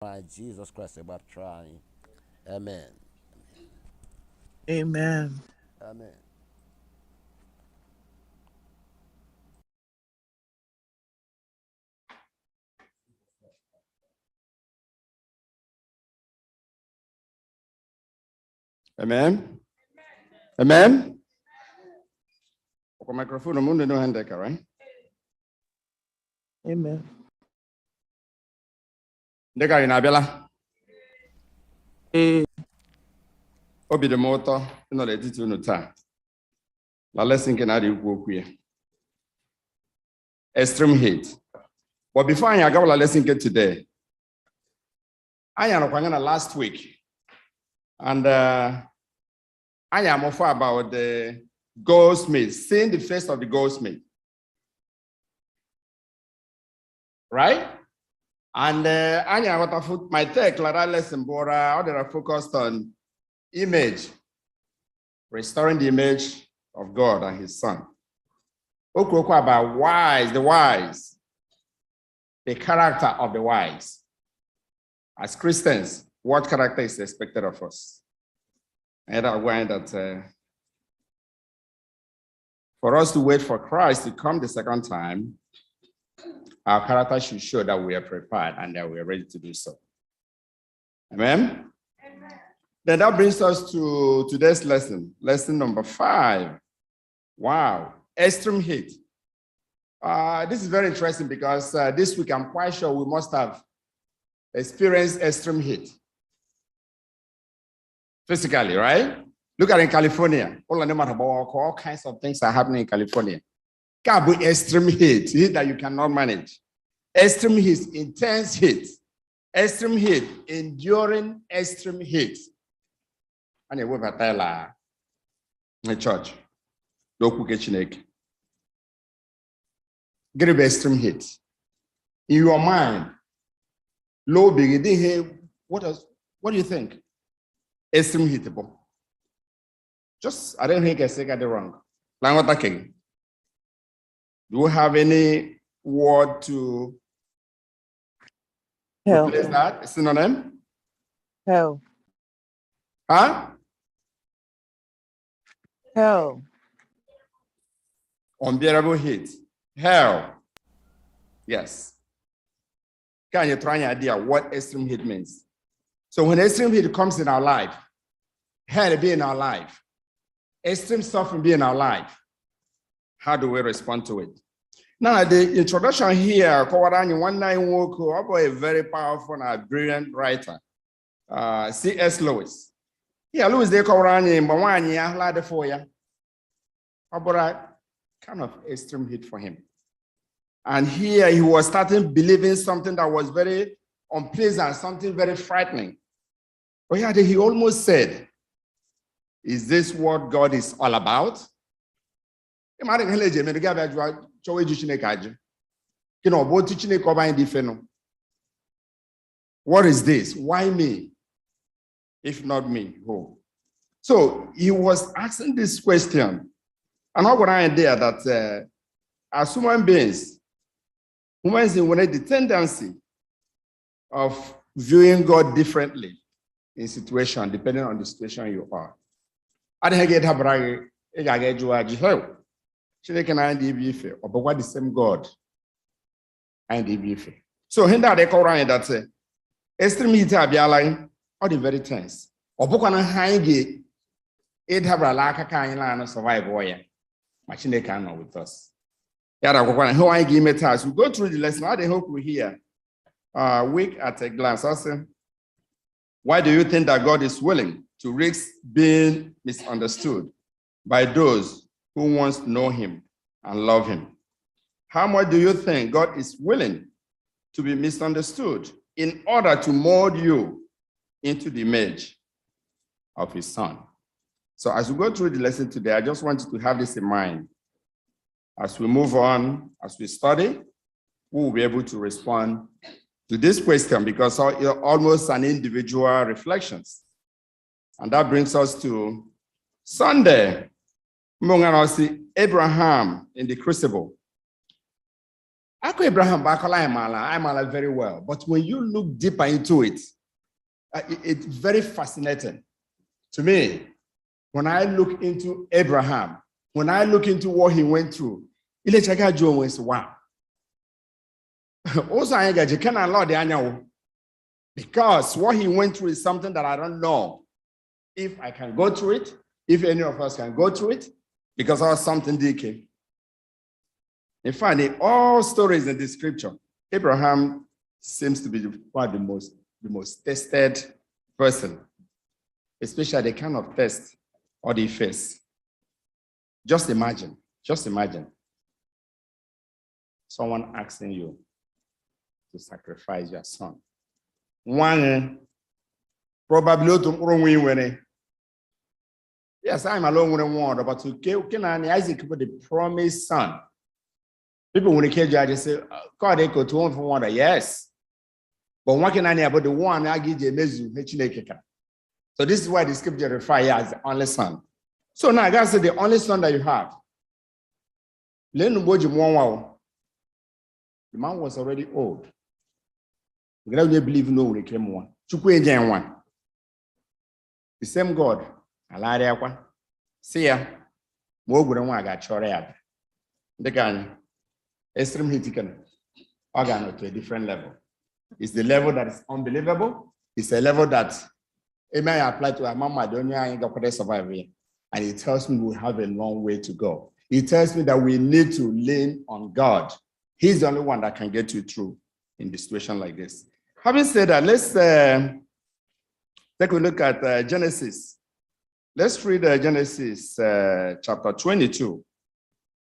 By Jesus Christ about trying. Amen. Amen. Amen. Amen. Amen. Okay, microphone, I'm going to hand deck, right? Amen. Deca in Abela. Eh, Obi the motor, no, let it no time. La lesson can add you here. Extreme heat. But before I got a lesson today, I am last week. And I am offer about the goldsmith, seeing the face of the goldsmith. Right? And I am my take, like that lesson, but I focused on image, restoring the image of God and his son. Okoko about wise, the character of the wise. As Christians, what character is expected of us? And I want that for us to wait for Christ to come the second time, our character should show that we are prepared and that we are ready to do so. Amen? Amen. Then that brings us to today's lesson, lesson number 5. Wow, extreme heat. This is very interesting because this week I'm quite sure we must have experienced extreme heat. Physically, right? Look at in California. All kinds of things are happening in California. Extreme heat that you cannot manage. Extreme heat, intense heat. Extreme heat, enduring extreme heat. And we have a the church. Get extreme heat. In your mind, low big, what do you think? Extreme heatable. Just, I don't think I said it wrong. Do you have any word to replace that? A synonym? hell. Huh? Hell. Unbearable heat. Hell. Yes. Can you try an idea what extreme heat means? So when extreme heat comes in our life, hell be in our life, extreme suffering be in our life, how do we respond to it? Now, the introduction here, a very powerful and brilliant writer, C.S. Lewis. Yeah, Lewis, they call around him, but one year, like for you. About kind of extreme heat for him. And here he was starting believing something that was very unpleasant, something very frightening. But yeah, he almost said, is this what God is all about? What is this? Why me? If not me, who? So he was asking this question. And I got an idea that as human beings, humans have the tendency of viewing God differently in situation, depending on the situation you are. I didn't get but what the same God and the so hinda they call around that extreme heat abialine or the very tense. Or book on a high gate, it have a lack of kind of survive warrior. Machine can with us. Yeah, who I give me task. We go through the lesson. I hope we hear weak at a glance. Also, why do you think that God is willing to risk being misunderstood by those who wants to know him and love him? How much do you think God is willing to be misunderstood in order to mold you into the image of his son? So as we go through the lesson today, I just want you to have this in mind. As we move on, as we study, we will be able to respond to this question because it's almost an individual reflections. And that brings us to Sunday. Abraham in the crucible. Ako Abraham bakola imala very well, but when you look deeper into it, it's very fascinating to me. When I look into Abraham, when I look into what he went through, ile chaga jo was wow. Also, I get you can allow the annual because what he went through is something that I don't know if I can go through it, if any of us can go through it, because of something decay. In fact, in all stories in the scripture, Abraham seems to be one of the most tested person, especially the kind of test or the face. Just imagine someone asking you to sacrifice your son. One, probably winning. Yes, I'm alone with one, but to Isaac with the promised son. People when they came to say, God, they go to one for one. Yes. But what can I know about the one I give you mezu? So this is why the scripture refers as the only son. So now God said the only son that you have. The man was already old. You don't believe no one came one. The same God. See ya. More good than one got chore. The guy. Extreme heat organ to a different level. It's the level that is unbelievable. It's a level that it may apply to a mama. I don't know I ain't got to survive here. And it tells me we have a long way to go. It tells me that we need to lean on God. He's the only one that can get you through in the situation like this. Having said that, let's take a look at Genesis. Let's read Genesis chapter 22.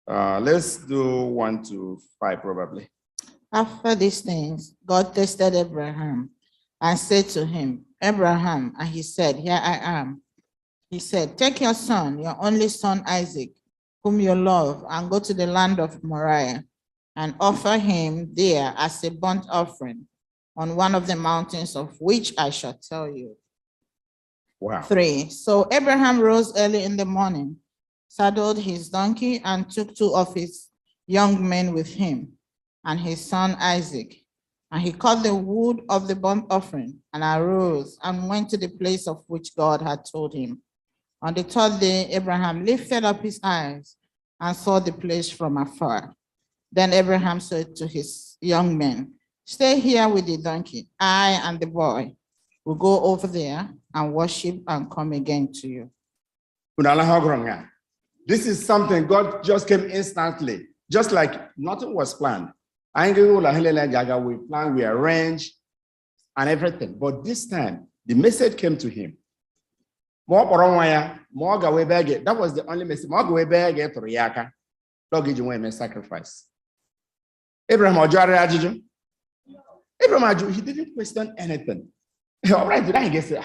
Let's do 1 to 5 probably. After these things, God tested Abraham and said to him, Abraham, and he said, Here I am. He said, Take your son, your only son Isaac, whom you love, and go to the land of Moriah and offer him there as a burnt offering on one of the mountains of which I shall tell you. Wow. 3. So Abraham rose early in the morning, saddled his donkey, and took 2 of his young men with him, and his son Isaac. And he cut the wood of the burnt offering, and arose and went to the place of which God had told him. On the 3rd day, Abraham lifted up his eyes and saw the place from afar. Then Abraham said to his young men, Stay here with the donkey. I and the boy will go over there and worship and come again to you. This is something God just came instantly, just like nothing was planned. We planned, we arranged, and everything. But this time, the message came to him. That was the only message. Sacrifice. Abraham, he didn't question anything. All right, did I guess it?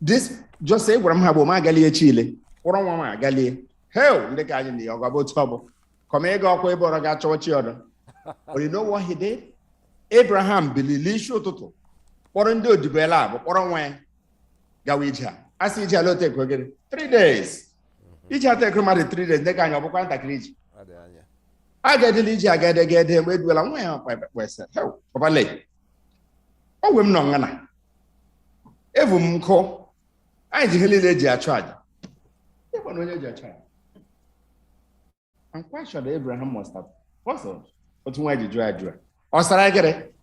This just say Abraham Chile. Hell, the guy in the about trouble. Come here, go away, but I got to But you know what he did? Abraham believed to do the bella, but Gawija. I see Jalo take 3 days. Each had taken 3 days. They can have a contact. I get the lead, I get him with well, I'm West. How? Probably. Oh, women, no, Nana. Every call. I did a charge. I'm quite sure that Abraham must have. What's up? But why did you do it? Or shall I get it?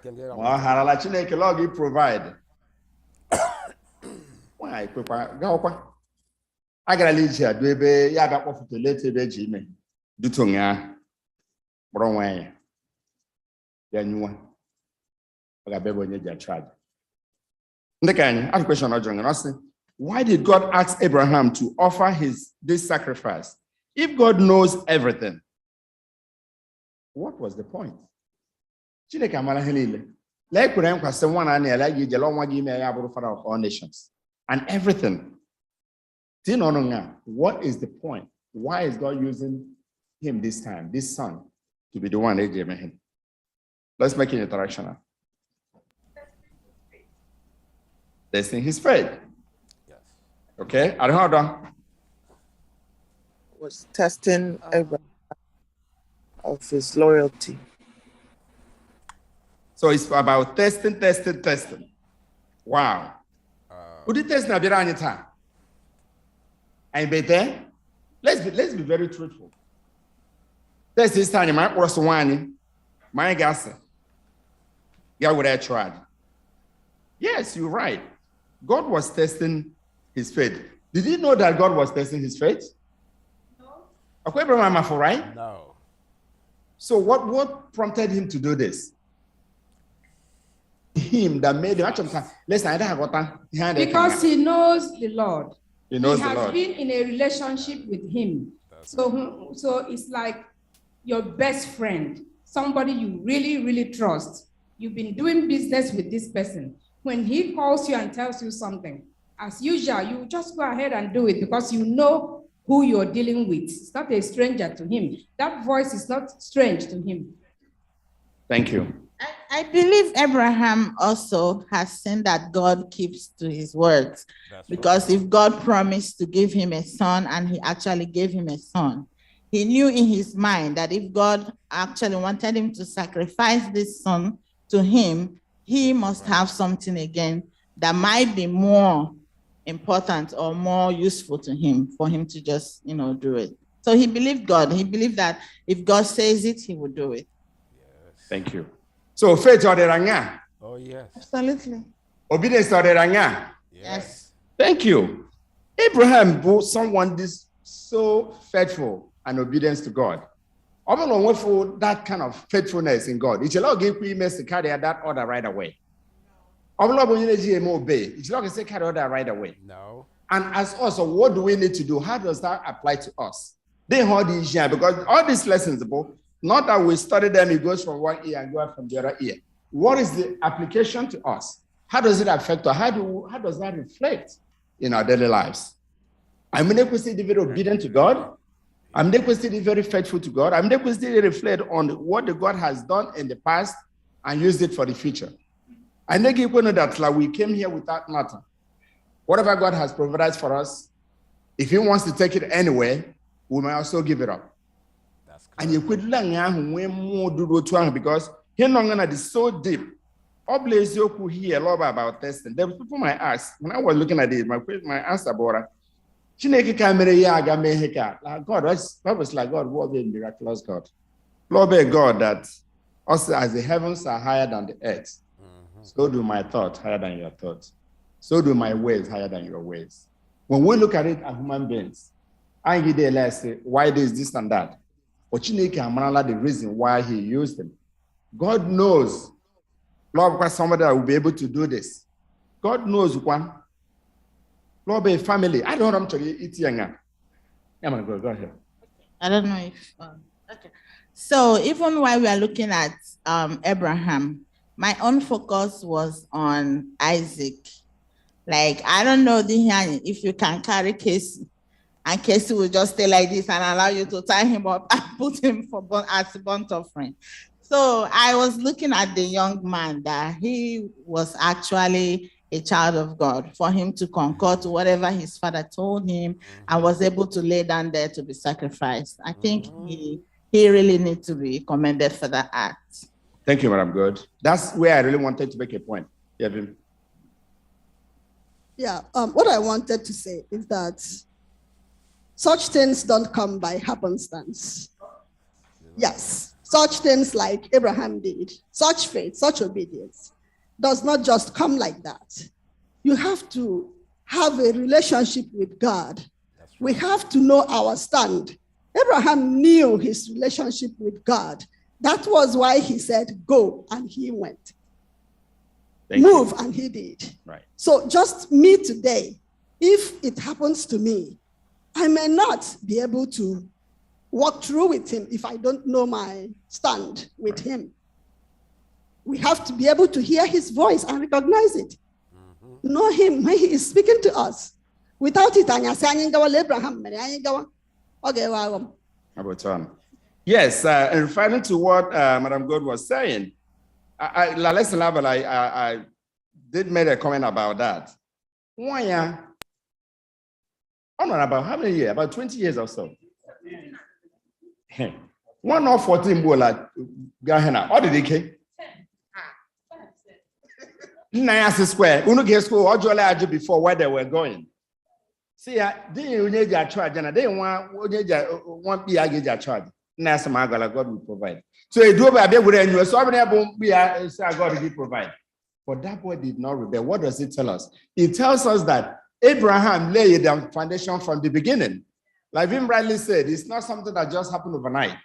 Well, Haralachineke log you provide. Why, go. I got a lead here. Do be Yaga off to later Jimmy. Do Tunga. Brown way. Then you want. I got baby when you get tried. The kind of question I join. Why did God ask Abraham to offer this sacrifice? If God knows everything, what was the point? Father of all nations and everything. What is the point? Why is God using him this time, this son, to be the one that gave him? Let's make an interaction now. Testing his faith. Okay, I don't know. Was testing Abraham. of his loyalty. So it's about testing. Wow. Would you test na bira anytime? And better, let's be very truthful. Test this time, my worst one, my gas. Yeah, what I tried. Yes, you're right. God was testing his faith. Did you know that God was testing his faith? No. Right? No. So what prompted him to do this? Him that made him actually listen. Because he knows the Lord. He knows he the has Lord. been in a relationship with him. So it's like your best friend, somebody you really, really trust. You've been doing business with this person. When he calls you and tells you something, as usual, you just go ahead and do it because you know who you're dealing with. It's not a stranger to him. That voice is not strange to him. Thank you. I believe Abraham also has seen that God keeps to his words. Because if God promised to give him a son and he actually gave him a son, he knew in his mind that if God actually wanted him to sacrifice this son to him, he must have something again that might be more important or more useful to him for him to just, do it. So he believed God. He believed that if God says it, he would do it. Yes. Thank you. So faith or the ranga? Oh, yes. Absolutely. Obedience or the ranga? Yes. Thank you. Abraham was someone this so faithful and obedience to God. Even for that kind of faithfulness in God, it's a lot of people to carry that order right away. It's not to carry order right away. No. And as also, what do we need to do? How does that apply to us? They hold these years because all these lessons, not that we study them, it goes from one ear and go out from the other ear. What is the application to us? How does it affect us? How does that reflect in our daily lives? I'm going to be very obedient to God. I'm going to be very faithful to God. I'm going to reflect on what the God has done in the past and use it for the future. I think you know that like we came here without nothing. Whatever God has provided for us, if he wants to take it anywhere, we may also give it up. And you could learn more do because here not is so deep. Obviously, you could hear a lot about testing. There was people might ask when I was looking at it, my answer about Chineke kamere ya aga meheka. Like God, that was like God, what a miraculous God. Lord be God that also as the heavens are higher than the earth, so do my thoughts higher than your thoughts. So do my ways higher than your ways. When we look at it as human beings, I give the less why this and that. But Chineke amarala the reason why he used them. God knows, Lord, because somebody that will be able to do this. God knows one. Lord, be family. I don't know to eat younger. Yeah, man, go ahead. I don't know if okay. So even while we are looking at Abraham, my own focus was on Isaac. Like, I don't know if you can carry Casey, and Casey will just stay like this and allow you to tie him up and put him as a burnt offering. So I was looking at the young man that he was actually a child of God, for him to concur to whatever his father told him and was able to lay down there to be sacrificed. I think he really needs to be commended for that act. Thank you, Madam Good. That's where I really wanted to make a point. Yeah, what I wanted to say is that such things don't come by happenstance. Yes, such things like Abraham did, such faith, such obedience does not just come like that. You have to have a relationship with God. Right. We have to know our stand. Abraham knew his relationship with God. That was why he said, go, and he went. Move, and he did. Right. So just me today, if it happens to me, I may not be able to walk through with him if I don't know my stand with him. We have to be able to hear his voice and recognize it. Know him when he is speaking to us. Without it, Abraham. Okay, yes, and referring to what Madam God was saying, I did make a comment about that. About how many years? About 20 years or so. One of 14 bola Gahana. Or did he came? 9 square. Uno get school or Jola before where they were going. See, they need your charge, and they want be a charge. Nasa Magala, God will provide. So a do a bit with you, so I'm able be a God will provide. But that boy did not rebel. What does it tell us? It tells us that Abraham laid the foundation from the beginning. Like Vim rightly said, it's not something that just happened overnight.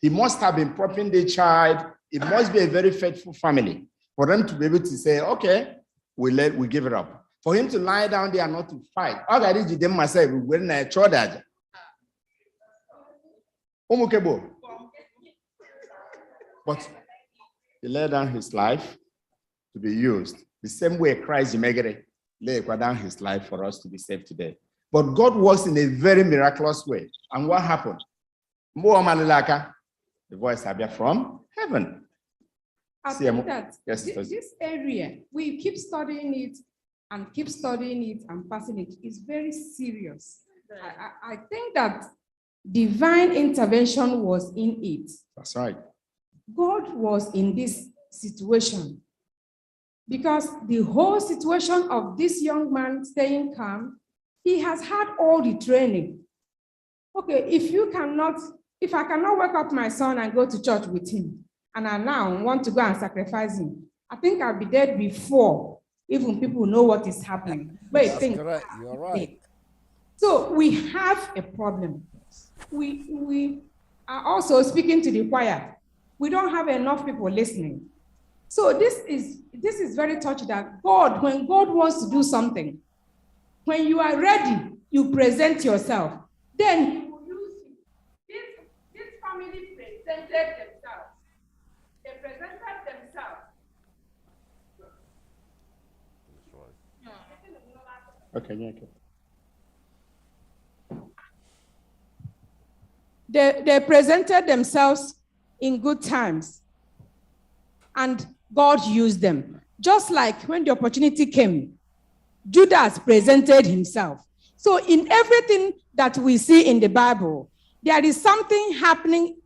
He must have been prepping the child. It must be a very faithful family for them to be able to say, okay, we give it up. For him to lie down there and not to fight. All I did them myself when I tried that. But he laid down his life to be used. The same way Christ laid down his life for us to be saved today. But God works in a very miraculous way. And what happened? The voice happened from heaven. I think that yes, this area, we keep studying it and keep studying it and passing it. It's very serious. I think that divine intervention was in it. That's right. God was in this situation because the whole situation of this young man staying calm, he has had all the training. Okay, if I cannot wake up my son and go to church with him, and I now want to go and sacrifice him, I think I'll be dead before even people know what is happening. But correct. You're right. So we have a problem. We are also speaking to the choir. We don't have enough people listening. So this is very touchy that God, when God wants to do something, when you are ready, you present yourself. Then He will use you. This family presented themselves. They presented themselves. Okay, yeah, okay. They presented themselves in good times, and God used them. Just like when the opportunity came, Judas presented himself. So in everything that we see in the Bible, there is something happening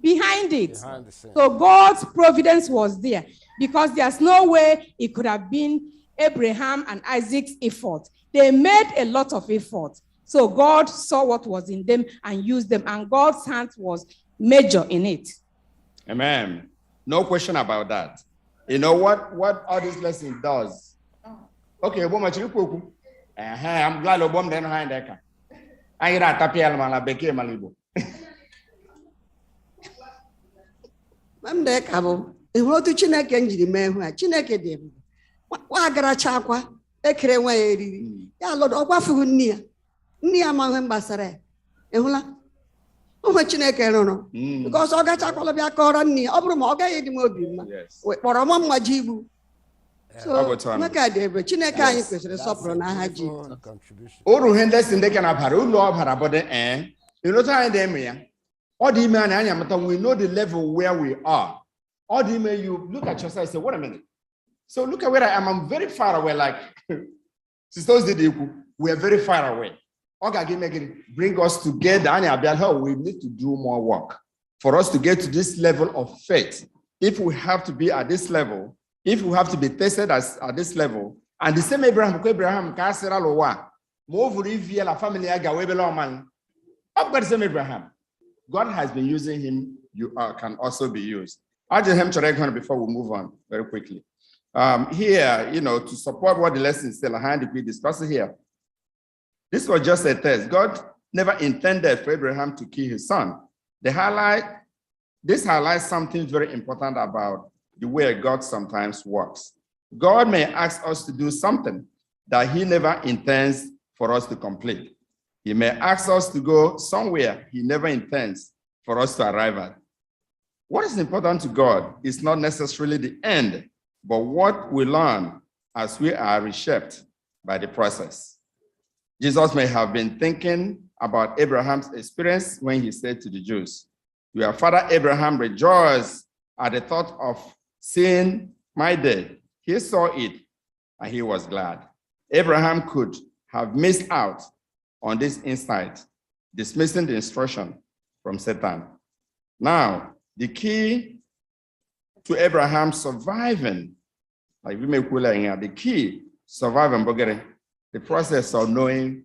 behind it. So God's providence was there because there's no way it could have been Abraham and Isaac's effort. They made a lot of effort. So God saw what was in them and used them, and God's hand was major in it. Amen. No question about that. You know what all this lesson does? Okay, I'm glad you bomb then behind that. I hear that tapial mala beke malibo. I'm there, Cabo. The road to Chineke and man who had Chineke did. What got a chakwa? A creway. Ya Lord, Obafu near among them Bassare. Ehula. Oh, much Chineke, no. Because I got Chakwa Corani, Obrumoga, yes. For a mom, Majibu. So, look at the Chineke, the sopran, I had you. Oru Henderson, they can have her own law of her about the end. You know, time them here. Or the man, we know the level where we are. Or the man, you look at yourself and say, wait a minute. So look at where I am. I'm very far away. Like sisters did, we are very far away. Okay, bring us together. And we need to do more work for us to get to this level of faith. If we have to be at this level, if we have to be tested at this level, and the same Abraham, God has been using him. You can also be used. I'll just have to before we move on very quickly. Here, to support what the lesson is still we discuss it here. This was just a test. God never intended for Abraham to kill his son. This highlights something very important about the way God sometimes works. God may ask us to do something that he never intends for us to complete. He may ask us to go somewhere he never intends for us to arrive at. What is important to God is not necessarily the end, but what we learn as we are reshaped by the process. Jesus may have been thinking about Abraham's experience when he said to the Jews, "Your father Abraham rejoiced at the thought of seeing my day. He saw it and he was glad." Abraham could have missed out on this insight, dismissing the instruction from Satan. Now, the key to Abraham surviving, like we may call it here, the key surviving, the process of knowing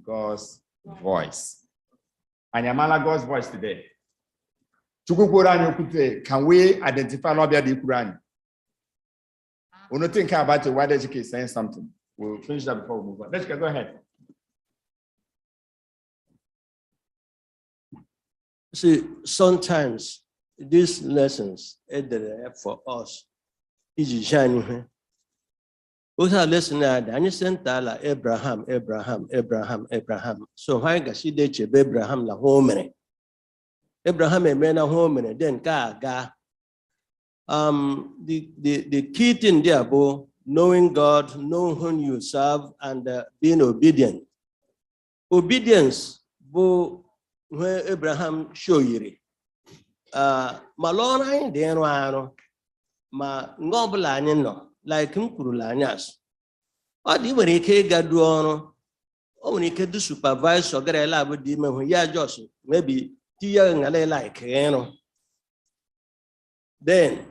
God's voice. And Yamala God's voice today. Can we identify the Quran? We're not thinking about it. Why did you keep saying something? We'll finish that before we move on. Let's go ahead. See, sometimes these lessons are there for us. Is shining. We have listened at any center Abraham. So why can she date Abraham la home? Abraham a man a home, then ga. The key thing there, bo, knowing God, knowing whom you serve, and being obedient. Obedience, bo, where Abraham show you. Malona de ano, ma ngobla no, like Mkurulanyas. Or the when he gaduano, or when he can do supervise or get a lab with demon who ya just maybe tia and like, you know. Then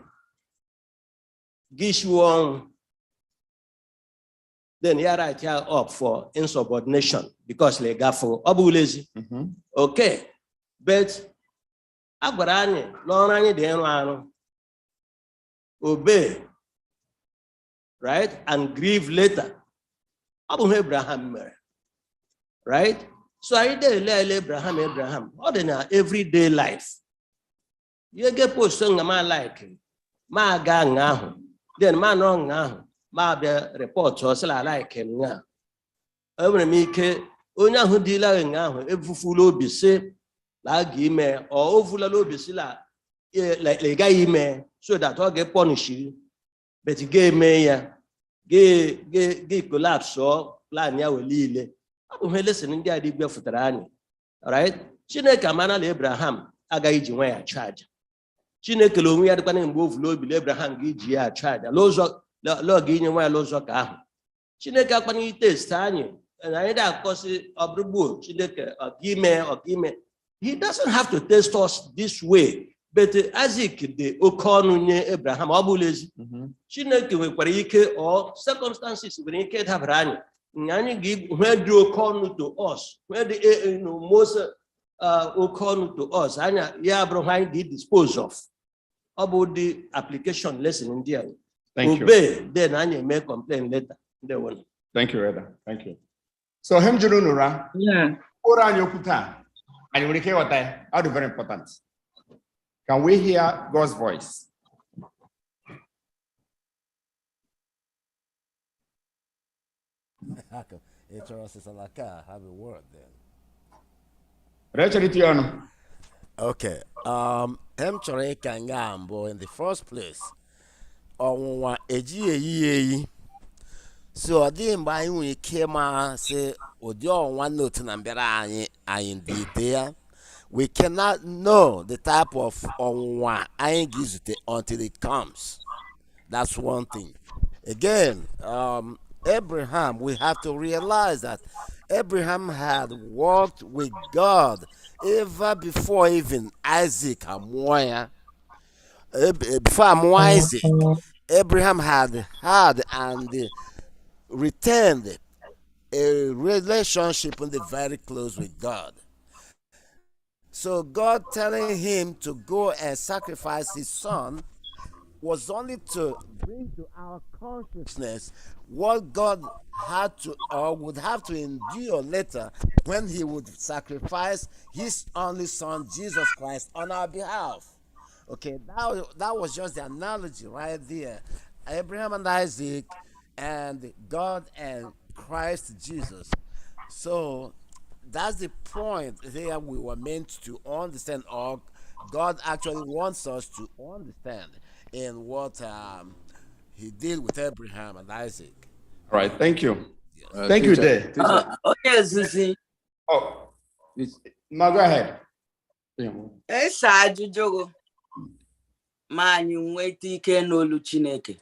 Gishuon, then you right here up for insubordination because they got for obulezi. Okay, but Abarani, Lorani de Enrano, obey, right, and grieve later. Abu Abraham, right? So I did Abraham, ordinary everyday life. You get posting a man like my gang now, then man wrong now, my report or sell like him now. Every make Onya who dealer now, every full be say, like email or full be silla, like a guy email, so that I'll get punished. But he gave me gay collapse or plan ya will lead. I will listen in the idea for Tarani. All right? Chineke Manal Abraham, Agaiji way charge. Chineke Lomi had one move low be Abraham Gigi charge. A lozo log in where lozo ka. Chineke Apani taste Tanya, and I had cause of the bull. Chineke or gimme. He doesn't have to test us this way. But Isaac, the Okonunye Abraham Abulezi, Chineke Weparike or circumstances when he can't have run. Nani give where do Okonu to us, where the most Okonu to us, Anya Abraham did dispose of about the application lesson in there. Thank Obey, you. then Anya may complain later. The one. Thank you, Reda. Thank you. So, Hemjurunura, Yeah. Ora Nyokuta, and you will hear what I are very important. Can we hear God's voice? Have a word then. Rachel, Okay. Chore Kangambo in the first place. On eji. So I didn't buy when you came out say Odio one note number I in detail. We cannot know the type of I gives it until it comes. That's one thing. Again, Abraham, we have to realize that Abraham had walked with God ever before even Isaac and Moya. Before Isaac, Abraham had and retained a relationship in the very close with God. So God telling him to go and sacrifice his son was only to bring to our consciousness what God had to or would have to endure later when he would sacrifice his only son, Jesus Christ, on our behalf. Okay, that was just the analogy right there. Abraham and Isaac and God and Christ Jesus. So that's the point there we were meant to understand, or God actually wants us to understand in what he did with Abraham and Isaac. all right, thank you. Thank you, Day. Okay, Zizi. Oh, now go ahead. Esa ajụjụ ma anyị nweta ike n'olu Chineke.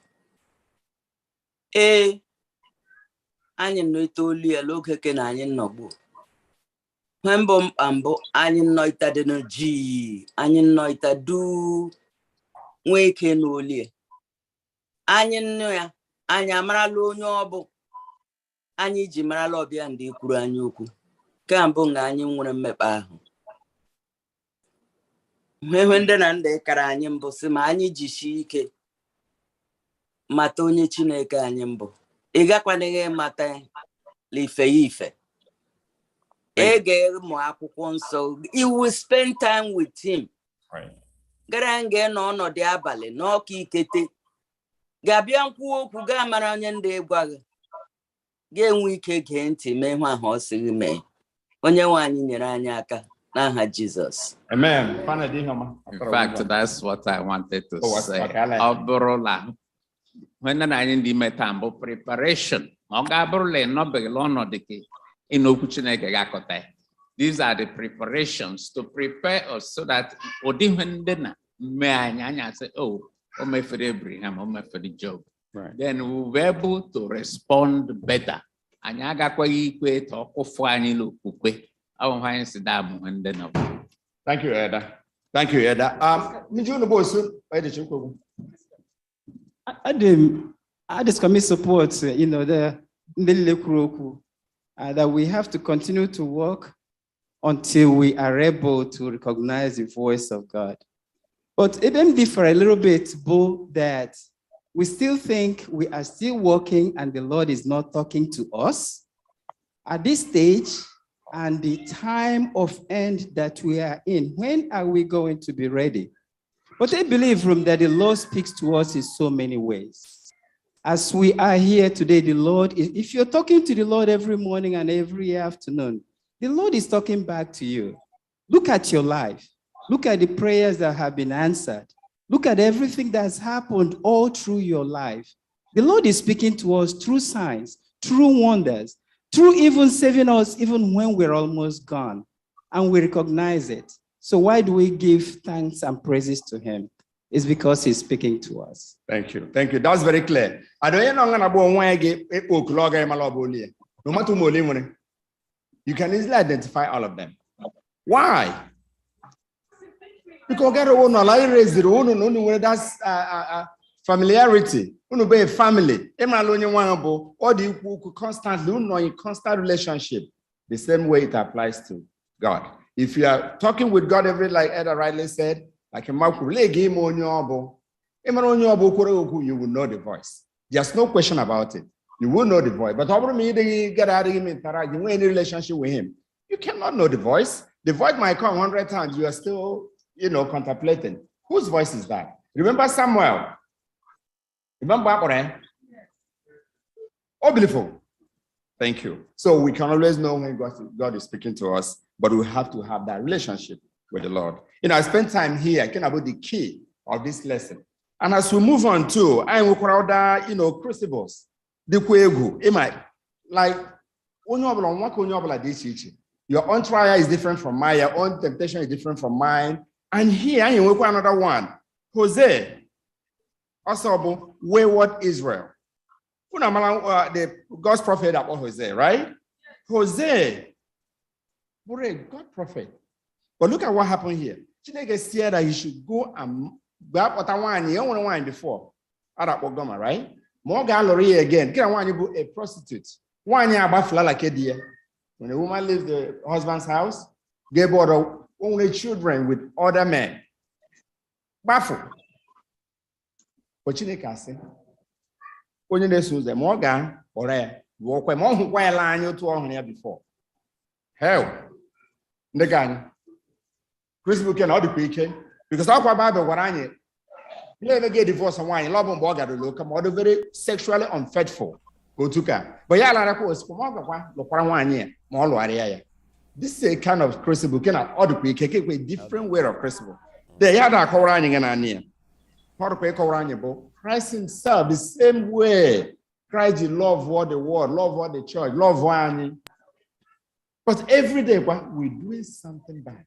Anyị nweta olu ya n'oge ke na anyị nnọgbu. When bom ambo, anyị noita de no ji, anyị noita du nweke n'olie. Anyị nno ya, anyị amarala onye ọbụ, anyị ji marala ọbịa ndị kwuru anyị okwu. Ka mbụ nga anyị nwere mmekpa ahụ. Mgbe ndị na ndị kara anyị mbụ sị ma anyị jishi ike mata onye Chineke anyị mbụ. Ị gakwanịghị mata ife. Ege mụ akwụkwọ nsọ. You will spend time with him. Gara nge n'ọnọdụ abalị n'ọka ikete. Ga-abịa nkwu okwu ga mara onye ndị gwa gị. Ga-enwe ike gee ntị mee ihe ahụ ọ sịrị mee. Onye nwe anyị nyere anyị aka n'aha Jesus. Amen. In fact, that's what I wanted to say. Ọbụrụla when anyị ndị metambo preparation. Ọ ga-abụrụla nọbegala ọnọdụ gị ịnokwu Chineke ga-akọta. These are the preparations to prepare us so that ụdị ihe ndị na mee anyị say, oh, o mefere Abraham, o mefere Job. Then we will be able to respond better. Anyị agakwaghị ikwe ta ọkụfụ anyị n'okwukwe. Ọ bụ anyị si daa bụ ndị na. Thank you, Eda. Thank you, Eda. I just commit support, the that we have to continue to work until we are able to recognize the voice of God. But even differ a little bit, Bo, that we still think we are still working and the Lord is not talking to us at this stage and the time of end that we are in. When are we going to be ready? But I believe from that the Lord speaks to us in so many ways. As we are here today, the Lord, if you're talking to the Lord every morning and every afternoon, the Lord is talking back to you. Look at your life. Look at the prayers that have been answered. Look at everything that's happened all through your life. The Lord is speaking to us through signs, through wonders, through even saving us even when we're almost gone. And we recognize it. So why do we give thanks and praises to him? It's because he's speaking to us. Thank you. Thank you. That's very clear. I don't know no matter you can easily identify all of them. Why? Because that's familiarity. Be a family. Or the constantly constant relationship. The same way it applies to God. If you are talking with God every, like Eda rightly said, like a mouth, you will know the voice. There's no question about it. You will know the voice. But over me, they get out of him and you any relationship with him. You cannot know the voice. The voice might come 100 times. You are still, contemplating. Whose voice is that? Remember Samuel? Remember Abraham? Oh, beautiful. Thank you. So we can always know when God is speaking to us, but we have to have that relationship with the Lord. I spent time here talking about the key of this lesson. And as we move on to, I will crowd crucibles. The kwegu, like your own trial is different from mine, your own temptation is different from mine. And here you will another one. Hosea, also wayward Israel. The God's prophet about Hosea, right? Hosea, God prophet. But look at what happened here. Chineke said that he should go and grab what I want. You don't want before. Right? More gallery again. Get a prostitute. 1 year about like a dear. When a woman leaves the husband's house, gave order only children with other men. Baffle. But Chineke said, when you listen to the Morgan or a walk when one who line you to on here before. Hell, the gun. Chris cannot be speaking because our Bible what I need. You never get divorced and wine, love and bogger to look, or very sexually unfaithful. Go to car. But yeah, this is a kind of crucible, cannot order a different way of crucible. The other Koranian and Ania. Christ himself, the same way. Christ, you love what the world, love what the church, love one. But every day, we're doing something bad.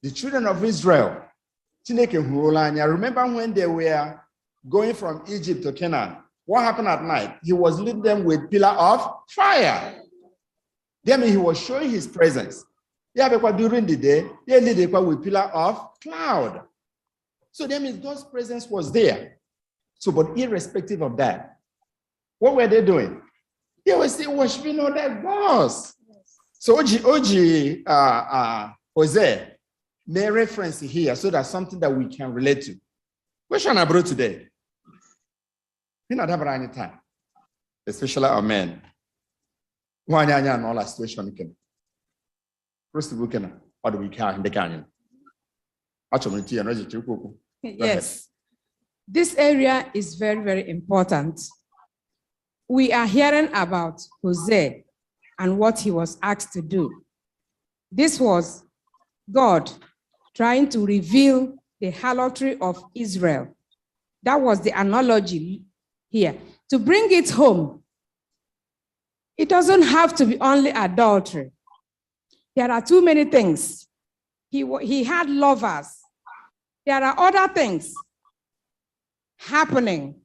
The children of Israel, I remember when they were going from Egypt to Canaan, what happened at night? He was leading them with pillar of fire. Then he was showing his presence. Yeah, because during the day, they lead with pillar of cloud. So that means God's presence was there. So, but irrespective of that, what were they doing? They were still worshiping other gods. So Jose may reference here so that's something that we can relate to. Question I brought today. We not have any time, especially our men. One year and all that situation can. FirstIgbo can or the weekend in the canyon. Yes, this area is very, very important. We are hearing about Hosea and what he was asked to do. This was God trying to reveal the harlotry of Israel. That was the analogy here. To bring it home, it doesn't have to be only adultery. There are too many things. He had lovers. There are other things happening.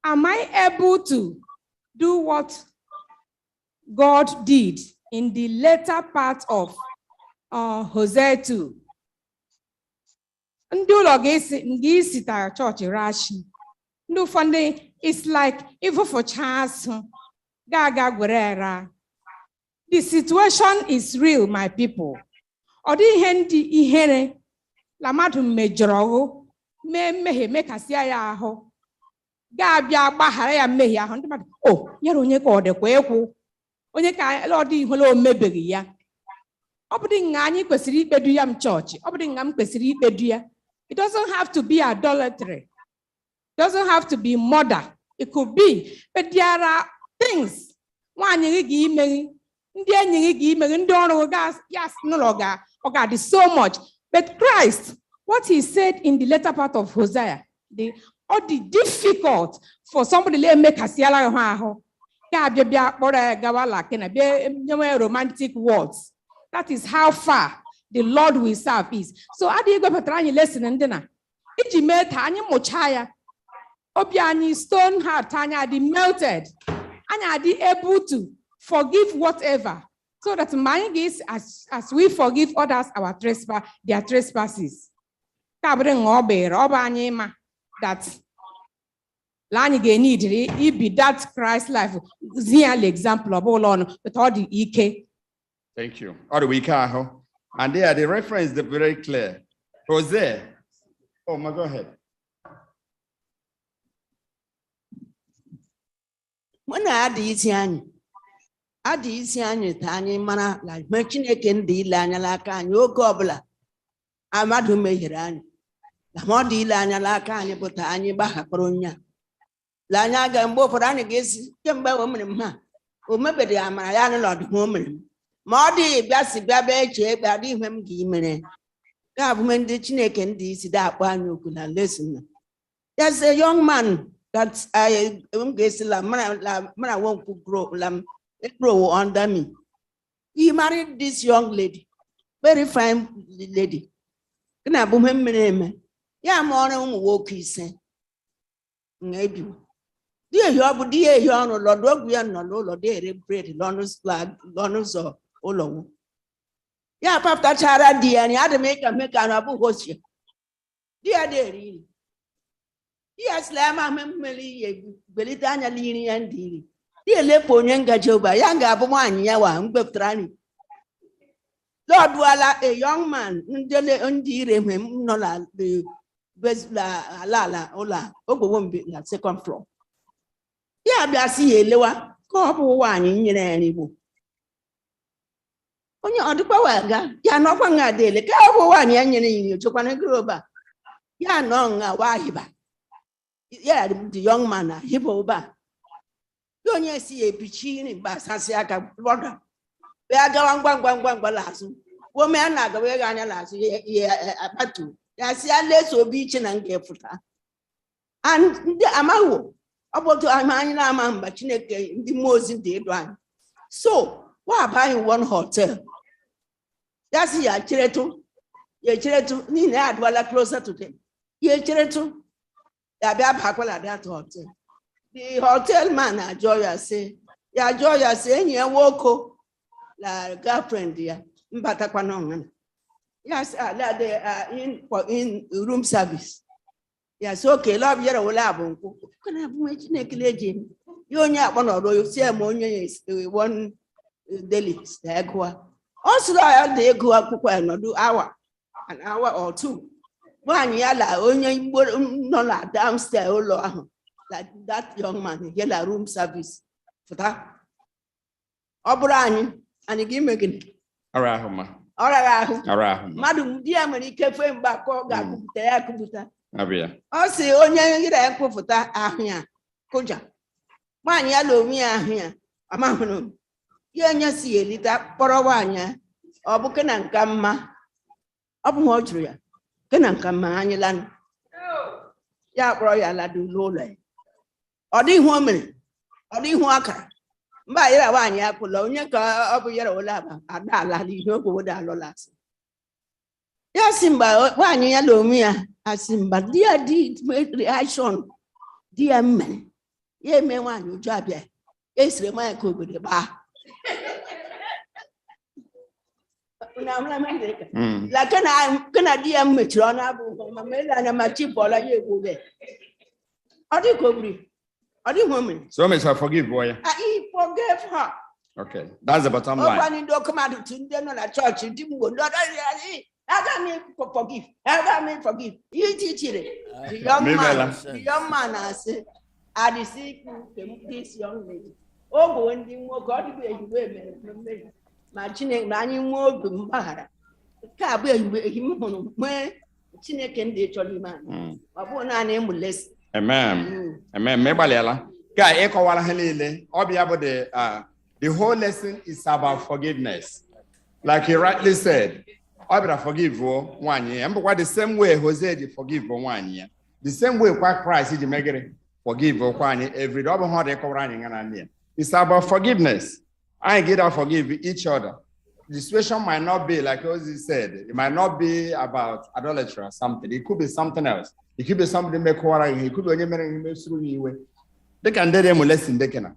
Am I able to do what God did in the later part of Hosea 2? It's like even for chance. The situation is real, my people. La madu mejoro me kasia ya aho ga bia gbahara ya mehia aho ndi madu nyere onye ka ode kwa ekwu onye ka lord iholo mebegi ya obudi nga anyi kwesiri ikpedu ya church obudi nga m kwesiri ikpedu ya. It doesn't have to be idolatry. It doesn't have to be murder. It could be, but there are things nwanyi gi imeri ndi enyi gi imeri ndi onu ga yes no longer okay there's so much. But Christ, what he said in the later part of Hosea, the difficult for somebody to make a siala romantic words. That is how far the Lord we serve is. So I did go for trying lesson and dinner. It made Tanya Mochaya, Obiani stone heart, Tanya the melted, and I did able to forgive whatever. So that mine is as we forgive others their trespasses. That it be that Christ life real example of all on with all the EK. Thank you. All the week, and there the reference is very clear. Hosea. Oh my, go ahead. When I had the Adi isi anyị ta anyị mara la me Chineke ndị ile anya l'aka anyị oge ọbụla amadu mehiere anyị la ma ọ dị ile anya l'aka anyị bụ ta anyị gbahapụrụ onye la anya ga mgbe ụfọdụ anyị ga-esi kemgbe o mere m ha o mebede amara ya n'ọdụ o mere m ma ọ dị bịa si bịa bịa eche ekpe adị ihe m ga-imere ka bụ ndị Chineke ndị isi da akpọ anyị okwu na lesson. There's a young man that I mara won't grow under me. He married this young lady, very fine lady. Can I boom him name? Yeah, more walk he said. Maybe. Dear, you are no Lord, we are no Lord, dear, bread, Lonus flag, Lonus or Olo. Yeah, Papa Chara, dear, and you had to make an abu host. Dear, dear. Yes, Lama Memeli, Belitania Lini and Dili. Dear Leponyanga Joba, young Abuman, Yawa, Mbeftrani. Lord Walla, a young man, Undire him, Nola, the Besla, Lala, Ola, Ogo, second floor. Yeah, Blasi, Lewa, Copo one in any book. On your other power, Yanopanga de Copo one, Yan, Japan Groba. Yanong, Wahiba. Yeah, the young man, Hippoba. Don't you see a piccini, Basasiaka, brother? We are going one balazo. Woman, like a way on a lasso, a batu. Yes, less of beach and Gefuta. And the Amaho, about to Amana man, but Chineke, the most in the one. So, why buying one hotel? That's ya Chiretu, Nina, while closer to them. Ye Chiretu. That hotel. The hotel man, Joya say, ya Joya say, you walk la girlfriend, dear. Yes, in room service. Yes, okay, love your lab. Can I have my Chineke? You only have one or you see ammonia is one daily stag. Also, I had the go up and do an hour or two. 1 year, only no downstairs, like that young man, yellow room service for that. O'Brien, and you give me Arahuma. all right. Arahuma. Madam, dear, when he came back, Abia. I say, oh, yeah, for that. Ah, yeah, Koja. 1 year, low me, ah, here. A man, you see a little Porawanya, or Bukan and Gamma, up Montreal. Can and come, Anyalan. Ya, Royal, I do low lay. Or the woman, or the worker. By 1 year, Colonia, up your old lava, and I no go down Lolas. Yes, Simba, 1 year, Lomia, as Simba, dear deed, made reaction. Dear man, ye may want you job here. Yes, remind could be the bar. Like can I dear Matrona, Mamma, and my cheap all I go there. How do you go breathe? How do you woman? So much I forgive, boy. I forgave her. Okay, that's the bottom line. Running don't come out to them on a church, you didn't go. I got me forgive. I got me forgive. You teach it. The young man, I said, I deceive this young lady. Oh, when you walk out of the my chin, Nani more than Bahara. Cabby, him when Chine can be a man. I won't name less. Amen. Amen. Mebalela. Guy, echo wala halile. Obi about the whole lesson is about forgiveness. Like he rightly said, I better forgive for 1 year. And the same way Jose did forgive for 1 year. The same way Christ did make it forgive for 1 year. Every double hard echo running and it's about forgiveness. I get to forgive each other. The situation might not be like Jose said. It might not be about idolatry or something. It could be something else. It could be somebody make quarrel. It could be any through you. They can do them less they can.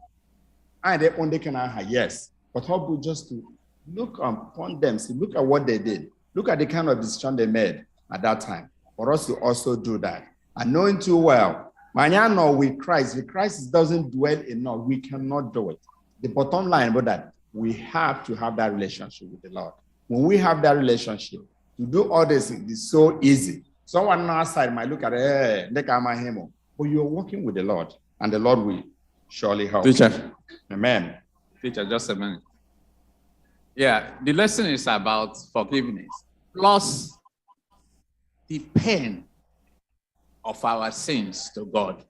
And they own they can yes. But how about just to look upon them, see, look at what they did. Look at the kind of decision they made at that time. For us to also do that. And knowing too well, Manano with Christ, if Christ doesn't dwell enough, we cannot do it. The bottom line about that, we have to have that relationship with the Lord. When we have that relationship, to do all this is so easy. Someone outside might look at it, but you're working with the Lord, and the Lord will surely help. Teacher. Amen. Teacher, just a minute. Yeah, the lesson is about forgiveness, plus the pain of our sins to God.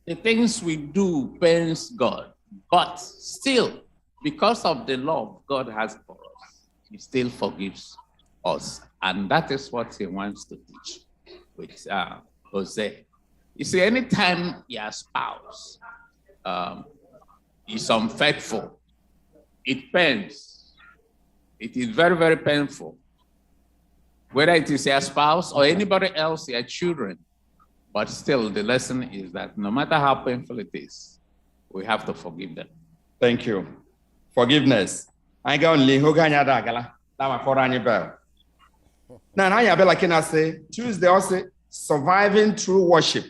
The things we do pains God, but still, because of the love God has for us, He still forgives us. And that is what He wants to teach with Jose. You see, anytime your spouse is unfaithful, it pains. It is very, very painful. Whether it is your spouse or anybody else, your children. But still, the lesson is that no matter how painful it is, we have to forgive them. Thank you. Forgiveness. I go only Hoganya Dagala. Now for any bell. Now I like I say Tuesday also surviving through worship.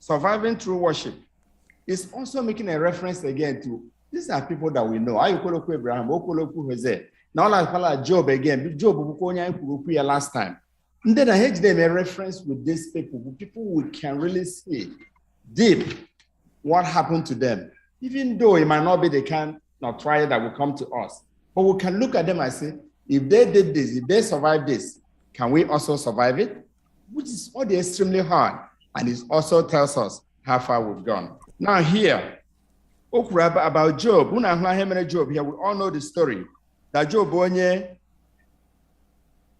Surviving through worship is also making a reference again to these are people that we know. I call Abraham, Okoloku Jose. Now I call Job again. Job last time. And then I had them a reference with these people we can really see deep what happened to them. Even though it might not be the kind of trial that will come to us. But we can look at them and say, if they did this, if they survived this, can we also survive it? Which is already extremely hard. And it also tells us how far we've gone. Now here, about Job, Job here, we all know the story. That Job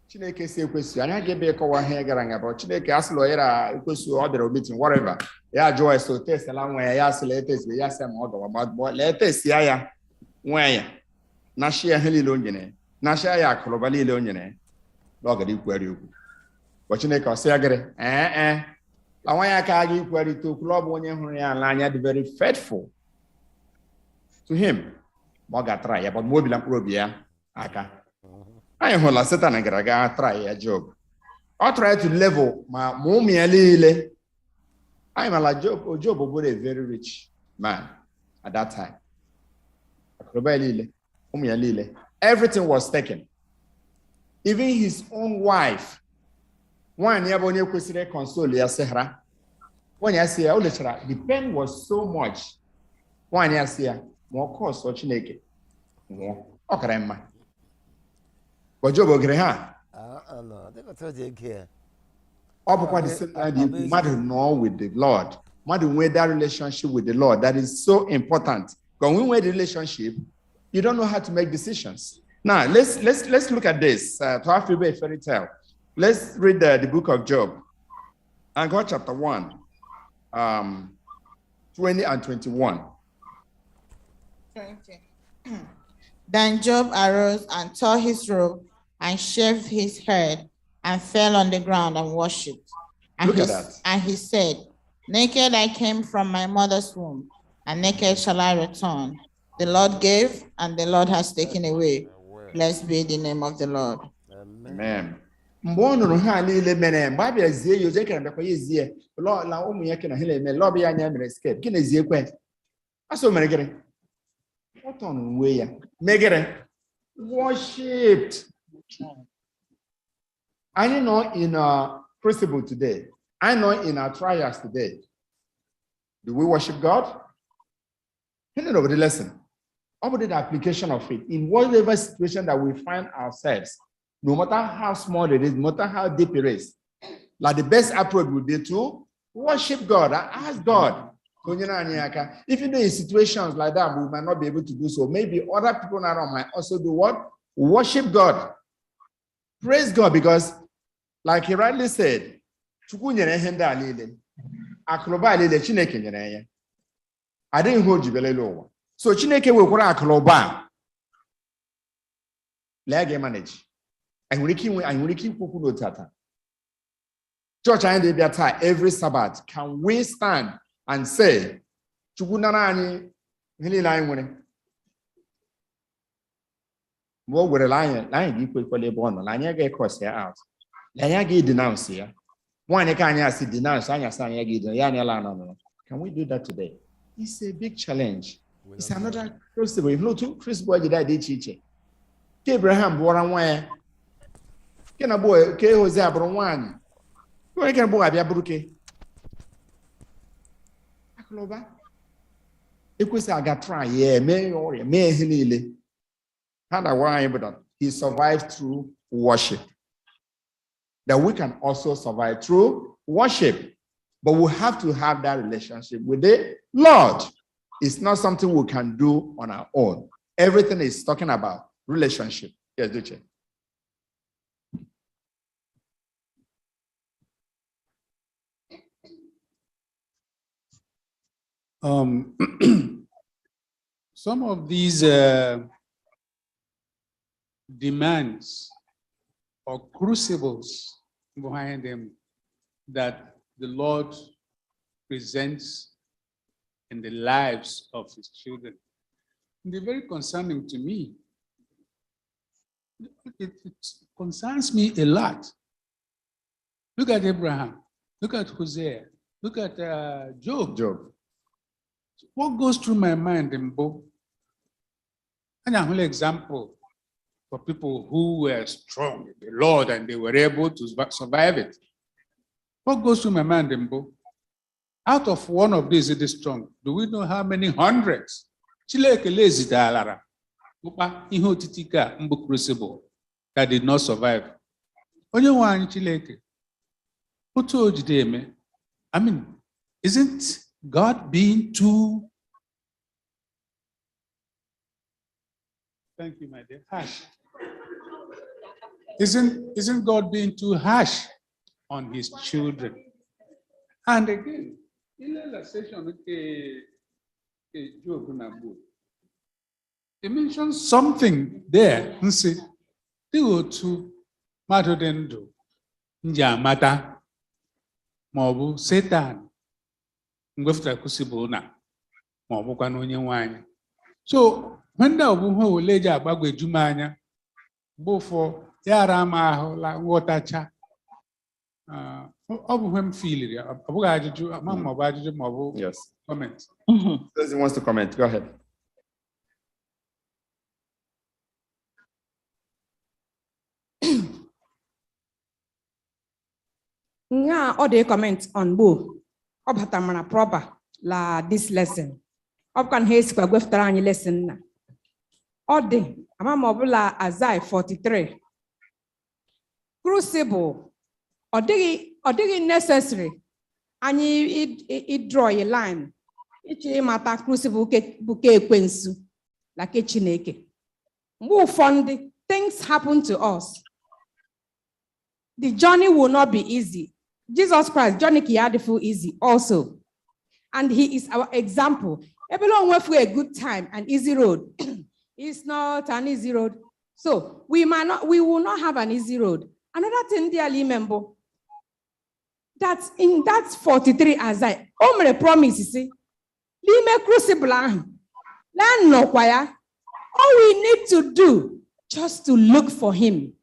Chineke say kwesi anya gebe ko wa he garanga but Chineke aslo era kwesi order meeting whatever ya joy so test la nwa ya asle test ya say mo do but le test ya nwa ya na share helile onyene na share ya akroba lile onyene lo ga di kwari okwu but Chineke o say agere la nwa ya ka ga kwari to club onye huru ya la anya be very faithful to him Moga try, but mobile probia. Aka. I am hola Satan and Graga try a job. I try to level my mommy a lile. I am a job, Job was a very rich man at that time. Everything was taken. Even his own wife. One year when you consider console, Sahara. When you see the pain was so much. One year see more cost such naked. More. Okay, but Job Ogreha. No, they got to care. Mother know with the Lord. Mother with that relationship with the Lord. That is so important. When we wear the relationship, you don't know how to make decisions. Now let's look at this. To have a fairy tale. Let's read the book of Job. And God chapter 1, 20 and 21. 20. Then Job arose and tore his robe and shaved his head and fell on the ground and worshipped. And Look at that. And he said, naked I came from my mother's womb, and naked shall I return. The Lord gave, and the Lord has taken away. Blessed be the name of the Lord. Amen. Mbono ha lile mene mbabi azie yo jeka ndakwa yezie Lord la omu yake na hele me Lord ya nya mere escape kina zie kwe aso mere gere what on we ya megere worshipped. I know in our crucible today, I know in our trials today, do we worship God? Hear over the lesson. Over the application of faith in whatever situation that we find ourselves, no matter how small it is, no matter how deep it is, like the best approach would be to worship God. Ask God. Even though in situations like that, we might not be able to do so. Maybe other people around might also do what? Worship God. Praise God, because like he rightly said, I didn't hold you. So Chineke will cry akloba. Lege manage. I'm working people tata. Church and the every Sabbath. Can we stand and say, Chugunani, Hilly line winning? What would a lion equally born? Lanya get cross here out. Lanya get denounce here. One can see denounce Anya Sanya Yana. Can we do that today? It's a big challenge. It's another crucible. If not two crucible, did I teach it? Abraham bore one. Can a boy, K. Jose Abron? Where can boy be a bruke? Akloba. It was a gatra, yeah, may or may hilly. Had a wine, but he survived through worship. That we can also survive through worship. But we have to have that relationship with the Lord. It's not something we can do on our own. Everything is talking about relationship. Yes, Duce. Some of these demands or crucibles behind them that the Lord presents in the lives of his children. They're very concerning to me. It concerns me a lot. Look at Abraham. Look at Hosea. Look at Job. What goes through my mind in both? And a whole example for people who were strong in the Lord and they were able to survive it. What goes through my mind in both? Out of one of these, it is strong. Do we know how many hundreds? Chileke lazy dalara. Ihe otitika mbu crucible that did not survive. Onye wanyi Chileke. Otu ojideme. I mean, isn't God being too? Thank you, my dear. Harsh. Isn't God being too harsh on his children? And again, in the section he mentions something there. And say, to Matodendo, Njamata, Mobu, Satan, Ngwefta Kusibuna, Mobu Kanonye wine. So when the Obuho will lay Bagwe Jumanya, before Yarama like water cha. Obuhem feel it. Abuga Mamma Baji Mobu. Yes. Comment. Doesn't wants to comment. Go ahead. Nga all the comments on Bo. Obatamana proper la this lesson. Up can haste kwa gweftara any lesson na. All day. Ama mobula Isaiah 43. Crucible. Or necessary. And it draw a line. Ichi mata crucible buke kwensu. Like a chineke. More fun things happen to us. The journey will not be easy. Jesus Christ, journey kiadifu easy also. And he is our example. Everyone went for a good time, an easy road. It's not an easy road. So we will not have an easy road. Another thing, dearly remember, that in that 43 Isaiah, Omre promise, you see, Lime crucible, land no choir. All we need to do, just to look for him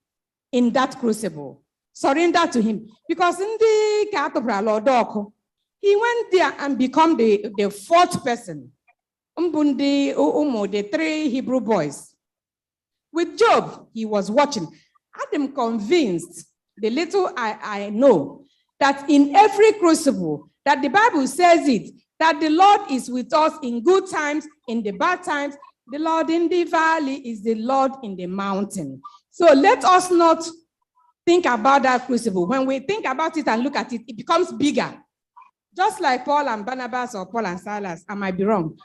in that crucible. Surrender to him. Because in the Katobra, he went there and become the fourth person. The three Hebrew boys. With Job, he was watching. I'm convinced, the little I know, that in every crucible, that the Bible says it, that the Lord is with us in good times, in the bad times. The Lord in the valley is the Lord in the mountain. So let us not think about that crucible. When we think about it and look at it, it becomes bigger. Just like Paul and Barnabas or Paul and Silas, I might be wrong.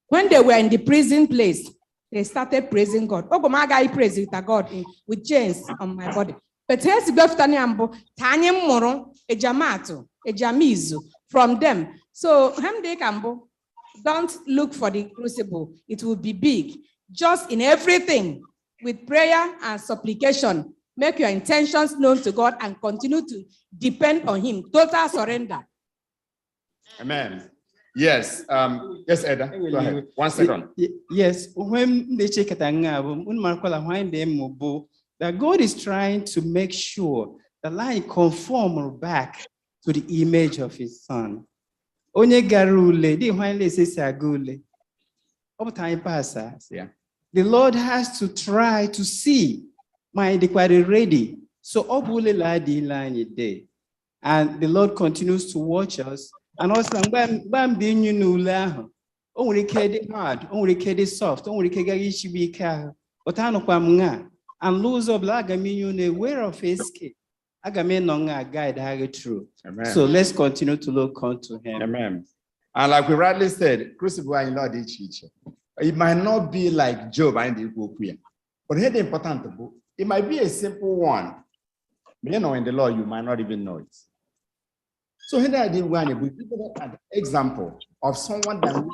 When they were in the prison place, they started praising God. Oh, my guy prays with God with chains on my body. But here's the Beftaniambo, Tanyam Moro, a Jamato, a Jamizu from them. So, Hamde Kambo, don't look for the crucible. It will be big. Just in everything, with prayer and supplication, make your intentions known to God and continue to depend on him. Total surrender. Amen. Yes. Yes, Eda. Go ahead. 1 second. Yes. When they check it, that God is trying to make sure the line conform back to the image of his son. Onye garule, di hwanle sisi agule. Over time passes. Yeah. The Lord has to try to see my declare ready. So obule la di line day. And the Lord continues to watch us. And also, bam di nyunu la. Only kedi hard, only kedi soft, only kegi shibika. But I know kwa and lose of lagamine aware of his case. Agame nonga guide how true. Amen. So let's continue to look unto him. Amen. And like we rightly said, crucible in Lord each. It might not be like Job and the Ukuya. But here the important book, it might be a simple one. But you know, in the Lord, you might not even know it. So here I did one, we give an example of someone that went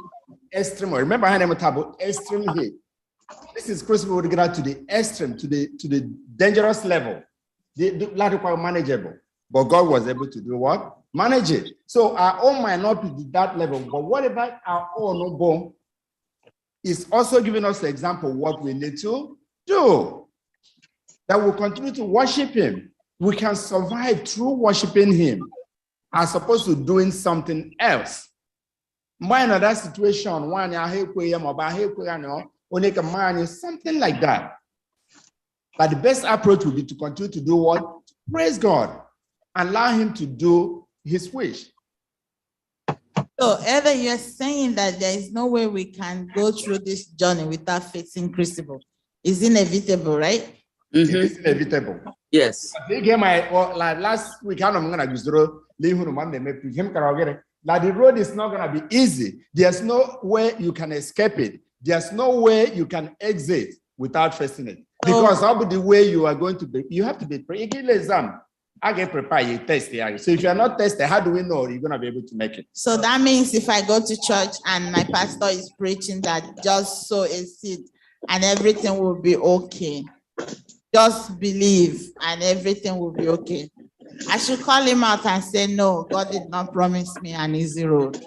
extreme. Remember I had about extreme hate. This is crucible would get to the extreme, to the dangerous level. The quite manageable, but God was able to do what? Manage it. So our own might not be that level, but whatever our own is also giving us the example of what we need to do. That we'll continue to worship him. We can survive through worshiping him as opposed to doing something else. Mind that situation, something like that. But the best approach would be to continue to do what? Praise God. Allow him to do his wish. So, Eva, you're saying that there is no way we can go through this journey without facing crucible. It's inevitable, right? Mm-hmm. It is inevitable. Yes. Last week, I'm going to use the road. The road is not going to be easy. There's no way you can escape it. There's no way you can exit without facing it. Because of the way you are going to be, you have to be prepared. Exam. I get prepared, you test the area. So if you're not tested, how do we know you're going to be able to make it? So that means if I go to church and my pastor is preaching that just sow a seed and everything will be okay. Just believe and everything will be okay. I should call him out and say, no, God did not promise me an easy road.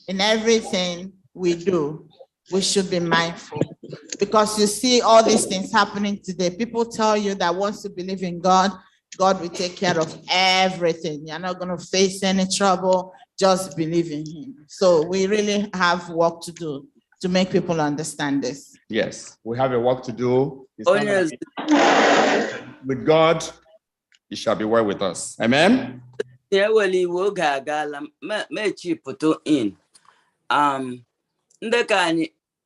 In everything we do, we should be mindful. Because you see all these things happening today. People tell you that once you believe in God, God will take care of everything. You're not going to face any trouble. Just believe in him. So we really have work to do to make people understand this. Yes, we have a work to do. It's not gonna be with God, it shall be well with us. Amen. Yeah, well, he will put in. The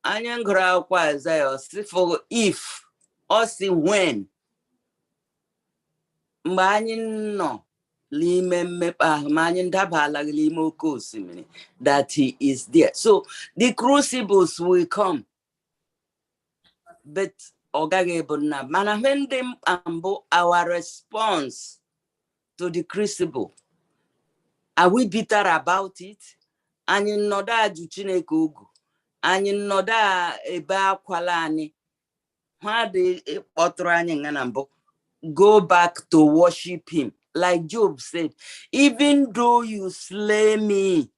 anya ngara kwa Isaiah for if or see when no that he is there. So the crucibles will come. But our response to the crucible, are we bitter about it? And in noda juchineke ugu. And in noda eba kwalani. Go back to worship him. Like Job said, even though you slay me,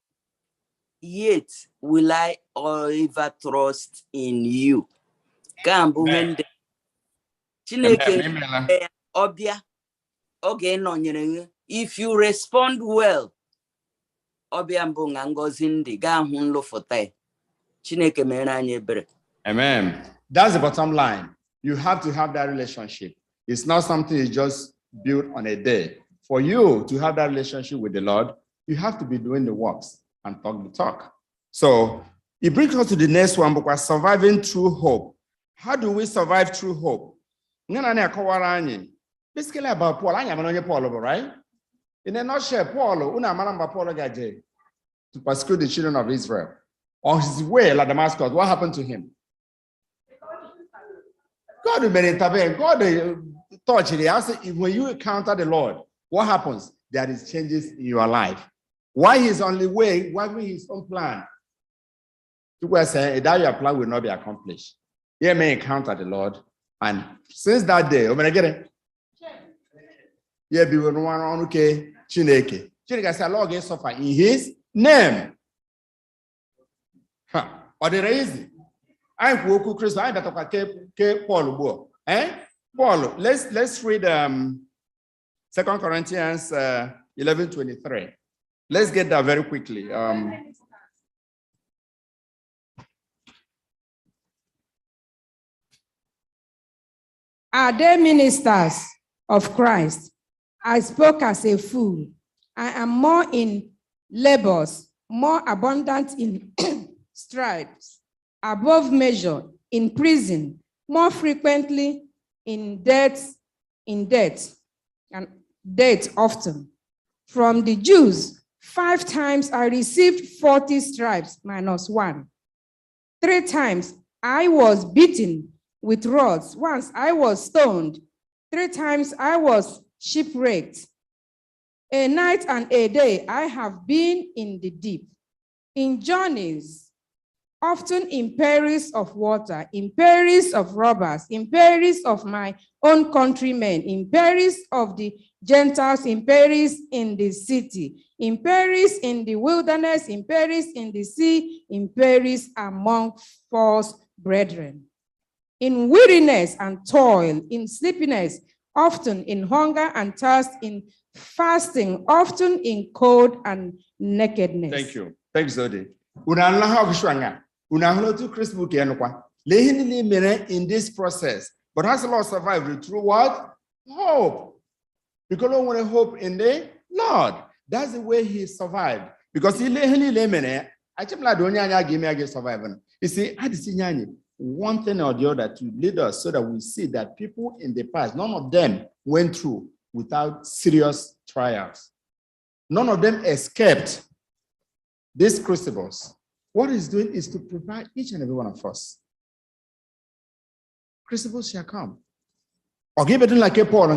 yet will I ever trust in you. If you respond well, amen. That's the bottom line. You have to have that relationship. It's not something you just built on a day. For you to have that relationship with the Lord, you have to be doing the works and talk the talk. So it brings us to the next one, because surviving through hope. How do we survive through hope? Basically about Paul, I am Paul, right? In a nutshell, Paul, to persecute the children of Israel. On his way at Damascus, what happened to him? God will intervene. God touched it. When you encounter the Lord, what happens? There is changes in your life. Why his only way, why his own plan? People say that your plan will not be accomplished. You may encounter the Lord, and since that day, I'm gonna get it. Yeah, be one okay, Chineke. Chineke said, Lord, get suffer in his name. Or the reason. I'm Kuku Christ. I'm better Paul. Paul, let's read 2 Corinthians 11:23. Let's get that very quickly. Are they ministers of Christ? I spoke as a fool. I am more in labors, more abundant in stripes, above measure in prison, more frequently in debt, and debt often. From the Jews, 5 times I received 40 stripes minus 1. 3 times I was beaten with rods. Once I was stoned. 3 times I was shipwrecked. A night and a day I have been in the deep, in journeys, often in perils of water, in perils of robbers, in perils of my own countrymen, in perils of the Gentiles, in perils in the city, in perils in the wilderness, in perils in the sea, in perils among false brethren, in weariness and toil, in sleepiness, often in hunger and thirst, in fasting, often in cold and nakedness. Thank you. Thanks, Zodi. In this process, but has the Lord survived through what? Hope. Because no one hope in the Lord. That's the way he survived. Because he I surviving. You see, I see one thing or the other to lead us so that we see that people in the past, none of them went through without serious trials. None of them escaped these crucibles. What he's doing is to provide each and every one of us. Crucibles shall come. Or give it like a Paul,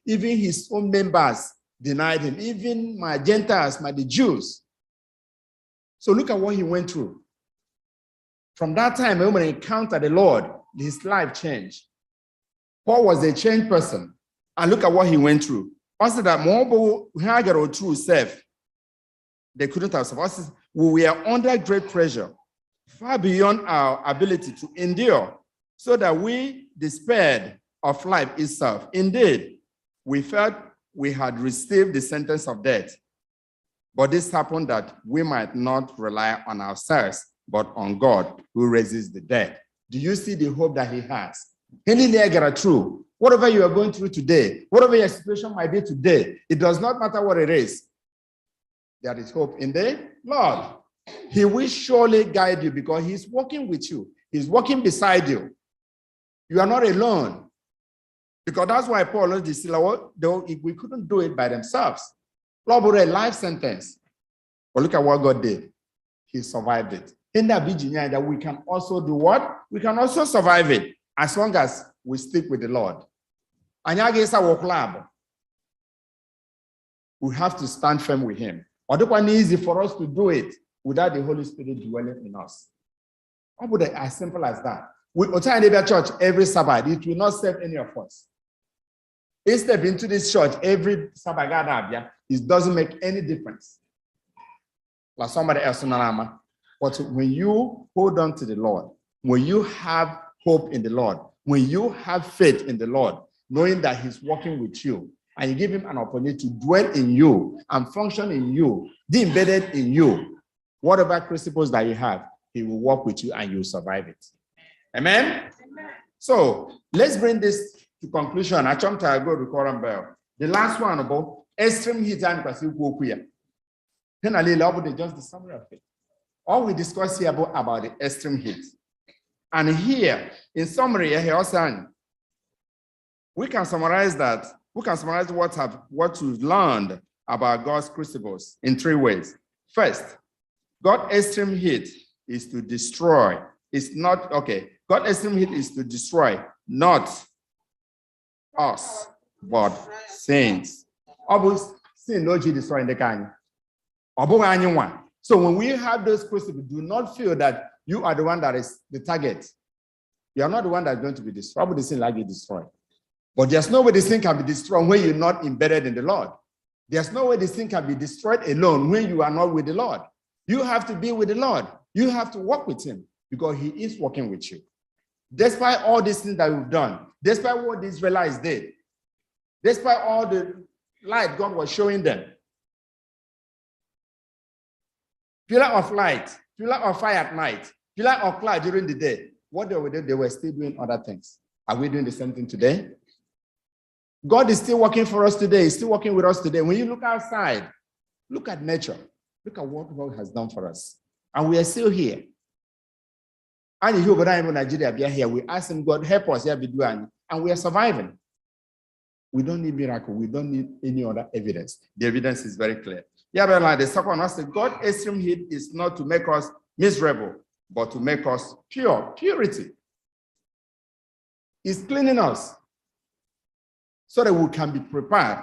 even his own members denied him, even my Gentiles, the Jews. So look at what he went through. From that time, when he encountered the Lord, his life changed. Paul was a changed person. And look at what he went through. Also, that more Hagar through self, they couldn't have survived. We were under great pressure. far beyond our ability to endure, so that we despaired of life itself. Indeed, we felt we had received the sentence of death, but this happened that we might not rely on ourselves, but on God who raises the dead. Do you see the hope that he has? True. Whatever you are going through today, whatever your situation might be today, it does not matter what it is. There is hope in the Lord. He will surely guide you because he's walking with you. He's walking beside you. You are not alone. Because that's why Paul and Priscilla, though we couldn't do it by themselves. Lord, a life sentence. But look at what God did. He survived it. In that Virginia, that we can also do what? We can also survive it as long as we stick with the Lord. And we have to stand firm with him. It's easy for us to do it without the Holy Spirit dwelling in us. As simple as that. We attend a church every Sabbath. It will not save any of us. If step into this church every Sabbath, it doesn't make any difference. Like somebody else in Alama. But when you hold on to the Lord, when you have hope in the Lord, when you have faith in the Lord, knowing that he's working with you, and you give him an opportunity to dwell in you and function in you, be embedded in you, whatever principles that you have, he will work with you and you'll survive it. Amen? Amen. So let's bring this to conclusion. I jumped to go record bell. The last one about extreme heat and just the summary of it. All we discuss here about the extreme heat. And here, in summary, we can summarize that. We can summarize what we've learned about God's crucibles in three ways. First, God's extreme heat is to destroy. It's not, okay, God's extreme heat is to destroy, not us, but saints. Obviously, sin no destroy in the kind. So when we have those crucibles, do not feel that you are the one that is the target. You are not the one that's going to be destroyed. Probably the sin like you destroyed. But there's no way this thing can be destroyed when you're not embedded in the Lord. There's no way this thing can be destroyed alone when you are not with the Lord. You have to be with the Lord. You have to walk with him because he is working with you. Despite all these things that we've done, despite what the Israelites did, despite all the light God was showing them, pillar of light, pillar of fire at night, pillar of cloud during the day, what they were doing, they were still doing other things. Are we doing the same thing today? God is still working for us today. He's still working with us today. When you look outside, look at nature. Look at what God has done for us. And we are still here. And if you go down in Nigeria, we are here. We ask him, God, help us. And we are surviving. We don't need miracle. We don't need any other evidence. The evidence is very clear. Yeah, but like the second one, God's extreme heat is not to make us miserable, but to make us pure. Purity. He's cleaning us so that we can be prepared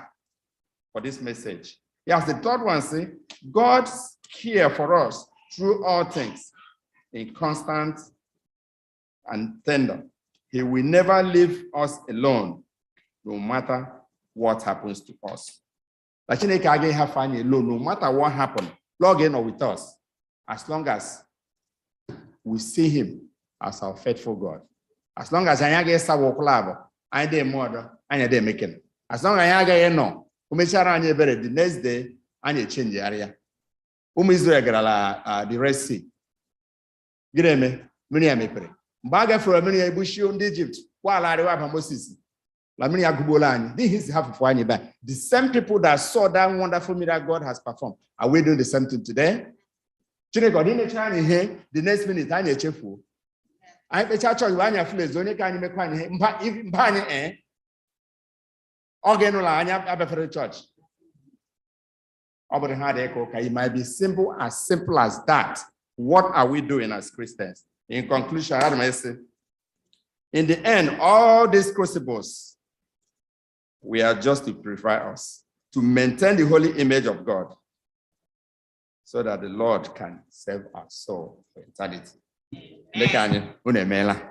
for this message. Yes, the third one says, God's care for us through all things in constant and tender. He will never leave us alone, no matter what happens to us. Like Chineke again have fun alone, no matter what happens, log in or with us, as long as we see him as our faithful God. As long as I get our club, I did murder, I did making. As long as I get no, the next day, I change the area. The Red Sea. Get me, many me pray. Baga for many bush in Egypt, while I have Moses. Lamini Agubolani, this is half of one back. The same people that saw that wonderful miracle God has performed. Are we doing the same thing today? God in the China here, the next minute, I need cheerful. I bet church you anya flex only can make one if bani organola anya abefere church. It might be simple as that. What are we doing as Christians? In conclusion, I might say, in the end, all these crucibles, we are just to purify us, to maintain the holy image of God, so that the Lord can save our soul for eternity. Amen.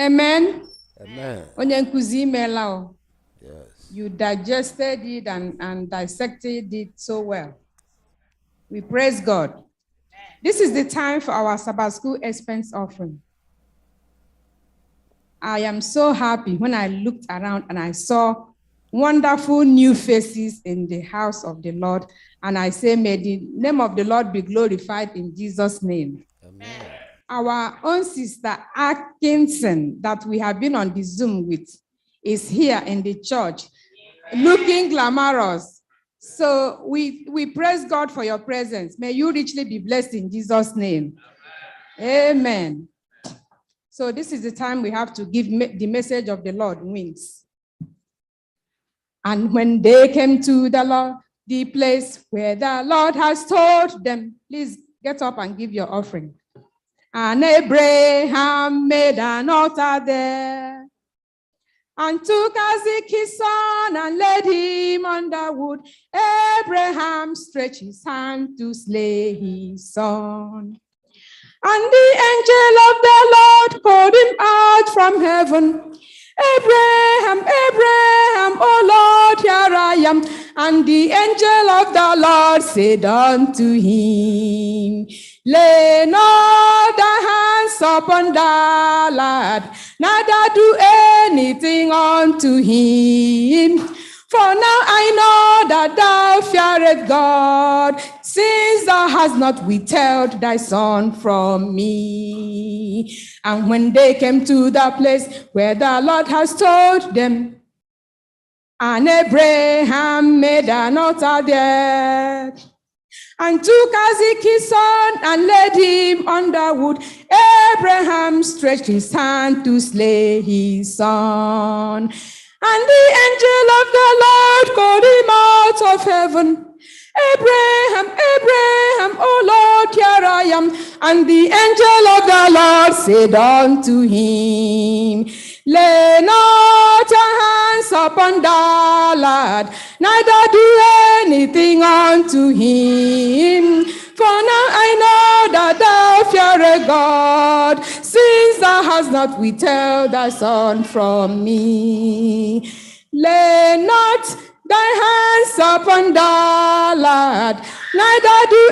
Amen. Amen. Onye nkuzi imela o. Yes. You digested it and dissected it so well. We praise God. This is the time for our Sabbath school expense offering. I am so happy when I looked around and I saw wonderful new faces in the house of the Lord. And I say, may the name of the Lord be glorified in Jesus' name. Amen. Our own sister Atkinson that we have been on the Zoom with is here in the church, looking glamorous. So we praise God for your presence. May you richly be blessed in Jesus' name. Amen. So this is the time we have to give the message of the Lord wings. And when they came to the Lord, the place where the Lord has told them, please get up and give your offering. And Abraham made an altar there, and took Isaac his son and laid him on the wood. Abraham stretched his hand to slay his son. And the angel of the Lord called him out from heaven, Abraham, Abraham, O Lord, here I am. And the angel of the Lord said unto him, lay not thy hands upon the lad, neither do anything unto him. For now I know that thou fearest God, since thou hast not withheld thy son from me. And when they came to the place where the Lord has told them, and Abraham made an altar there, and took Isaac his son and laid him on the wood. Abraham stretched his hand to slay his son. And the angel of the Lord called him out of heaven, Abraham, Abraham, O Lord, here I am. And the angel of the Lord said unto him, lay not your hands upon the lad, neither do anything unto him. For now I know that thou fearest God, since thou hast not withheld thy son from me. Lay not thy hands upon the lad, neither do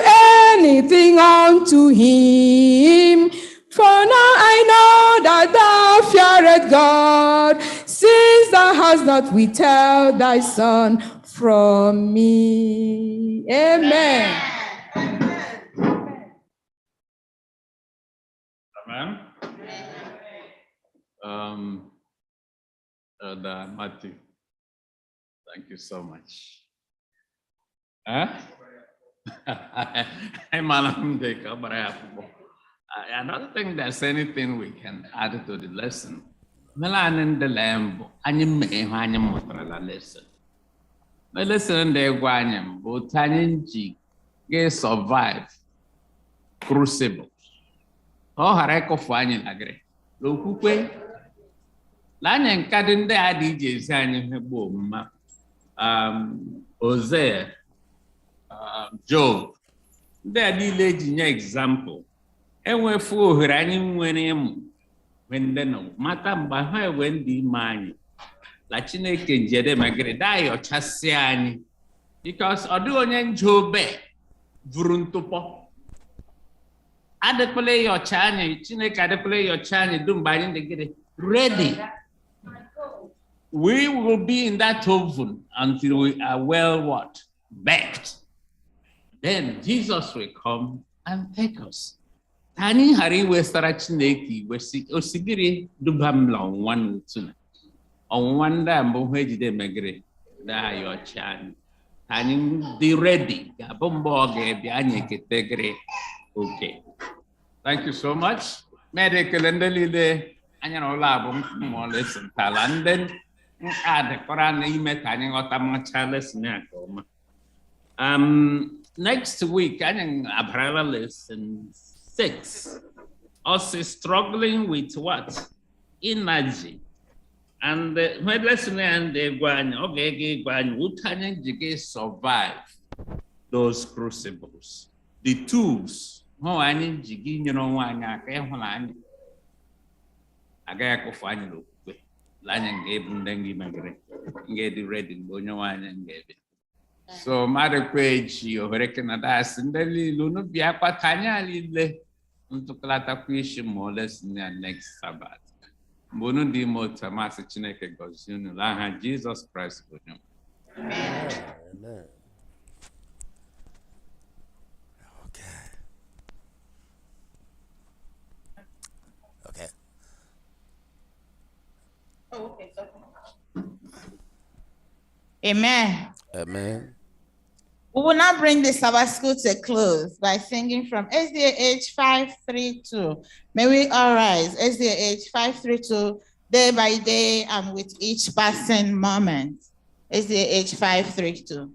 anything unto him. For now I know that thou fearest God, since thou hast not withheld thy son from me. Amen. Amen. Matthew, thank you so much. I don't think there's anything we can add to the lesson. Melanin the lamb, lesson. The lesson they guanyam, but Taninji survive crucible. Oh, Hareko Fanyan agree. Lokukwe Lanyan Kadin de Adij Sanyan Boom, Hosea, Job, they are the example. And we fool running when they know, Matam Baha when the money. Lachine can jede magre die or chasiani. Because Oduonian Jobe, Vruntupo. Adequately your channel, Chinek adequately your channel, doom by the get ready. We will be in that oven until we are well what? Baked. Then Jesus will come and take us. Tani hari westarachineki, Osigiri dubam long one tuna. On one dam, Bohejide Megre, die your chan. Tani be ready. Gabomboge, Bianye Tegre. Okay. Thank you so much. Medical and the Lile, and you know, Labum, more listen, Talandan, add the Koran, Imetani, or Tamachalis, Nakom. Next week, I think Abraham lesson 6. Also struggling with what? Energy. And when lesson and the Guan, okay, Guan, would survive those crucibles? The tools. Oh, I need to give you know one. agaghị akụfu anyị n'okwukwe anyị ga-ebu ndị ngị megere ga-edi redi mgbe onye nwaanyị ga-ebe so mmadụ kwe ji ohere kenada asị ndị niile unu bịa kpata anyị niile ntụkọlatakwa isi ma ole si na next Sabbath mgbe unu dị ime otu amasị Chineke gọzie unu n'aha Jizọs Kraịst bụ onye Amen. Okay. Oh, okay. Amen. Amen. We will now bring the Sabbath school to a close by singing from SDA 532. May we all rise, SDA 532, day by day and with each passing moment. SDA 532.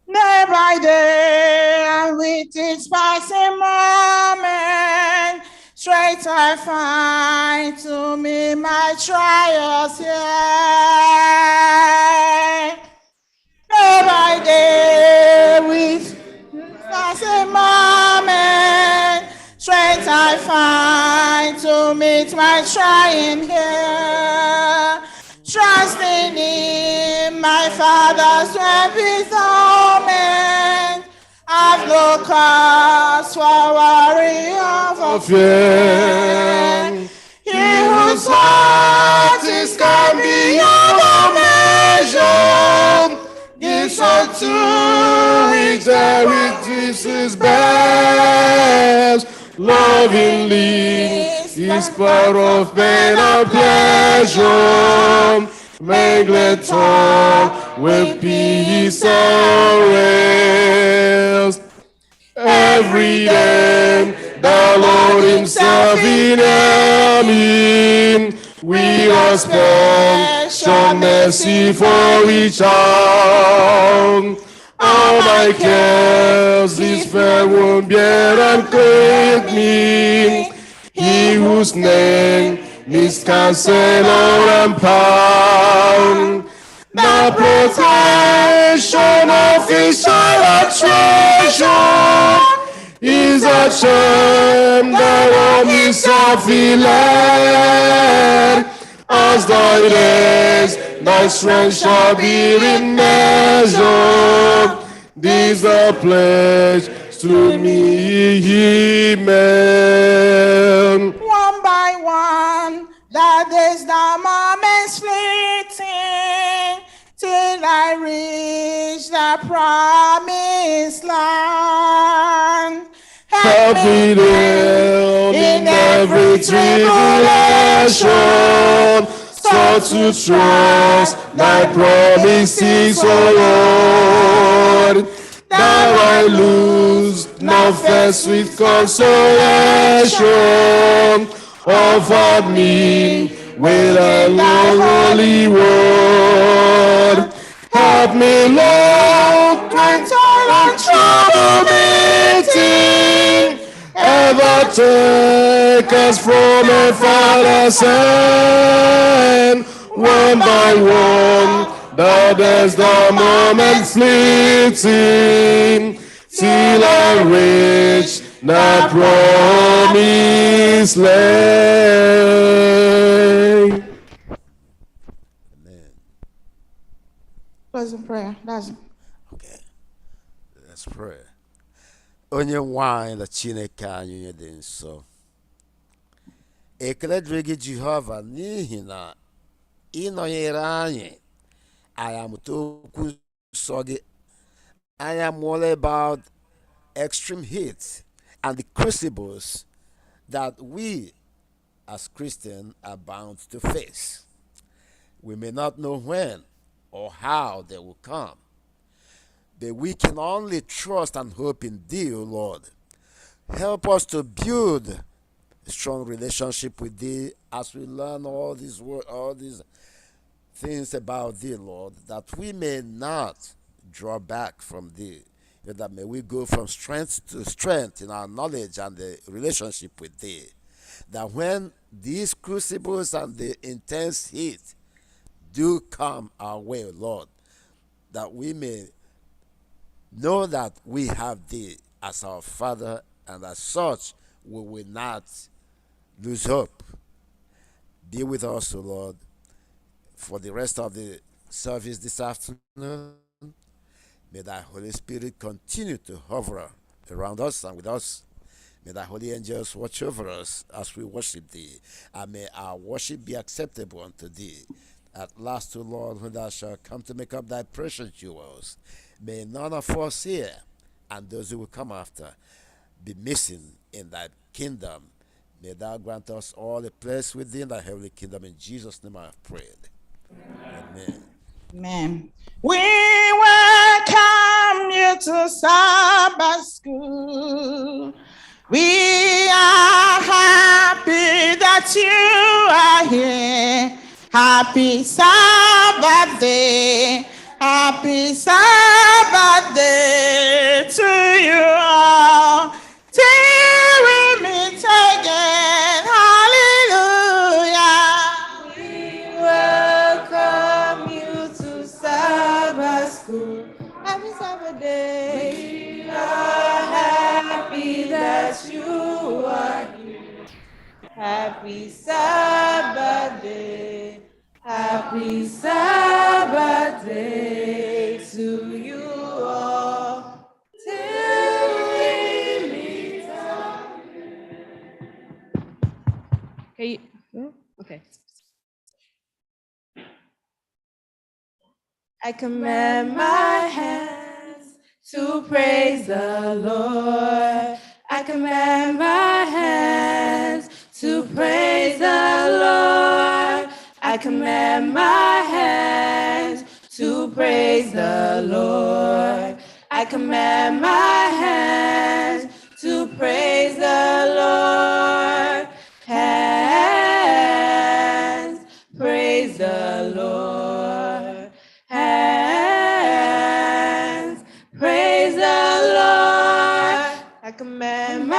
Day by day and with each passing moment, straight I find to me my trials here. Day by day with passing moment, strength I find to meet my trying here. Trusting in my Father's fulfillment, I've no cause for worry or fear. He whose heart is kind beyond measure, gives unto each that with Jesus best, lovingly his power of pain and pleasure, make let all with peace and rest. Every day the Lord himself in me, we are special mercy for each hour. All my cares his fair won't bear and cleanse me. He whose name is Counselor and Power, the protection of his child treasure is a shame that of himself he led. As thy days, thy strength shall be in measure. This a pledge to me he made. One by one, the days, the moments fleeting, till I reach the promised land. Help me there in every tribulation, so to trust thy promises, O Lord, that I lose no faith sweet consolation, offered me with a long holy word. Help me, Lord, when time and trouble meeting, ever take us from a father's hand. One by one, the days, the moments fleeting, till I reach the promised land. Amen. Closing prayer. That's Okay. Let's pray. Onye nwanyị na Chineke anyị onye dị nsọ. Ekele dịrị gị Jehova n'ihi na ị nọnyere anyị. I am okwu nsọ gị. I am all about extreme heat and the crucibles that we as Christians are bound to face. We may not know when or how they will come, but we can only trust and hope in thee, O Lord. Help us to build a strong relationship with thee as we learn all these things about thee, Lord, that we may not draw back from thee, but that may we go from strength to strength in our knowledge and the relationship with thee. That when these crucibles and the intense heat do come our way, Lord, that we may know that we have thee as our Father, and as such we will not lose hope Be with us, O Lord, for the rest of the service this afternoon. May thy Holy Spirit continue to hover around us and with us. May thy holy angels watch over us as we worship thee, and may our worship be acceptable unto thee. At last, O Lord, when thou shalt come to make up thy precious jewels, may none of us here and those who will come after be missing in thy kingdom. May thou grant us all a place within thy heavenly kingdom. In Jesus' name I have prayed. Amen. Amen. We welcome you to Sabbath school. We are happy that you are here. Happy Sabbath day. Happy Sabbath day to you all. Till we meet again. Hallelujah. We welcome you to Sabbath school. Happy Sabbath day. We are happy that you are here. Happy Sabbath day. Happy Sabbath day to you all. Till we meet again. Okay. I command my hands to praise the Lord. I command my hands to praise the Lord. I command my hands to praise the Lord. I command my hands to praise the Lord. Hands, praise the Lord. Hands, praise the Lord. I command my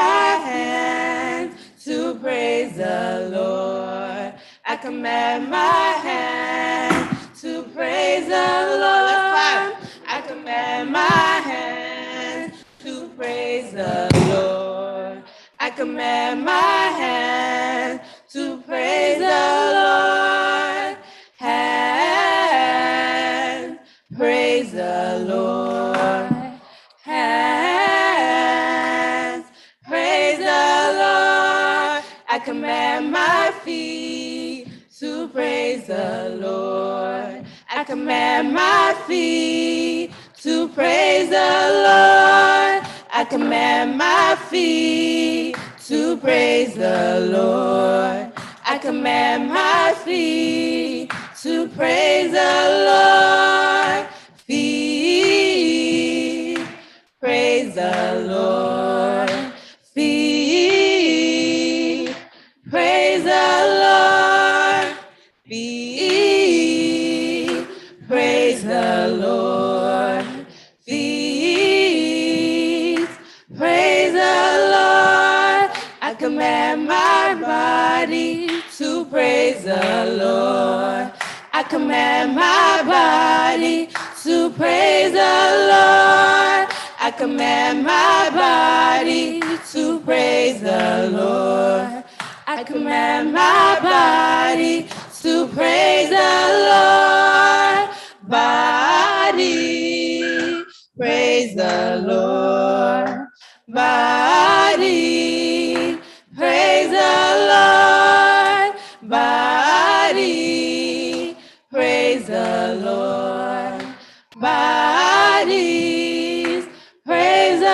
hands to praise the Lord. I command my hands to praise the Lord. I command my hands to praise the Lord. I command my hands to praise the Lord. Hands, praise the Lord. Hands, praise the Lord. I command my feet to praise the Lord. I command my feet to praise the Lord. I command my feet to praise the Lord. I command my feet to praise the Lord. Feet, praise the Lord. Feet, praise the Lord. Feet, praise the Lord. Feet, praise the Lord. I command my body to praise the Lord. I command my body to praise the Lord. I command my body to praise the Lord. I command my body to praise the Lord. Body, praise the Lord. Body, praise the Lord. Body, praise the Lord. Bodies, praise the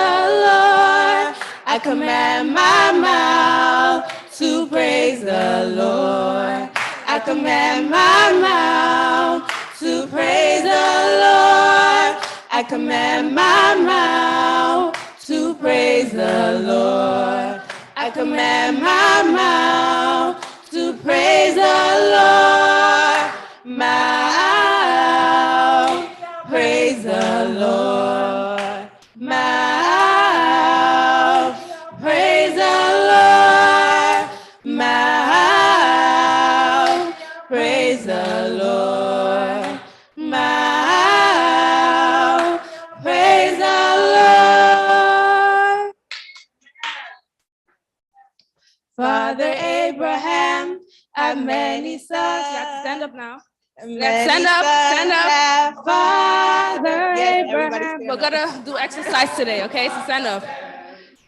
Lord. I command my mouth to praise the Lord. I command my mouth to praise the Lord. I command my mouth to praise the Lord. I command my mouth to praise the Lord. Mouth, praise the Lord. Mouth, praise the Lord. Mouth, praise the Lord. Mouth, praise the Lord. Father Abraham had many sons. You have to stand up now. Stand up, stand up. Father Abraham. We're gonna do exercise today, okay? So stand up.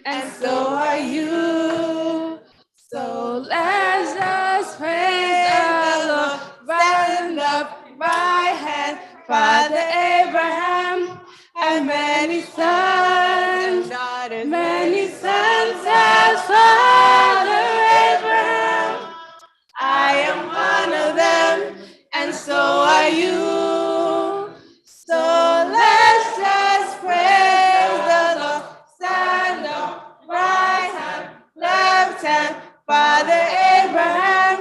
And so are you. So let's just praise the Lord. Stand up, right hand. Father Abraham had many sons. Many sons as Father Abraham. I am one of them, and so are you. So let's just praise the Lord. Stand up, right hand, left hand. Father Abraham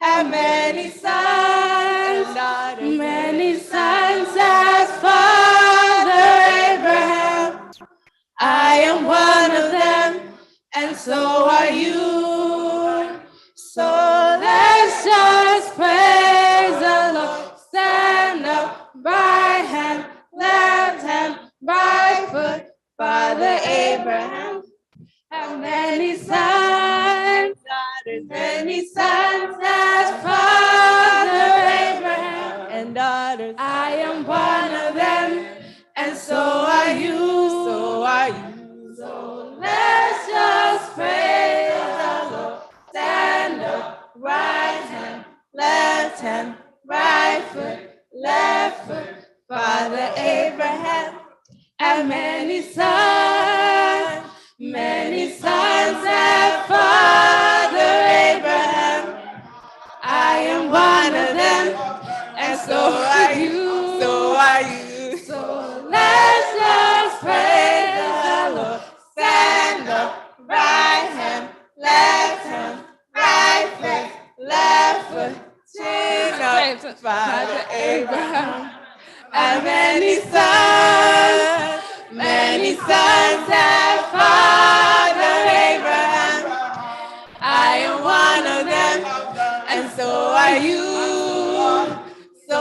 had many sons, many sons as Father Abraham. I am one of them, and so are you. So let's just praise the Lord. Stand up, right hand, left hand, right foot. Father Abraham had many sons, many sons as Father Abraham, and daughters. I am one of them, and so are you. So are you. So let's just praise the Lord. Stand up, right hand, left hand, right foot, left foot. Father Abraham had many sons, many sons as Father Abraham. I am one of them, and so are you. So are you. So let's just praise the Lord. Stand up, right hand, left hand, right foot, left foot. Chin up, Father Abraham. And many sons as Father Abraham. I am one of them, and so are you. So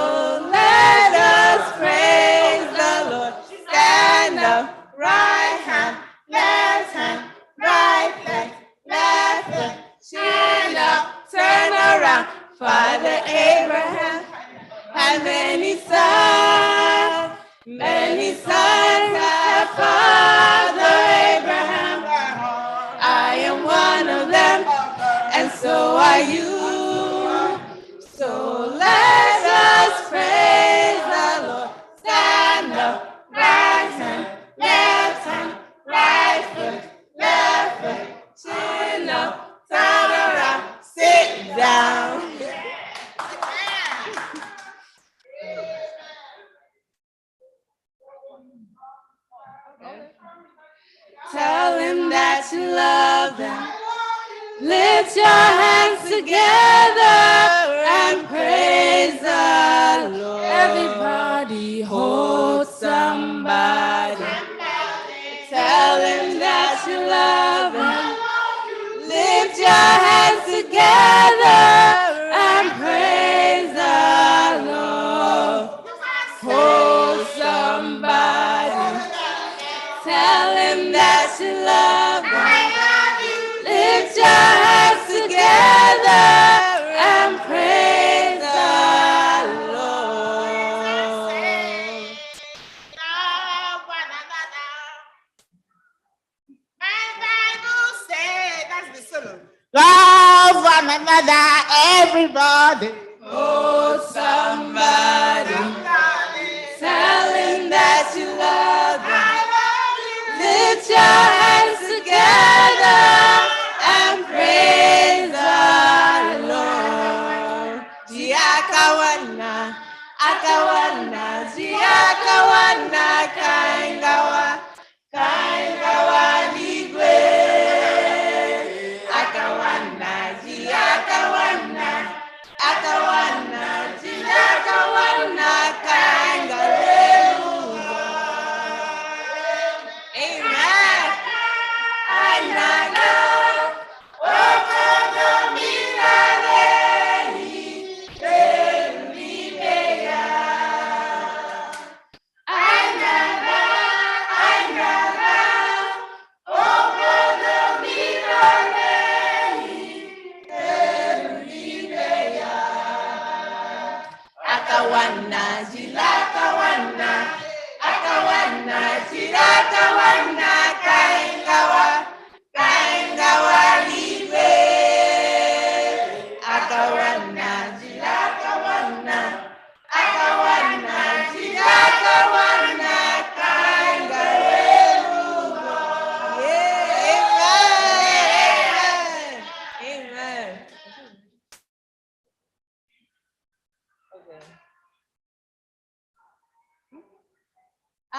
let us praise the Lord. Stand up, right hand, left hand, right leg, left leg, chin up, turn around. Father Abraham had many sons as Father Abraham. I am one of them, and so are you. So let us praise the Lord. Stand up, right hand, right foot, chin up, turn around, sit down. Tell him that you love them. Lift your hands together and praise the Lord. Everybody hold somebody. Tell him that you love him. Lift your hands together and praise the Lord. Hold somebody. Tell him that you love him. Lift your hands together and praise the Lord. Love one another. My Bible says, that's the solo. Love one another, everybody. Oh, somebody. Tell him that you love him. Lift your hands together and praise the Lord. Jiakawana, akawana, jiakawana, kaingawa ligwe. Akawana, jiakawana, jiakawana, kaingawa. Amen.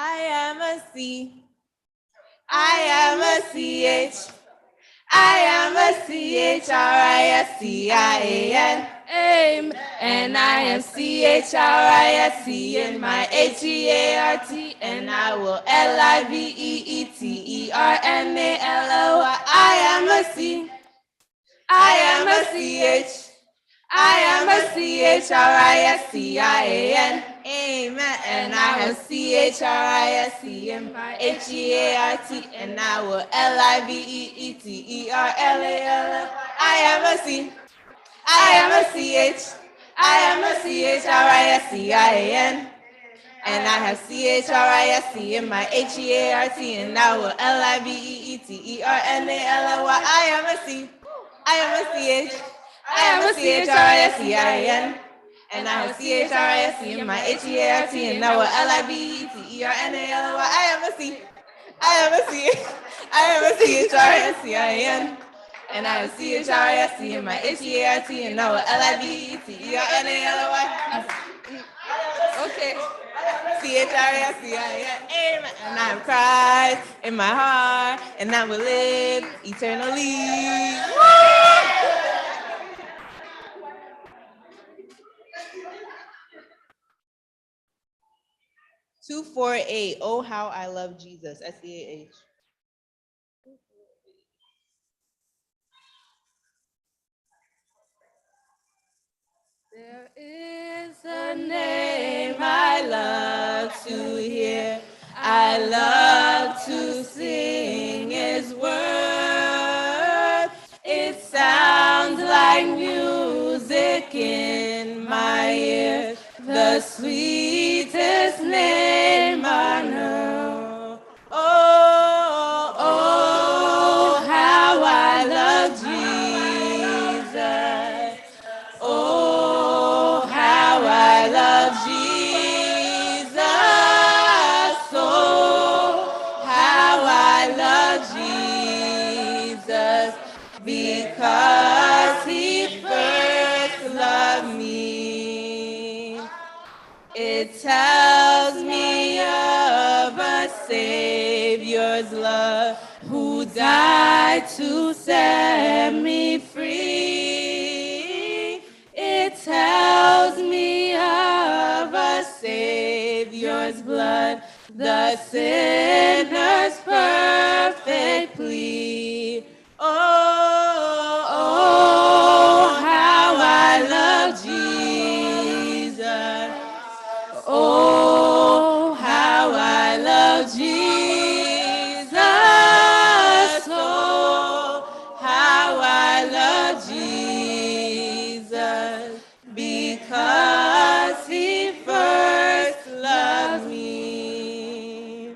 I am a C. I am a CH. I am a CHRISCIAN. Amen. And I am CHRISC in my HEART. And I will LIVEETERNALOY. I am a C. I am a CH. I am a CHRISCIAN. Amen. And I have CHRISC in my HEART. And I will LIVEETERLAL. I am a C. I am a CH. I am a CHRISCIAN. And I have CHRISC in my HEART. And I will LIVEETERNALY. I am a C. I am a CH. I am a CHRISCIAN. And I have CHRISC in my HEART. And I will LIVEETERNALY. I am a C. I am a C. I am a CHRISCIAN. And I have CHRISC in my HEART. And I will LIVEETERNALY. Okay. CHRISCIAN. Amen. And I have Christ in my heart. And I will live eternally. Woo! 248. Oh, how I love Jesus. SDA. There is a name I love to hear. I love to sing His word. It sounds like music in my ears. The sweetest name on earth. Oh, oh, how I love Jesus. Oh, how I love Jesus. Oh, how I love Jesus. Because He first loved me. It tells me of a Savior's love who died to set me free. It tells me of a Savior's blood, the sinner's perfect plea. Oh, oh, how I love Jesus. Oh, how I love Jesus. Oh, how I love Jesus. Because He first loved me.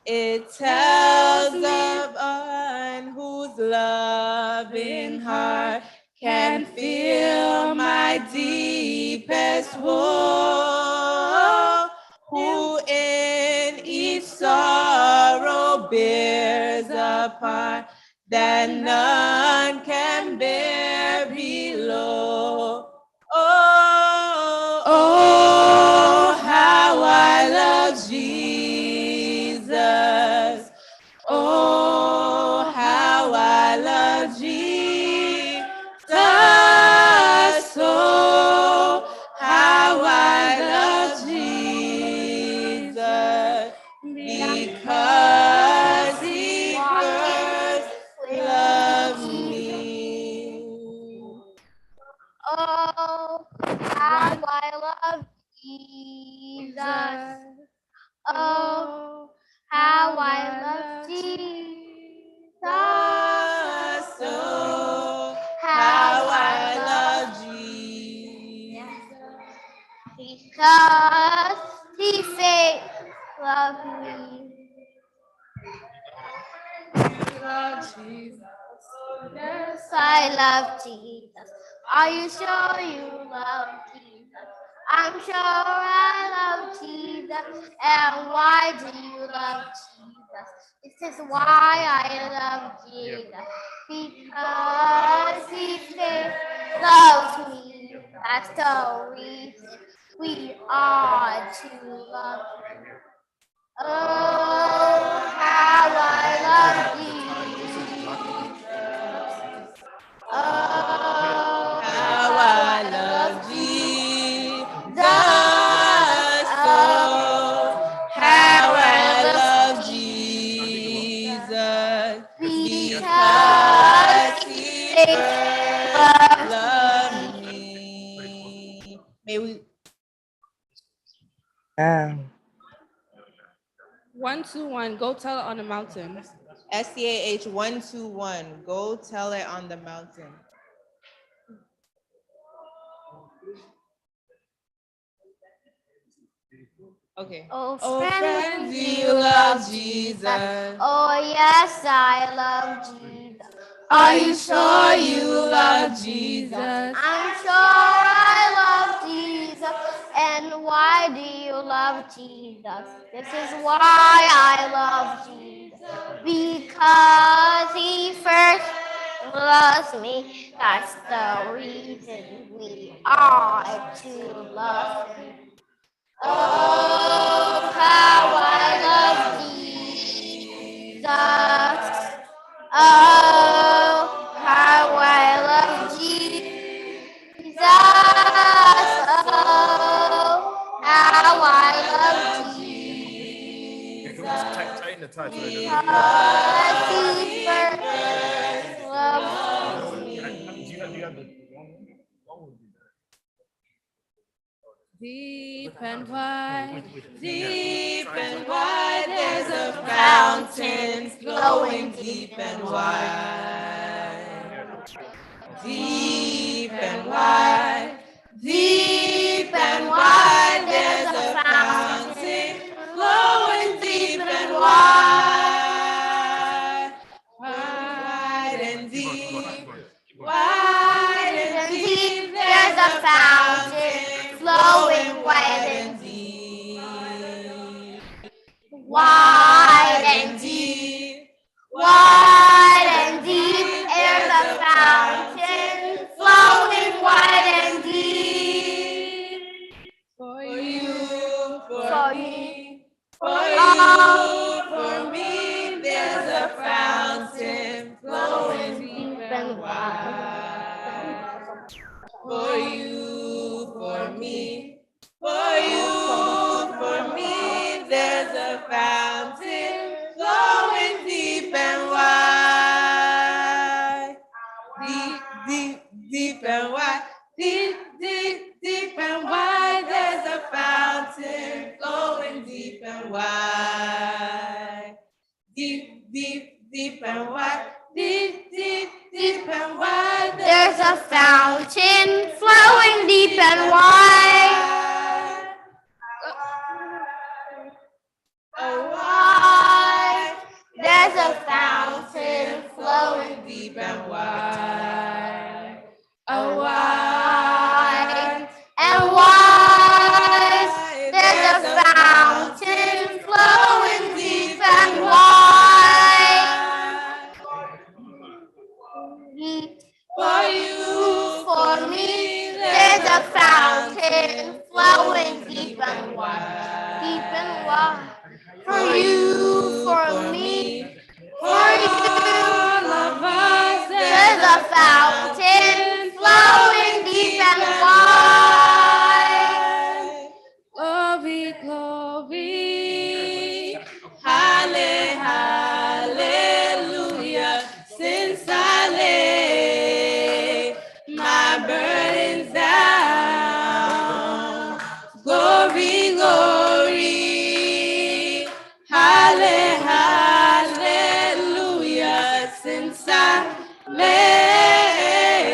It tells of one whose loving heart can feel my deepest woe, who in each sorrow bears a part that none can bear below. Oh, oh, how I love Jesus. Oh, how I love Jesus. Oh, how I love Jesus. Because He first loved me. Oh, how I love Jesus. Oh, how I love Jesus. Oh, how I love Jesus. Because He first loved me. Love Jesus. Yes, I love Jesus. Are you sure you love Jesus? I'm sure I love Jesus. And why do you love Jesus? This is why I love Jesus. Because He first loves me. That's the reason we are to love Him. Oh, how I love Jesus. Oh, How I love Jesus. Oh, how I love Jesus. Because he first loved me. May we 121, go tell it on the mountain. SDAH 121, go tell it on the mountain. Okay. Oh, Oh, friends, friends, do you love Jesus? Oh, yes, I love Jesus. Are you sure you love Jesus? I'm sure I love Jesus. And why do you love Jesus? This is why I love Jesus. Because he first loves me. That's the reason we are to love him. Oh, how I love Jesus. Oh, how I love Jesus. Oh, how I love Jesus. Because he first loved me. Deep and wide, Deep and wide, there's a fountain flowing deep and wide. Deep and wide, deep and wide, there's a fountain flowing deep and wide. Wide and deep, wide and deep, there's a fountain flowing wide and deep. Wide and deep, wide and deep, there's a fountain flowing wide and deep. For you, for me, for you, for me, there's a fountain flowing deep and wide. For you, for me, for you, for me, there's a fountain flowing deep and wide. Deep, deep, deep and wide. Deep, deep, deep and wide. There's a fountain flowing deep and wide. Deep, deep, deep and wide. Deep, deep, deep and wide. There's a fountain flowing deep and wide. Wide. There's a fountain flowing deep and wide. wide and wide. There's a fountain flowing deep and wide. For you, For me, there's a fountain flowing deep and wide. Deep and wide. For you, for me, for you, all of us, there's a fountain flowing deep and wide. glory, glory. Hallelujah. Since I lay my burdens down, glory, glory. Hallelujah. Since I lay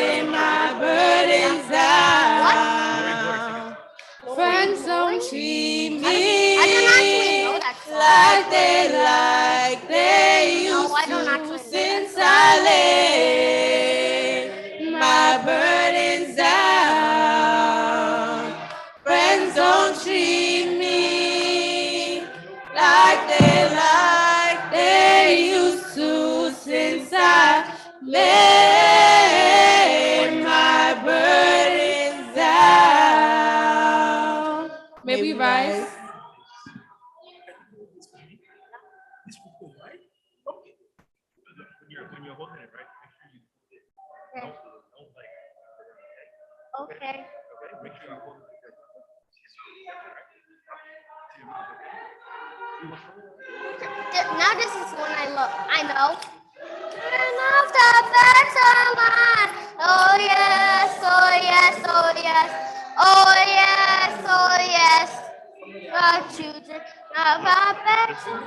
Okay. Now this is one I know. Turn off the better line. Oh yes, oh yes, oh yes, oh yes, oh yes. The children of our better.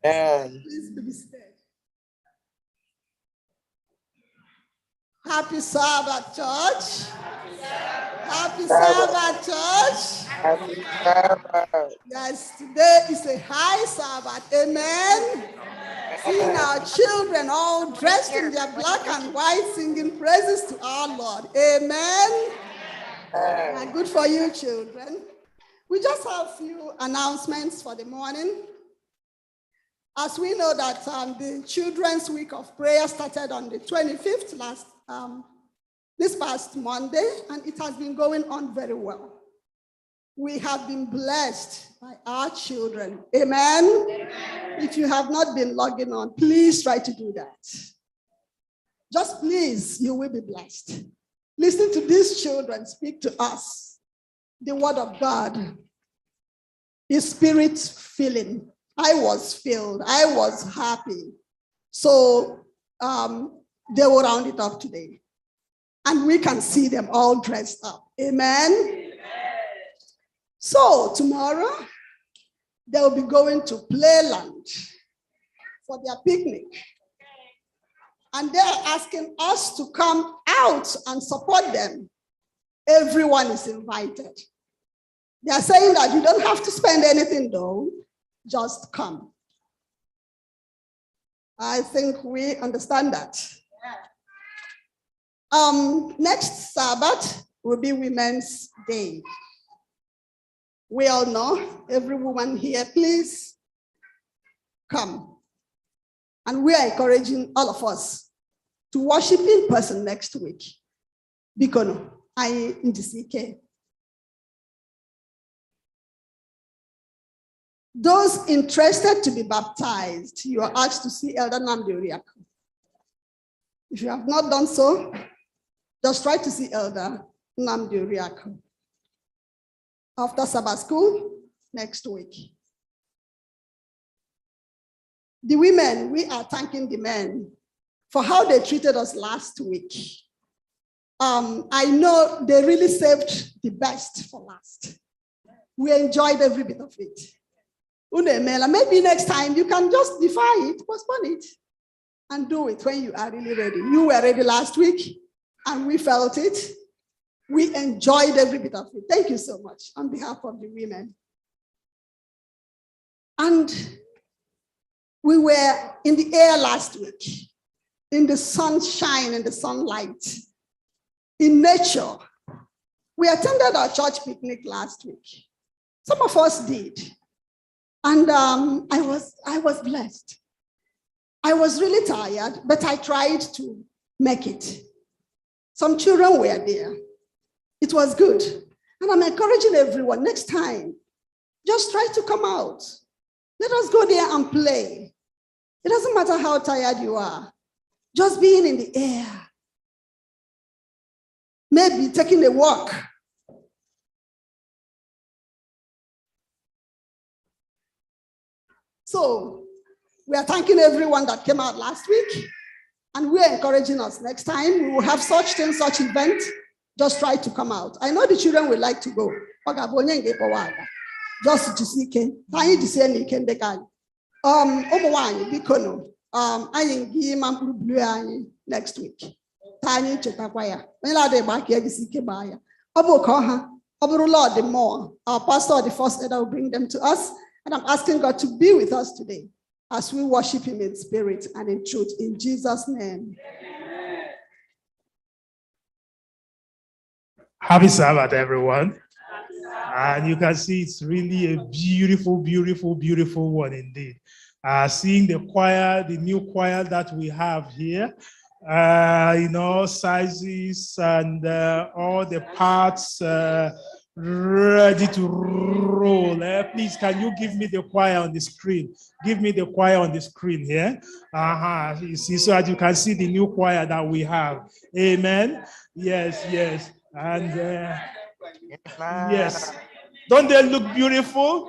Please be seated. Happy Sabbath, church. Happy Sabbath, church. Happy Sabbath. Yes, today is a high Sabbath. Amen. Seeing our children all dressed in their black and white, singing praises to our Lord. Amen. And good for you, children. We just have a few announcements for the morning. As we know that the Children's Week of Prayer started on the 25th this past Monday, and it has been going on very well. We have been blessed by our children. Amen? Amen. If you have not been logging on, please try to do that. Just please, you will be blessed. Listen to these children speak to us. The word of God is spirit filling. I was filled. I was happy. So they will round it up today. And we can see them all dressed up. Amen? Amen. So tomorrow, they'll be going to Playland for their picnic. And they're asking us to come out and support them. Everyone is invited. They are saying that you don't have to spend anything though, just come. I think we understand that. Next Sabbath will be Women's Day. We all know, every woman here, please come. And we are encouraging all of us to worship in person next week. Because I in the CK. Those interested to be baptized, you are asked to see Elder Nnamdi Oriakụ. If you have not done so, just try to see Elder Nnamdi Oriakụ after Sabbath school next week. The women, we are thanking the men for how they treated us last week. I know they really saved the best for last. We enjoyed every bit of it. Maybe next time you can just defy it, postpone it, and do it when you are really ready. You were ready last week, and we felt it. We enjoyed every bit of it. Thank you so much on behalf of the women. And we were in the air last week, in the sunshine and the sunlight, in nature. We attended our church picnic last week. Some of us did. And I was blessed. I was really tired, but I tried to make it. Some children were there. It was good. And I'm encouraging everyone, next time, just try to come out. Let us go there and play. It doesn't matter how tired you are. Just being in the air. Maybe taking a walk. So we are thanking everyone that came out last week, and we are encouraging us next time. We will have such things, such event. Just try to come out. I know the children would like to go. Just to see Ken. Tiny to see Ken the guy. Omoani, Bikono. I give Blue next week. Tiny Chetakwaya. When are they back here? This is Kebaya. Obokoha. Obo Lord the more. Our pastor, the first leader, will bring them to us. And I'm asking God to be with us today as we worship him in spirit and in truth. In Jesus' name. Happy Sabbath, everyone. And you can see it's really a beautiful, beautiful, beautiful one indeed. Seeing the choir, the new choir that we have here, sizes and all the parts ready to roll. Please, can you give me the choir on the screen? Give me the choir on the screen here. You see, so that you can see the new choir that we have. Amen. Yes, yes. And yes. Don't they look beautiful?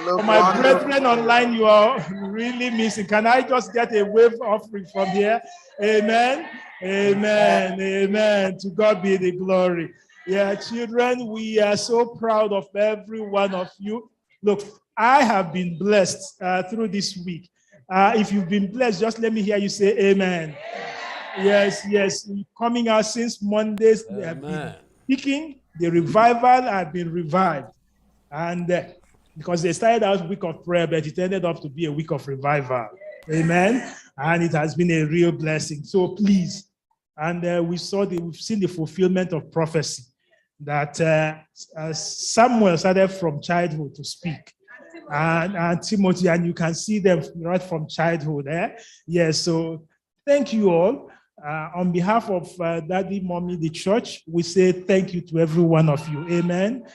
For my brethren online, you are really missing. Can I just get a wave offering from here? Amen. Amen. Amen. To God be the glory. Yeah, children, we are so proud of every one of you. Look, I have been blessed through this week. If you've been blessed, just let me hear you say amen. Yes, yes. Coming out since Mondays, they have been speaking. The revival have been revived. And because they started out a week of prayer, but it ended up to be a week of revival. Amen. And it has been a real blessing. So please, and we've seen the fulfillment of prophecy that Samuel started from childhood to speak. And Timothy, and you can see them right from childhood. Yes, so thank you all. On behalf of Daddy, Mommy, the church, we say thank you to every one of you. Amen.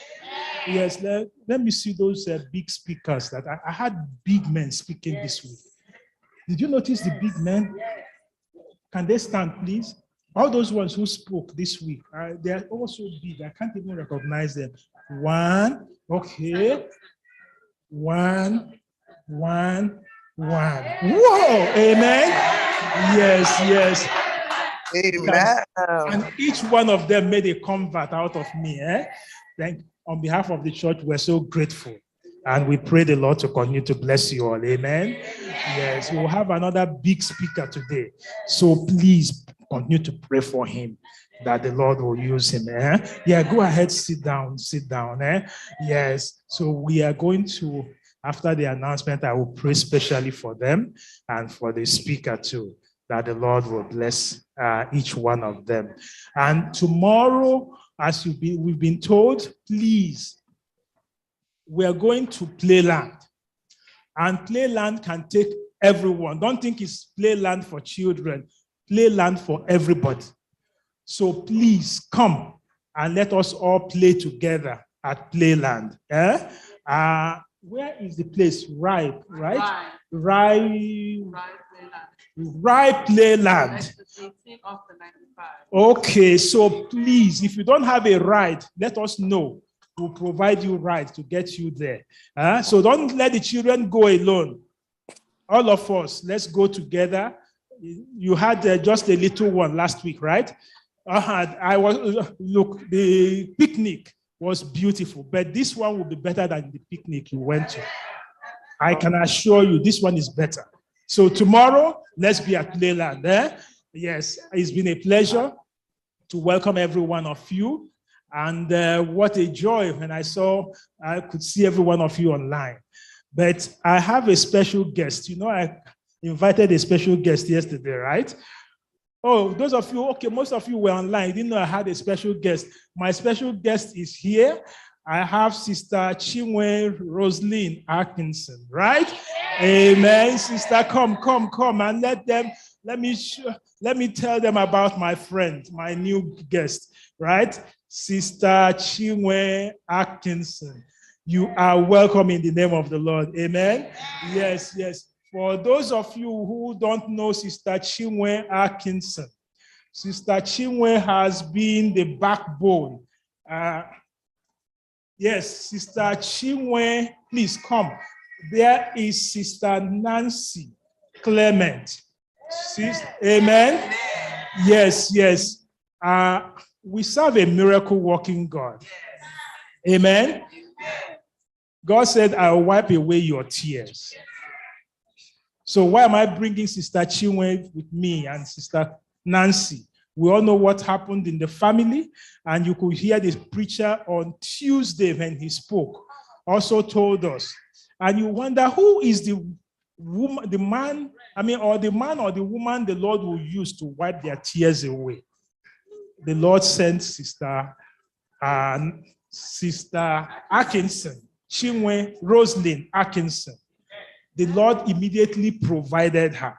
Yes, let me see those big speakers that I had big men speaking this week. Did you notice the big men? Can they stand, please? All those ones who spoke this week, they are also big. I can't even recognize them. One, okay. One. Whoa, amen. Yes, yes. Amen. And each one of them made a convert out of me. On behalf of the church, we're so grateful. And we pray the Lord to continue to bless you all. Amen. Yes, we'll have another big speaker today. So please continue to pray for him that the Lord will use him. Yeah, go ahead, sit down. Yes, so we are going to, after the announcement, I will pray specially for them and for the speaker too, that the Lord will bless each one of them. And tomorrow, as we've been told, please, we are going to Playland. And Playland can take everyone. Don't think it's Playland for children. Playland for everybody. So please come and let us all play together at Playland. Where is the place? Ripe, right? Ripe Playland. Okay, so please, if you don't have a ride, let us know. We'll provide you rides to get you there. So don't let the children go alone. All of us, let's go together. You had just a little one last week, right? Look, the picnic was beautiful, but this one will be better than the picnic you went to. I can assure you this one is better. So tomorrow, let's be at Playland. Yes, it's been a pleasure to welcome every one of you. And what a joy when I could see every one of you online. But I have a special guest. You know, I invited a special guest yesterday, right? Oh, those of you, okay, most of you were online. You didn't know I had a special guest. My special guest is here. I have Sister Chinwe Roslyn Atkinson, right? Amen. Sister, come, and let me tell them about my friend, my new guest, right? Sister Chinwe Atkinson. You are welcome in the name of the Lord. Amen. Yes. For those of you who don't know Sister Chinwe Atkinson, Sister Chinwe has been the backbone. Yes, Sister Chinwe, please come. There is Sister Nancy Clement. Amen. Yes. We serve a miracle working God. Amen. God said, I'll wipe away your tears. So why am I bringing Sister Chinwe with me and Sister Nancy? We all know what happened in the family, and you could hear the preacher on Tuesday when he spoke, also told us. And you wonder who is the man or the woman the Lord will use to wipe their tears away. The Lord sent Sister Atkinson, Chinwe Roslyn Atkinson. The Lord immediately provided her.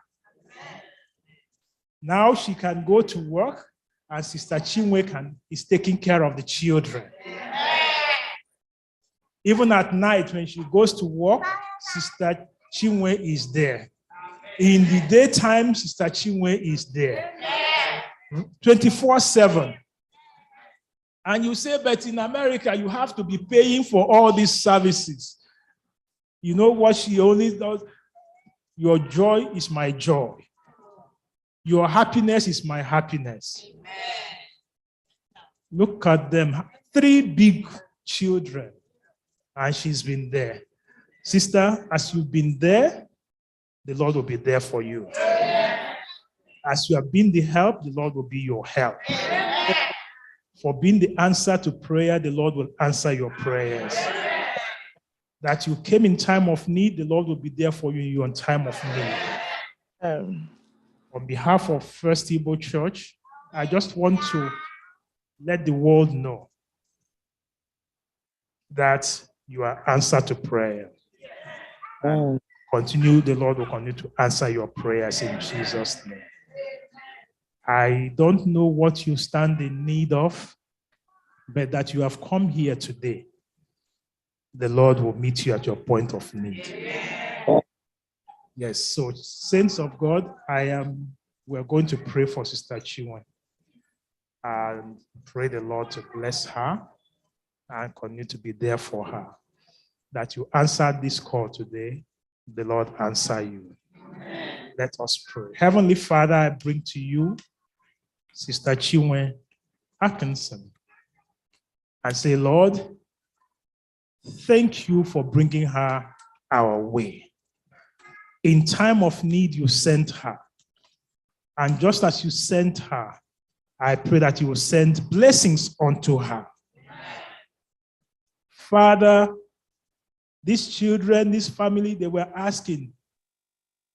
Now she can go to work, and Sister Chinwe is taking care of the children. Even at night when she goes to work, Sister Chinwe is there. In the daytime, Sister Chinwe is there. 24/7. And you say, but in America, you have to be paying for all these services. You know what she only does? Your joy is my joy. Your happiness is my happiness. Look at them. 3 big children. And she's been there. Sister, as you've been there, the Lord will be there for you. As you have been the help, the Lord will be your help. For being the answer to prayer, the Lord will answer your prayers. That you came in time of need, the Lord will be there for you in time of need. On behalf of FirstIgbo Church, I just want to let the world know that you are answered to prayer. The Lord will continue to answer your prayers in Jesus' name. I don't know what you stand in need of, but that you have come here today, the Lord will meet you at your point of need. Yes, so saints of God, we're going to pray for Sister Chinwe and pray the Lord to bless her and continue to be there for her. That you answered this call today, the Lord answer you. Let us pray. Heavenly Father, I bring to you Sister Chinwe Atkinson and say, Lord, thank you for bringing her our way. In time of need, you sent her. And just as you sent her, I pray that you will send blessings unto her. Father, these children, this family, they were asking,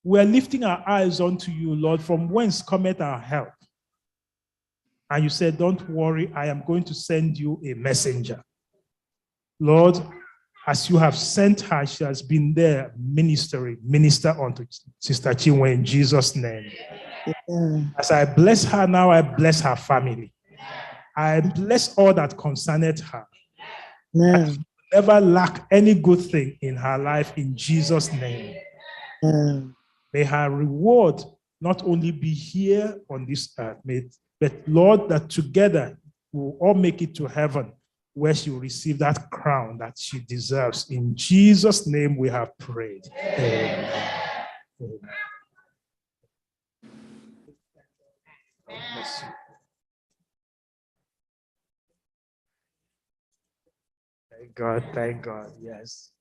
we're lifting our eyes unto you, Lord, from whence cometh our help? And you said, don't worry, I am going to send you a messenger. Lord, as you have sent her, she has been there minister unto Sister Chinwe in Jesus' name. As I bless her now, I bless her family. I bless all that concerneth her. Never lack any good thing in her life in Jesus' name. May her reward not only be here on this earth, but Lord, that together we'll all make it to heaven, where she will receive that crown that she deserves. In Jesus' name we have prayed. Amen. Amen. Bless you. Thank God, yes.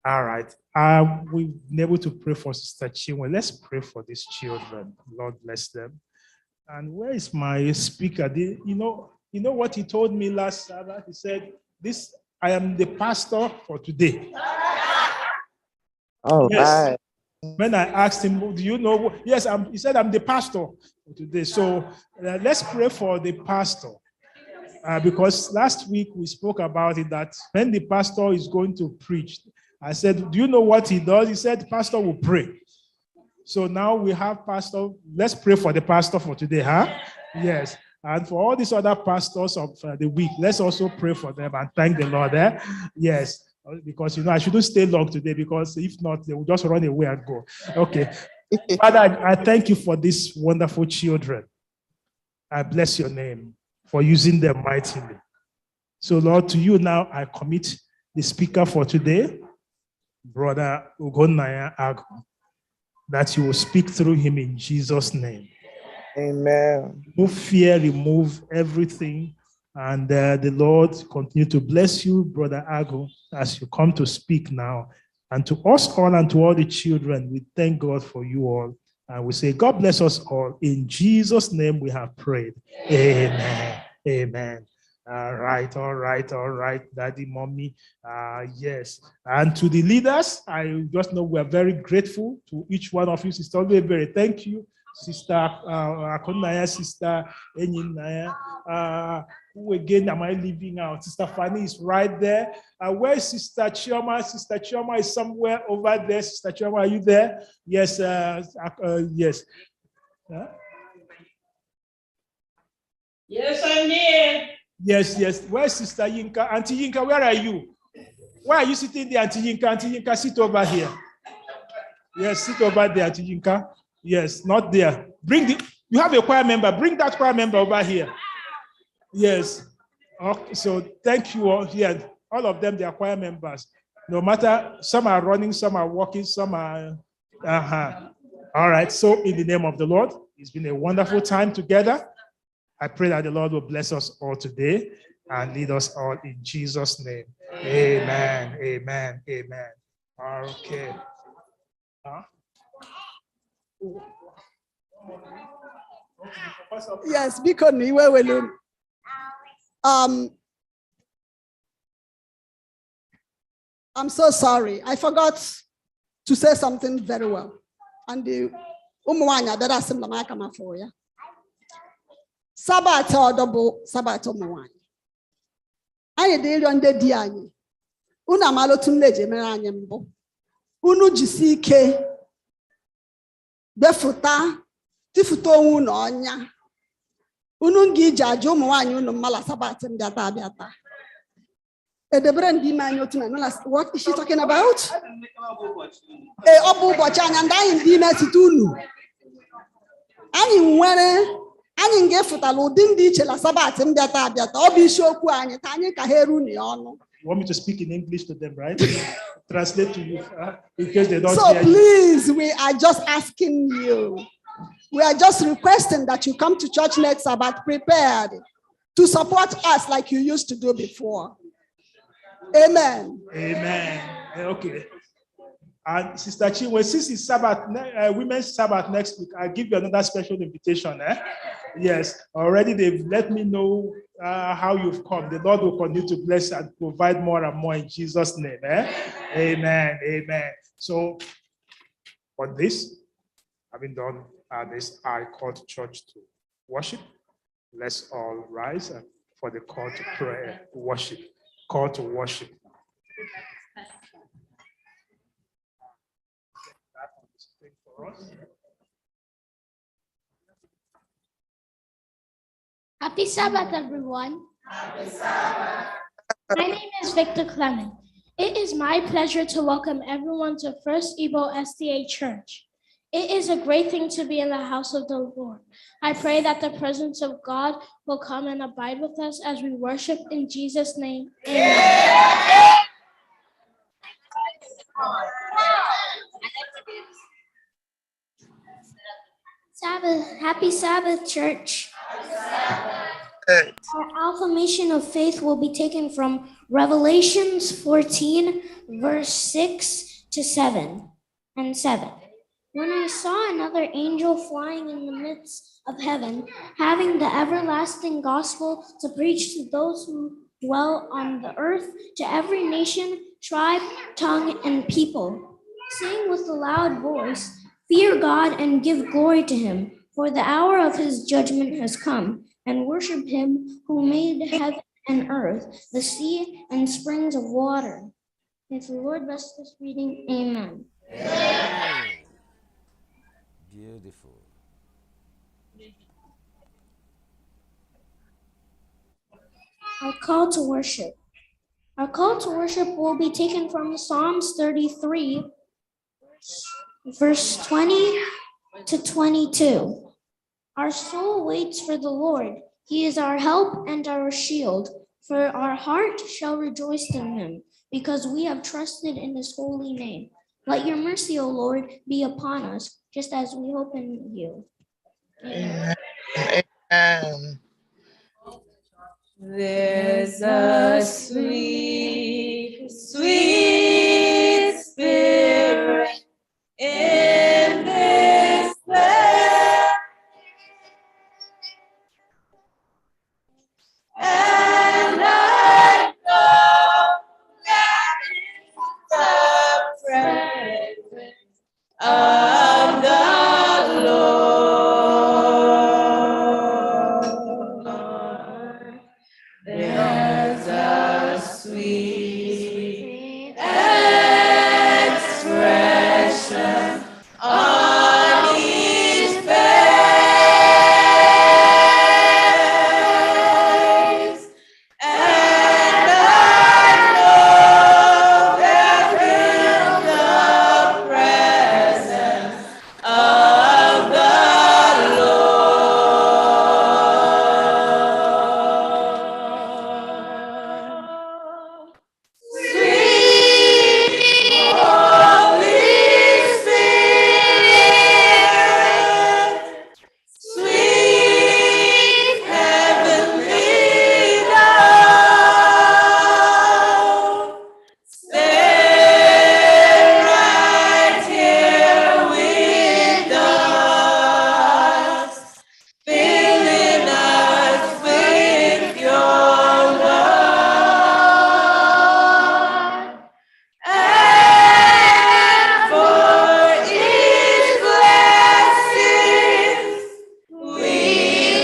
All right. We've been able to pray for Sister Chinwe. Let's pray for these children. Lord bless them. And where is my speaker? You know what he told me last Sabbath? He said, this I am the pastor for today. All Yes. right. When I asked him, do you know? Yes, he said, I'm the pastor for today. So let's pray for the pastor. Because last week we spoke about it, that when the pastor is going to preach, I said, do you know what he does? He said, pastor will pray. So now we have pastor. Let's pray for the pastor for today, huh? Yes. And for all these other pastors of the week, let's also pray for them and thank the Lord. Yes. Because, I shouldn't stay long today, because if not, they will just run away and go. Okay. Father, I thank you for these wonderful children. I bless your name for using them mightily. So, Lord, to you now I commit the speaker for today, Brother Ugonaya Agu, that you will speak through him in Jesus' name. Amen. Remove fear, remove everything, and the Lord continue to bless you, Brother Agu, as you come to speak now. And to us all and to all the children, we thank God for you all. And we say, God bless us all. In Jesus' name we have prayed. Amen. Amen. All right, Daddy, Mommy. Yes. And to the leaders, I just know we are very grateful to each one of you. Sister very thank you. Sister Akonaya, Sister Enyinaya. Who again am I leaving out? Sister Fanny is right there. Where is Sister Chioma? Sister Chioma is somewhere over there. Sister Chioma, are you there? Yes. Yes. Yes, I'm here. Yes. Where's Sister Yinka? Auntie Yinka, where are you? Why are you sitting there, Auntie Yinka? Auntie Yinka, sit over here. Yes, sit over there, Auntie Yinka. Yes, not there. You have a choir member. Bring that choir member over here. Yes. Okay, so thank you all. Yeah, all of them, they are choir members. No matter, some are running, some are walking, some are. All right. So in the name of the Lord, it's been a wonderful time together. I pray that the Lord will bless us all today and lead us all in Jesus' name. Amen. Amen. Amen. Okay. Yes, because we will. I'm so sorry. I forgot to say something very well. And the umwanya that I send my come for ya. Sabbath or double Sabbath umwanya. I did on the diani. Una malotum leje meranyembo. Unu jisike. Befuta. Tifuto uno onya. Unu ngi jaju umwanya unu mala Sabbath mbiata biata. The brand what is she talking about? Obu bochanya and I in Dimetitunu. Ani were ani ngefuta lo dindi chela sabat mbiata biata obi shoku anyi tanye kaheru ni ono. You want me to speak in English to them, right? Translate to you in case they don't so hear please, you. we are just asking you. We are just requesting that you come to church next Sabbath prepared to support us like you used to do before. Amen. Amen. Okay. And Sister Chinwe, since it's Sabbath, Women's Sabbath next week, I'll give you another special invitation. Yes, already they've let me know how you've come. The Lord will continue to bless and provide more and more in Jesus' name. Amen. Amen. So, for this, having done this, I call to church to worship. Let's all rise for the call to prayer, worship. Call to worship. Happy Sabbath, everyone. Happy Sabbath. My name is Victor Clement. It is my pleasure to welcome everyone to FirstIgbo SDA Church. It is a great thing to be in the house of the Lord. I pray that the presence of God will come and abide with us as we worship in Jesus' name. Amen. Sabbath, happy Sabbath, church. Our Affirmation of Faith will be taken from Revelations 14, verse 6 to 7 and 7. When I saw another angel flying in the midst of heaven, having the everlasting gospel to preach to those who dwell on the earth, to every nation, tribe, tongue, and people. Sing with a loud voice, fear God and give glory to him, for the hour of his judgment has come, and worship him who made heaven and earth, the sea and springs of water. If the Lord bless this reading, amen. Beautiful. Our call to worship. Our call to worship will be taken from Psalms 33, verse 20 to 22. Our soul waits for the Lord. He is our help and our shield. For our heart shall rejoice in him, because we have trusted in his holy name. Let your mercy, O Lord, be upon us, just as we hope in you. Amen. Amen. There's a sweet, sweet spirit in this place, and I know that it's the presence of the Lord. There's a sweet expression on his face, and I know that in the presence of the Lord. Sweet Holy Spirit, sweet heavenly dove, stay right here with us, filling us with your love, and for each blessing we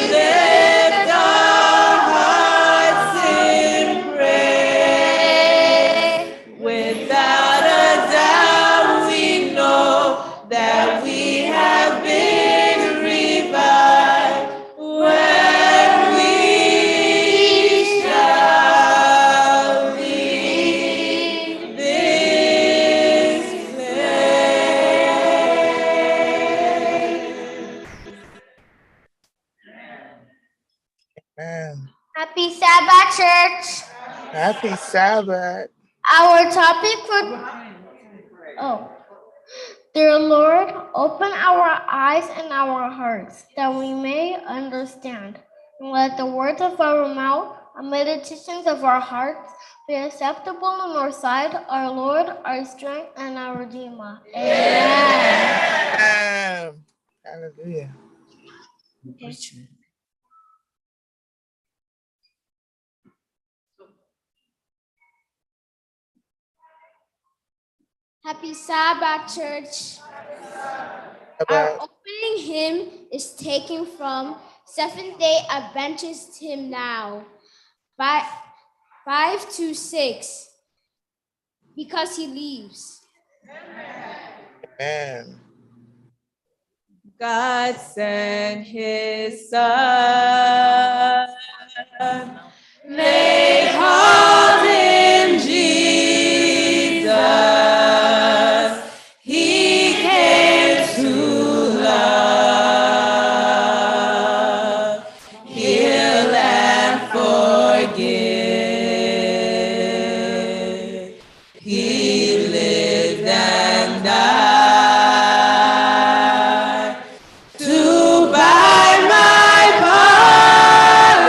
lift our hearts in praise. Without a doubt, we know that we have been revived when we shall leave this Amen. Happy Sabbath, church. Happy Sabbath. Our topic for Dear Lord, open our eyes and our hearts that we may understand. And let the words of our mouth and meditations of our hearts be acceptable in your sight, our Lord, our strength, and our Redeemer. Amen. Hallelujah. Happy Sabbath, church. Our opening hymn is taken from Seventh-day Adventist Hymn Now, 5-6, because he lives. Amen. God sent his son. They called him Jesus. He came to love, heal, and forgive. He lived and died to buy my pardon.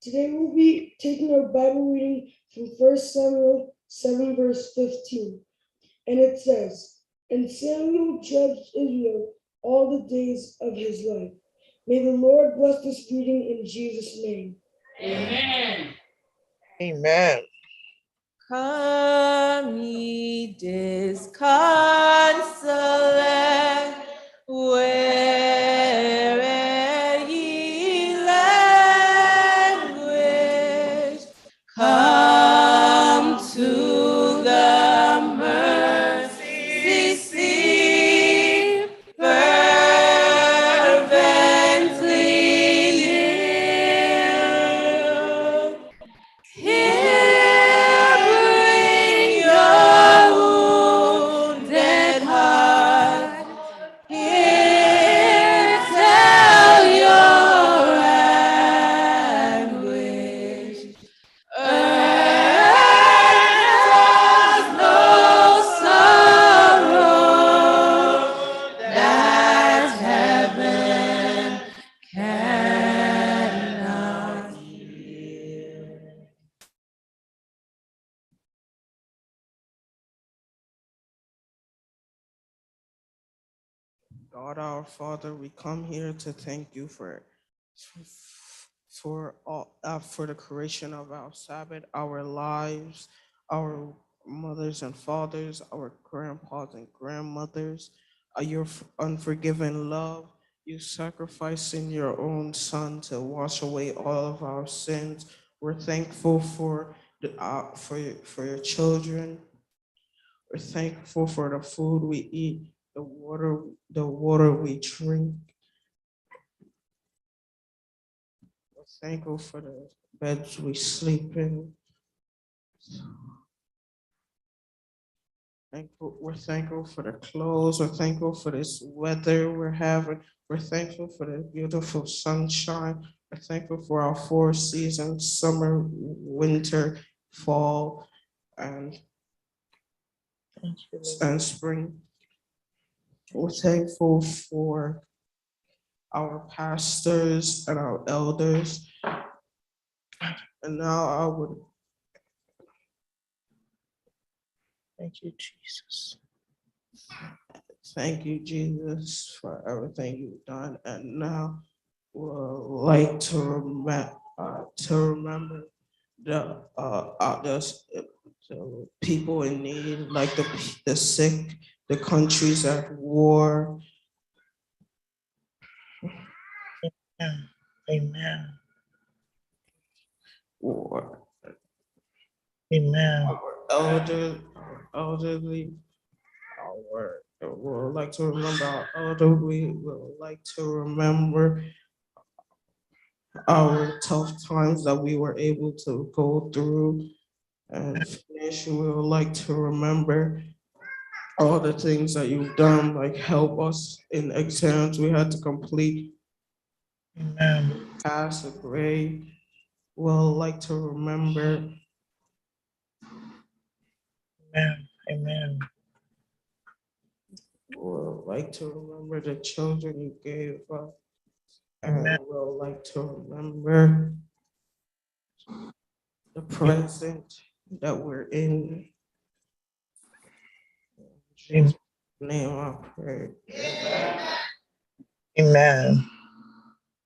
Today we'll be taking our Bible reading from 1 Samuel 7, verse 15. And it says, "And Samuel judged Israel all the days of his life." May the Lord bless this reading in Jesus' name. Amen. Amen. Come ye disconsolate, where ye languish, come to the mercy seat, fervently kneel. Here bring your wounded heart. Here tell your anguish. Earth has no sorrow that heaven cannot heal. God our Father, we come here to thank you for the creation of our Sabbath, our lives, our mothers and fathers, our grandpas and grandmothers, your unforgiven love, you sacrificing your own Son to wash away all of our sins. We're thankful for your children. We're thankful for the food we eat, the water we drink. We're thankful for the beds we sleep in. We're thankful for the clothes. We're thankful for this weather we're having. We're thankful for the beautiful sunshine. We're thankful for our 4 seasons: summer, winter, fall, and spring. We're thankful for our pastors and our elders. And now I would Thank you, Jesus. thank you, Jesus, for everything you've done. And now we'd like to remember the people in need, like the sick, the countries at war. Amen. War. Amen. Elderly, we would like to remember our elderly. We would like to remember our tough times that we were able to go through and finish. We would like to remember all the things that you've done, like help us in exams we had to complete, pass a grade. We'll like to remember. Amen. Amen. We'll like to remember the children you gave us. And we'll like to remember the present that we're in. In Jesus' name I pray. Amen.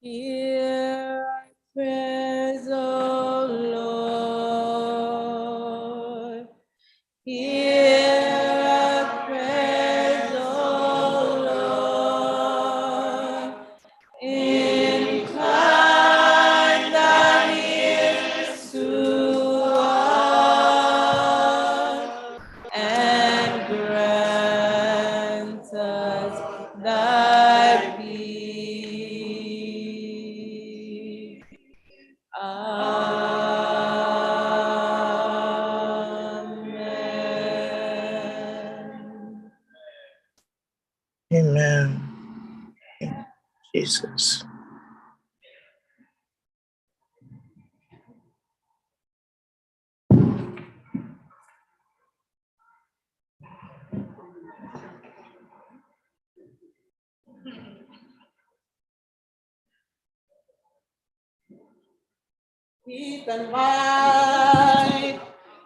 Hear our prayers, O Lord. Hear our prayers, O Lord. Incline thine ears to us and grant us thy peace. Amen. Amen. Jesus. Deep and wide,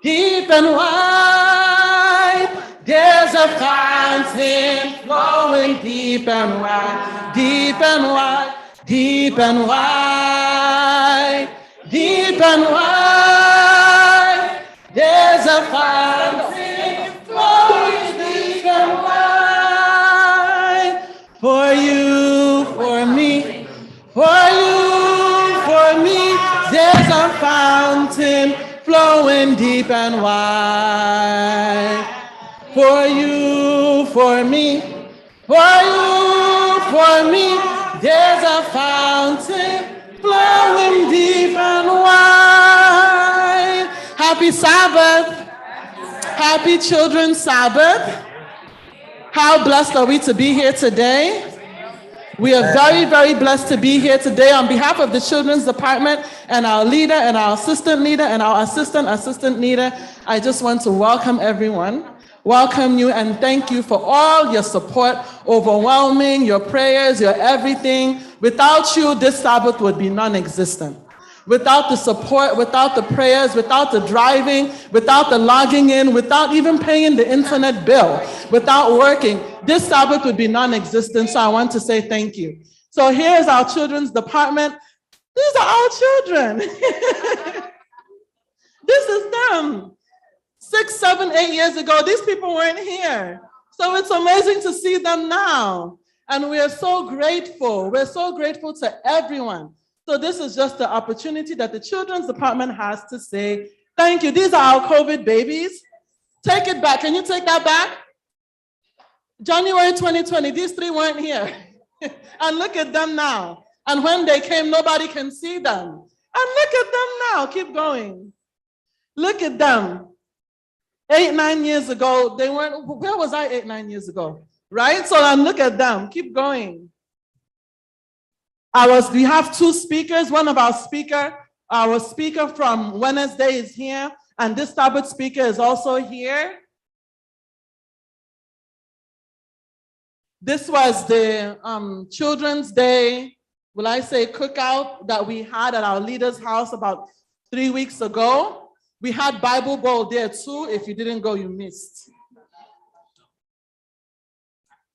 deep and wide, there's a fountain flowing deep and wide, deep and wide, deep and wide, deep and wide. There's a fountain flowing deep and wide for you, for me, for you, for me. There's a fountain flowing deep and wide for you, for me, for you, for me. There's a fountain flowing deep and wide. Happy Sabbath. Happy Children's Sabbath. How blessed are we to be here today? We are very, very blessed to be here today on behalf of the Children's Department and our leader and our assistant leader and our assistant leader. I just want to welcome everyone, welcome you, and thank you for all your support, overwhelming, your prayers, your everything. Without you, this Sabbath would be non-existent. Without the support, without the prayers, without the driving, without the logging in, without even paying the internet bill, without working, this Sabbath would be non-existent. So I want to say thank you. So here's our children's department. These are our children. This is them. 6, 7, 8 years ago, these people weren't here. So it's amazing to see them now. And we are so grateful. We're so grateful to everyone. So this is just the opportunity that the Children's Department has to say, thank you. These are our COVID babies. Take it back. Can you take that back? January 2020, these 3 weren't here. And look at them now. And when they came, nobody can see them. And look at them now. Keep going. Look at them. 8, 9 years ago, they weren't, where was I 8, 9 years ago? Right? So and look at them. Keep going. We have 2 speakers. One of our speaker from Wednesday is here, and this Sabbath speaker is also here. This was the Children's Day, will I say, cookout that we had at our leader's house about 3 weeks ago. We had Bible Bowl there too. If you didn't go, you missed.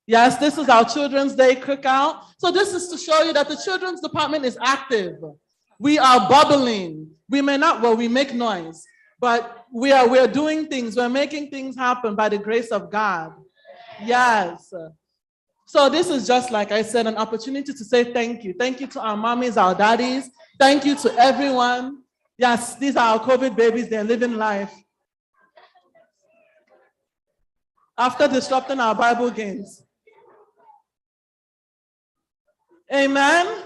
Yes, this is our Children's Day cookout. So this is to show you that the Children's Department is active. We are bubbling. We may not, well, we make noise, but we're doing things. We're making things happen by the grace of God. Yes. So this is just, like I said, an opportunity to say thank you. Thank you to our mommies, our daddies. Thank you to everyone. Yes, these are our COVID babies. They're living life. After disrupting our Bible games. Amen.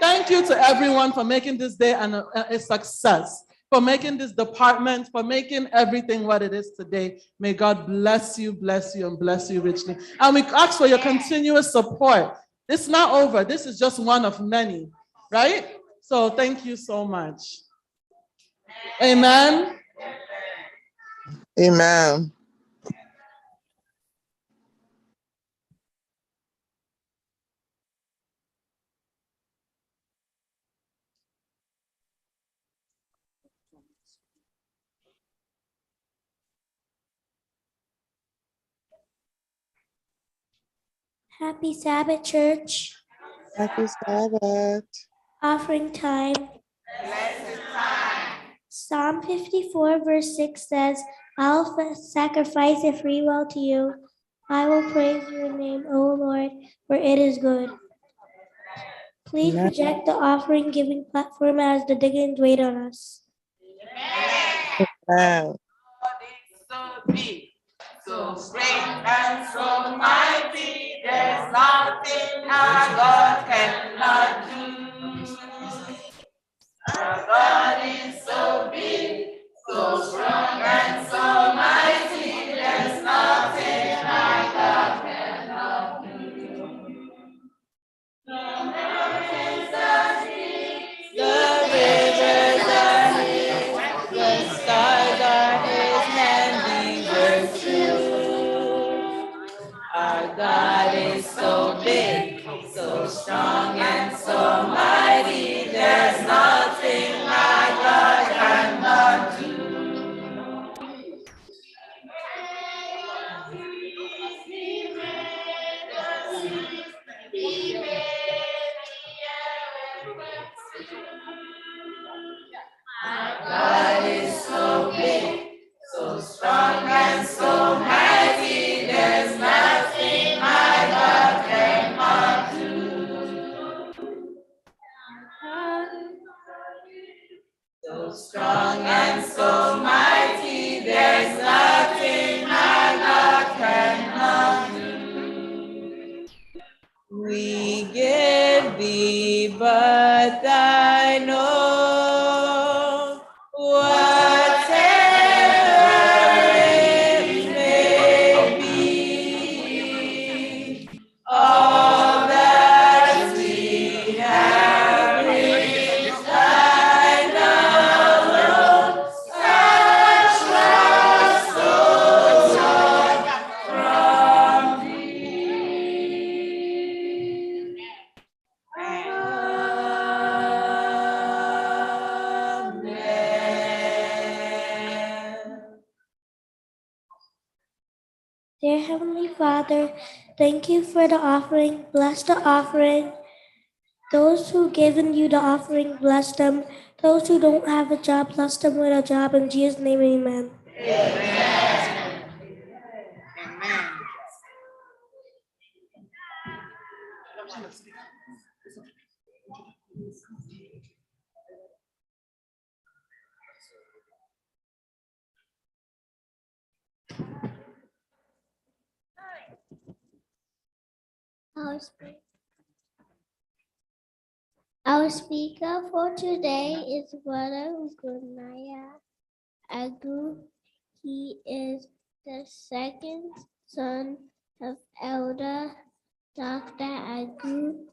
Thank you to everyone for making this day a success, for making this department, for making everything what it is today. May God bless you, and bless you richly. And we ask for your continuous support. It's not over. This is just one of many, right? So thank you so much. Amen. Amen. Happy Sabbath, church. Happy Sabbath. Offering time. Psalm 54, verse 6 says, I'll sacrifice a free will to you. I will praise your name, O Lord, for it is good. Please project the offering giving platform as the Diggins wait on us. Amen. So great and so mighty, there's nothing our God cannot do. Our God is so big, so strong and so mighty, there's nothing our God cannot do. The mountains are His, the rivers are His, the stars are His handiwork too. Our God is so big, so strong and so mighty, there's nothing our God Dear Heavenly Father, thank you for the offering. Bless the offering. Those who given you the offering, bless them. Those who don't have a job, bless them with a job. In Jesus' name, amen. Our speaker for today is Brother Gunaya Agu. He is the second son of Elder Dr. Agu.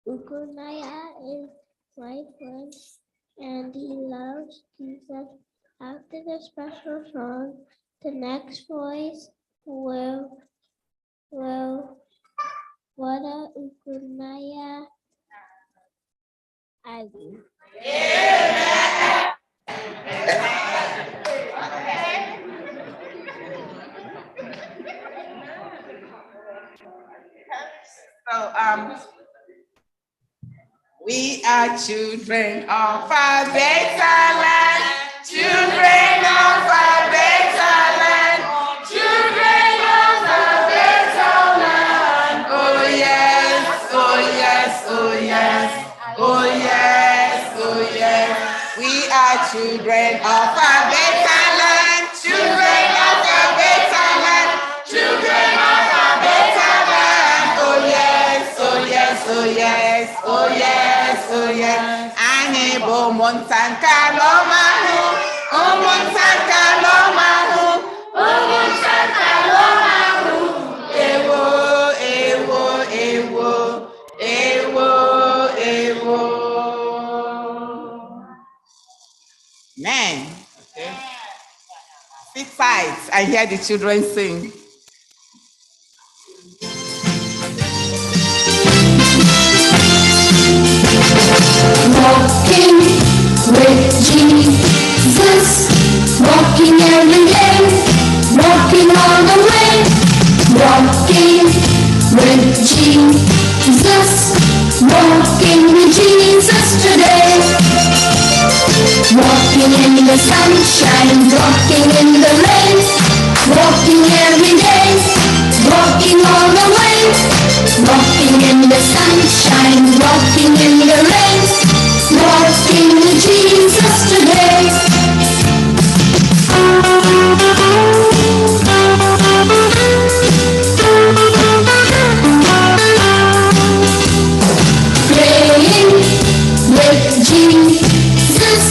Ugunaya is my friend and he loves Jesus. After the special song, the next voice will Brother Ugunaya Agu. So, we are children of our better land, children of our better land, children of our better land. Oh yes, oh yes, oh yes, oh yes, oh yes. We are children of our better land, children of our better land, children of our better land. Oh yes, oh yes, oh yes, oh yes, oh yes. Anyị bụ ụmụntakịrị ọmahụ, ụmụntakịrị ọmahụ, ụmụntakịrị ọmahụ. Ewo, ewo, ewo, ewo, ewo. Man, okay. Sit tight and hear the children sing. Walking with Jesus, walking every day, walking all the way. Walking with Jesus, walking with Jesus today. Walking in the sunshine, walking in the rain, walking every day, walking all the way. Walking in the sunshine, walking in the rain, walking with Jesus today. Praying with Jesus,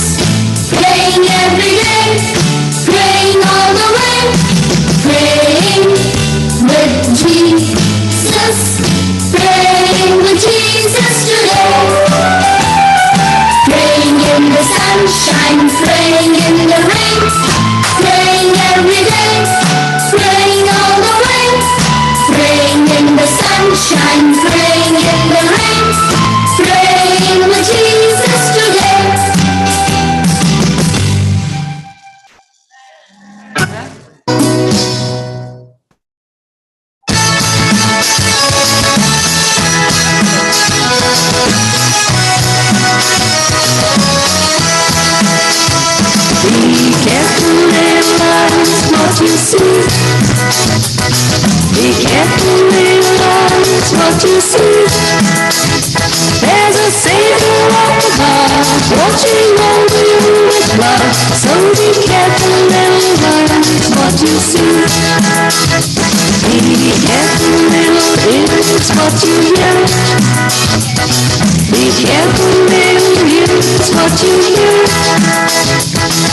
praying every day, praying all the way. Praying with Jesus, praying with Jesus today. Praying in the sunshine, praying in the rain, praying every day, praying all the way. Praying in the sunshine, praying in the rain, praying with Jesus today. What you see, be careful, realize what you see. There's a Savior up above, watching over you with love. So be careful, realize what you see. Be careful, realize what you hear. Be careful, realize what you hear.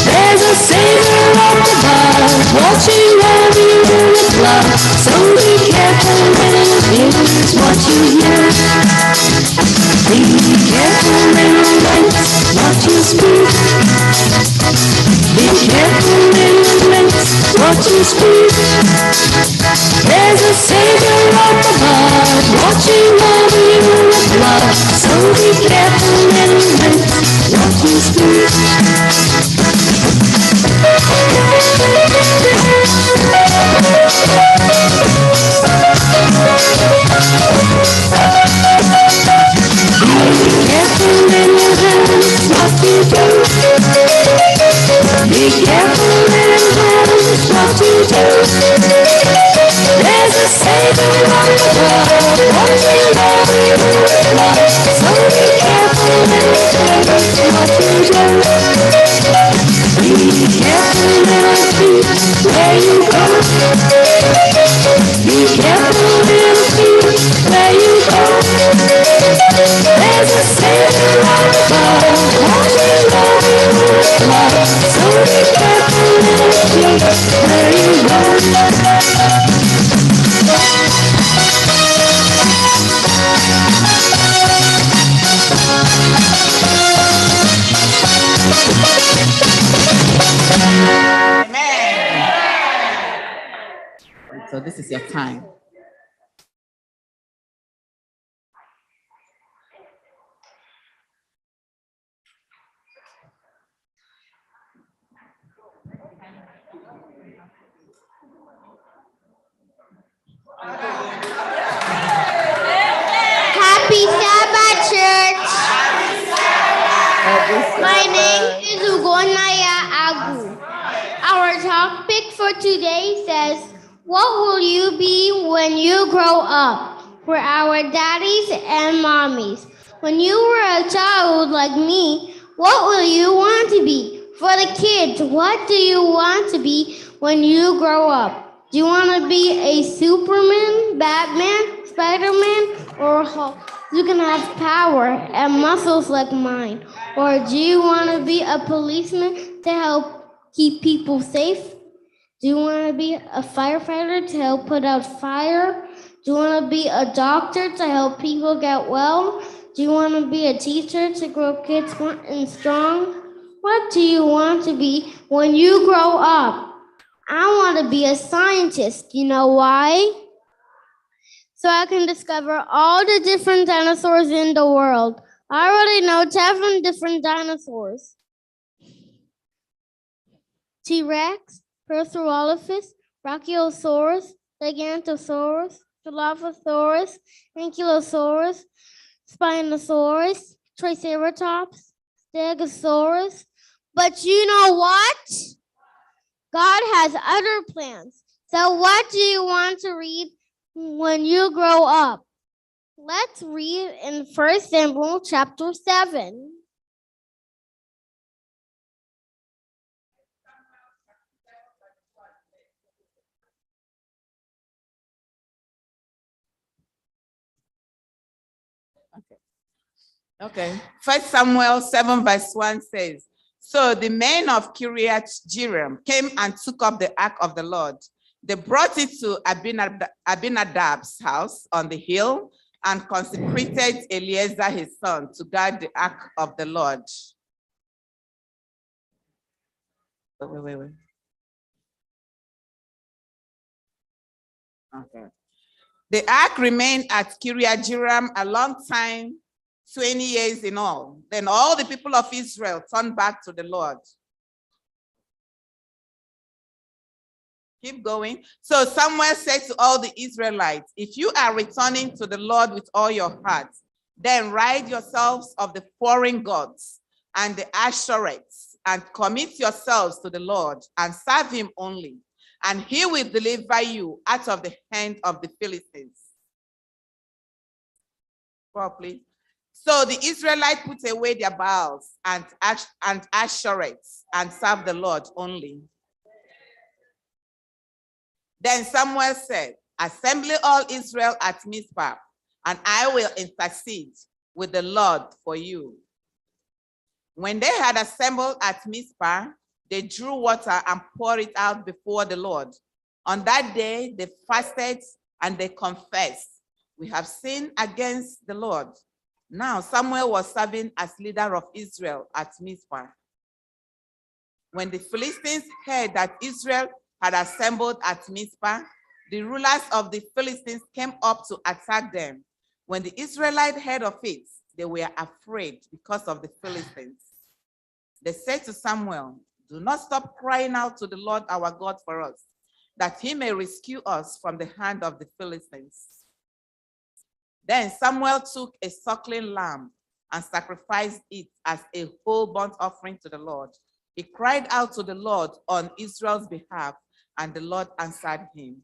There's a Savior up above, watching over you with love. So be careful, realize what you hear. Be careful, realize what you speak. Be careful, realize what you speak. There's a Savior up above, watching over you with love. So be careful, realize what you speak. Be careful, Be careful, little girls, what you do. There's a Savior on the throne, watching over you with love. So be careful, little girls, what you do. Be careful, little feet, where you go. Be careful, little feet, where you go. There's a Savior on the throne, watching over you with love. So be careful, little feet, where you go. So this is your time. Happy Sabbath, church. My name is Ugonaya Agu. Our topic for today says, what will you be when you grow up? For our daddies and mommies. When you were a child like me, what will you want to be? For the kids, what do you want to be when you grow up? Do you want to be a Superman, Batman, Spider-Man, or Hulk? You can have power and muscles like mine. Or do you want to be a policeman to help keep people safe? Do you want to be a firefighter to help put out fire? Do you want to be a doctor to help people get well? Do you want to be a teacher to grow kids smart and strong? What do you want to be when you grow up? I want to be a scientist. You know why? So I can discover all the different dinosaurs in the world. I already know 7 different dinosaurs. T-Rex, Parasaurolophus, Brachiosaurus, Gigantosaurus, Dilophosaurus, Ankylosaurus, Spinosaurus, Triceratops, Stegosaurus. But you know what? God has other plans. So what do you want to read when you grow up? Let's read in FirstIgbo chapter 7. Okay. 1 Samuel 7 verse 1 says, so the men of Kiriath Jearim came and took up the ark of the Lord. They brought it to Abinadab's house on the hill and consecrated Eleazar his son to guard the ark of the Lord. Wait. Okay. The ark remained at Kiriath Jearim a long time, 20 years in all. Then all the people of Israel turned back to the Lord. Keep going. So Samuel said to all the Israelites, if you are returning to the Lord with all your heart, then rid yourselves of the foreign gods and the Ashtoreths and commit yourselves to the Lord and serve him only, and he will deliver you out of the hand of the Philistines. Properly. So the Israelites put away their Baals and Ashtoreths and served the Lord only. Then Samuel said, assemble all Israel at Mizpah, and I will intercede with the Lord for you. When they had assembled at Mizpah, they drew water and poured it out before the Lord. On that day, they fasted and they confessed, we have sinned against the Lord. Now Samuel was serving as leader of Israel at Mizpah. When the Philistines heard that Israel had assembled at Mizpah, the rulers of the Philistines came up to attack them. When the Israelites heard of it, they were afraid because of the Philistines. They said to Samuel, do not stop crying out to the Lord our God for us, that he may rescue us from the hand of the Philistines. Then Samuel took a suckling lamb and sacrificed it as a whole burnt offering to the Lord. He cried out to the Lord on Israel's behalf, and the Lord answered him.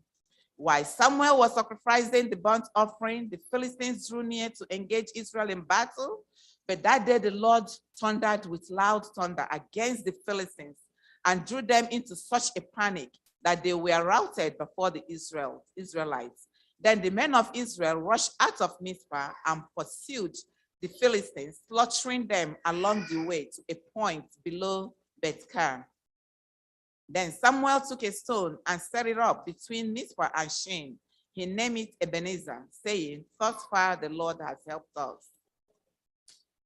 While Samuel was sacrificing the burnt offering, the Philistines drew near to engage Israel in battle. But that day the Lord thundered with loud thunder against the Philistines and drew them into such a panic that they were routed before the Israelites. Then the men of Israel rushed out of Mizpah and pursued the Philistines, slaughtering them along the way to a point below Bethkar. Then Samuel took a stone and set it up between Mizpah and Shin. He named it Ebenezer, saying, "Thus far the Lord has helped us."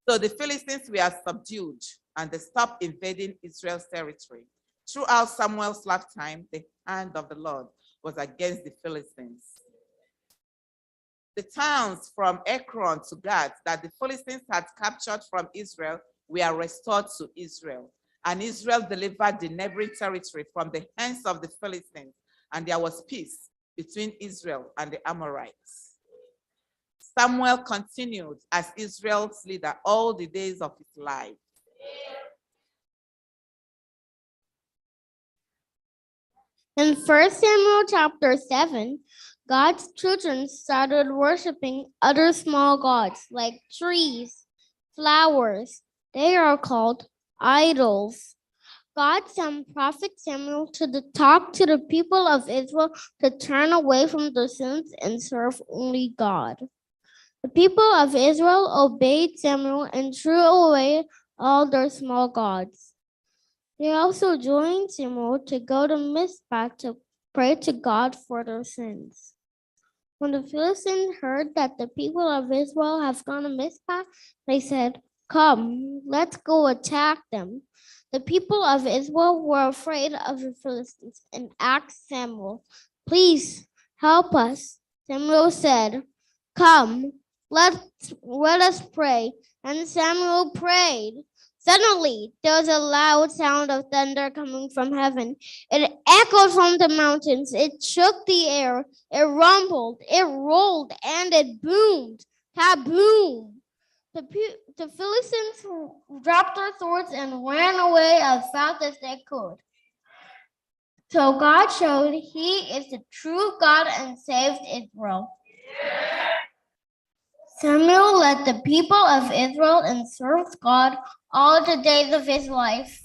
So the Philistines were subdued, and they stopped invading Israel's territory. Throughout Samuel's lifetime, the hand of the Lord was against the Philistines. The towns from Ekron to Gath that the Philistines had captured from Israel were restored to Israel. And Israel delivered the neighboring territory from the hands of the Philistines, and there was peace between Israel and the Amorites. Samuel continued as Israel's leader all the days of his life. In 1 Samuel chapter 7, God's children started worshiping other small gods like trees, flowers. They are called idols. God sent Prophet Samuel to talk to the people of Israel to turn away from their sins and serve only God. The people of Israel obeyed Samuel and threw away all their small gods. They also joined Samuel to go to Mizpah to pray to God for their sins. When the Philistines heard that the people of Israel have gone to Mizpah, they said, "Come, let's go attack them." The people of Israel were afraid of the Philistines and asked Samuel, "Please help us." Samuel said, "Come, let us pray." And Samuel prayed. Suddenly, there was a loud sound of thunder coming from heaven. It echoed from the mountains. It shook the air. It rumbled. It rolled, and it boomed. Kaboom! The Philistines dropped their swords and ran away as fast as they could. So God showed He is the true God and saved Israel. Samuel led the people of Israel and served God all the days of his life.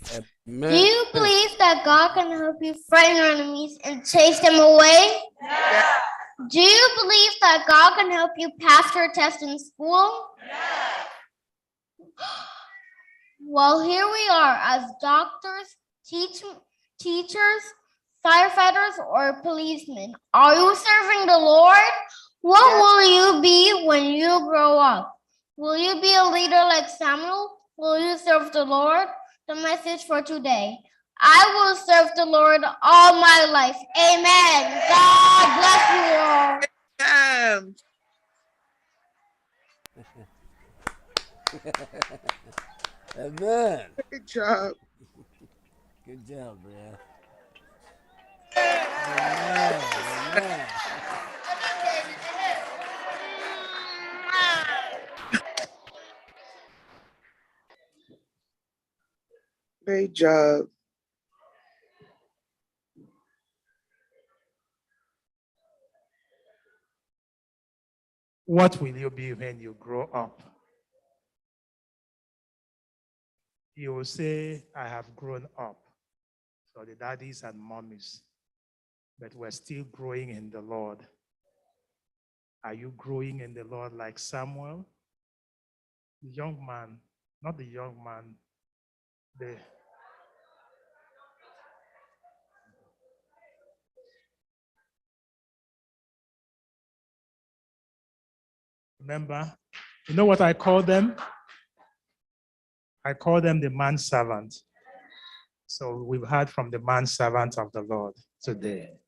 Amen. Do you believe that God can help you fight your enemies and chase them away? Yeah. Do you believe that God can help you pass your test in school? Well, here we are as doctors, teachers, firefighters, or policemen. Are you serving the Lord? What will you be when you grow up? Will you be a leader like Samuel? Will you serve the Lord? The message for today: I will serve the Lord all my life. Amen. God bless you all. Amen. Good job. Good job, man. Amen. Amen. Great job. What will you be when you grow up? You will say, "I have grown up." So the daddies and mommies, but we're still growing in the Lord. Are you growing in the Lord like Samuel? The young man, not the young man, remember, you know what I call them? I call them the manservant. So we've heard from the manservant of the Lord today.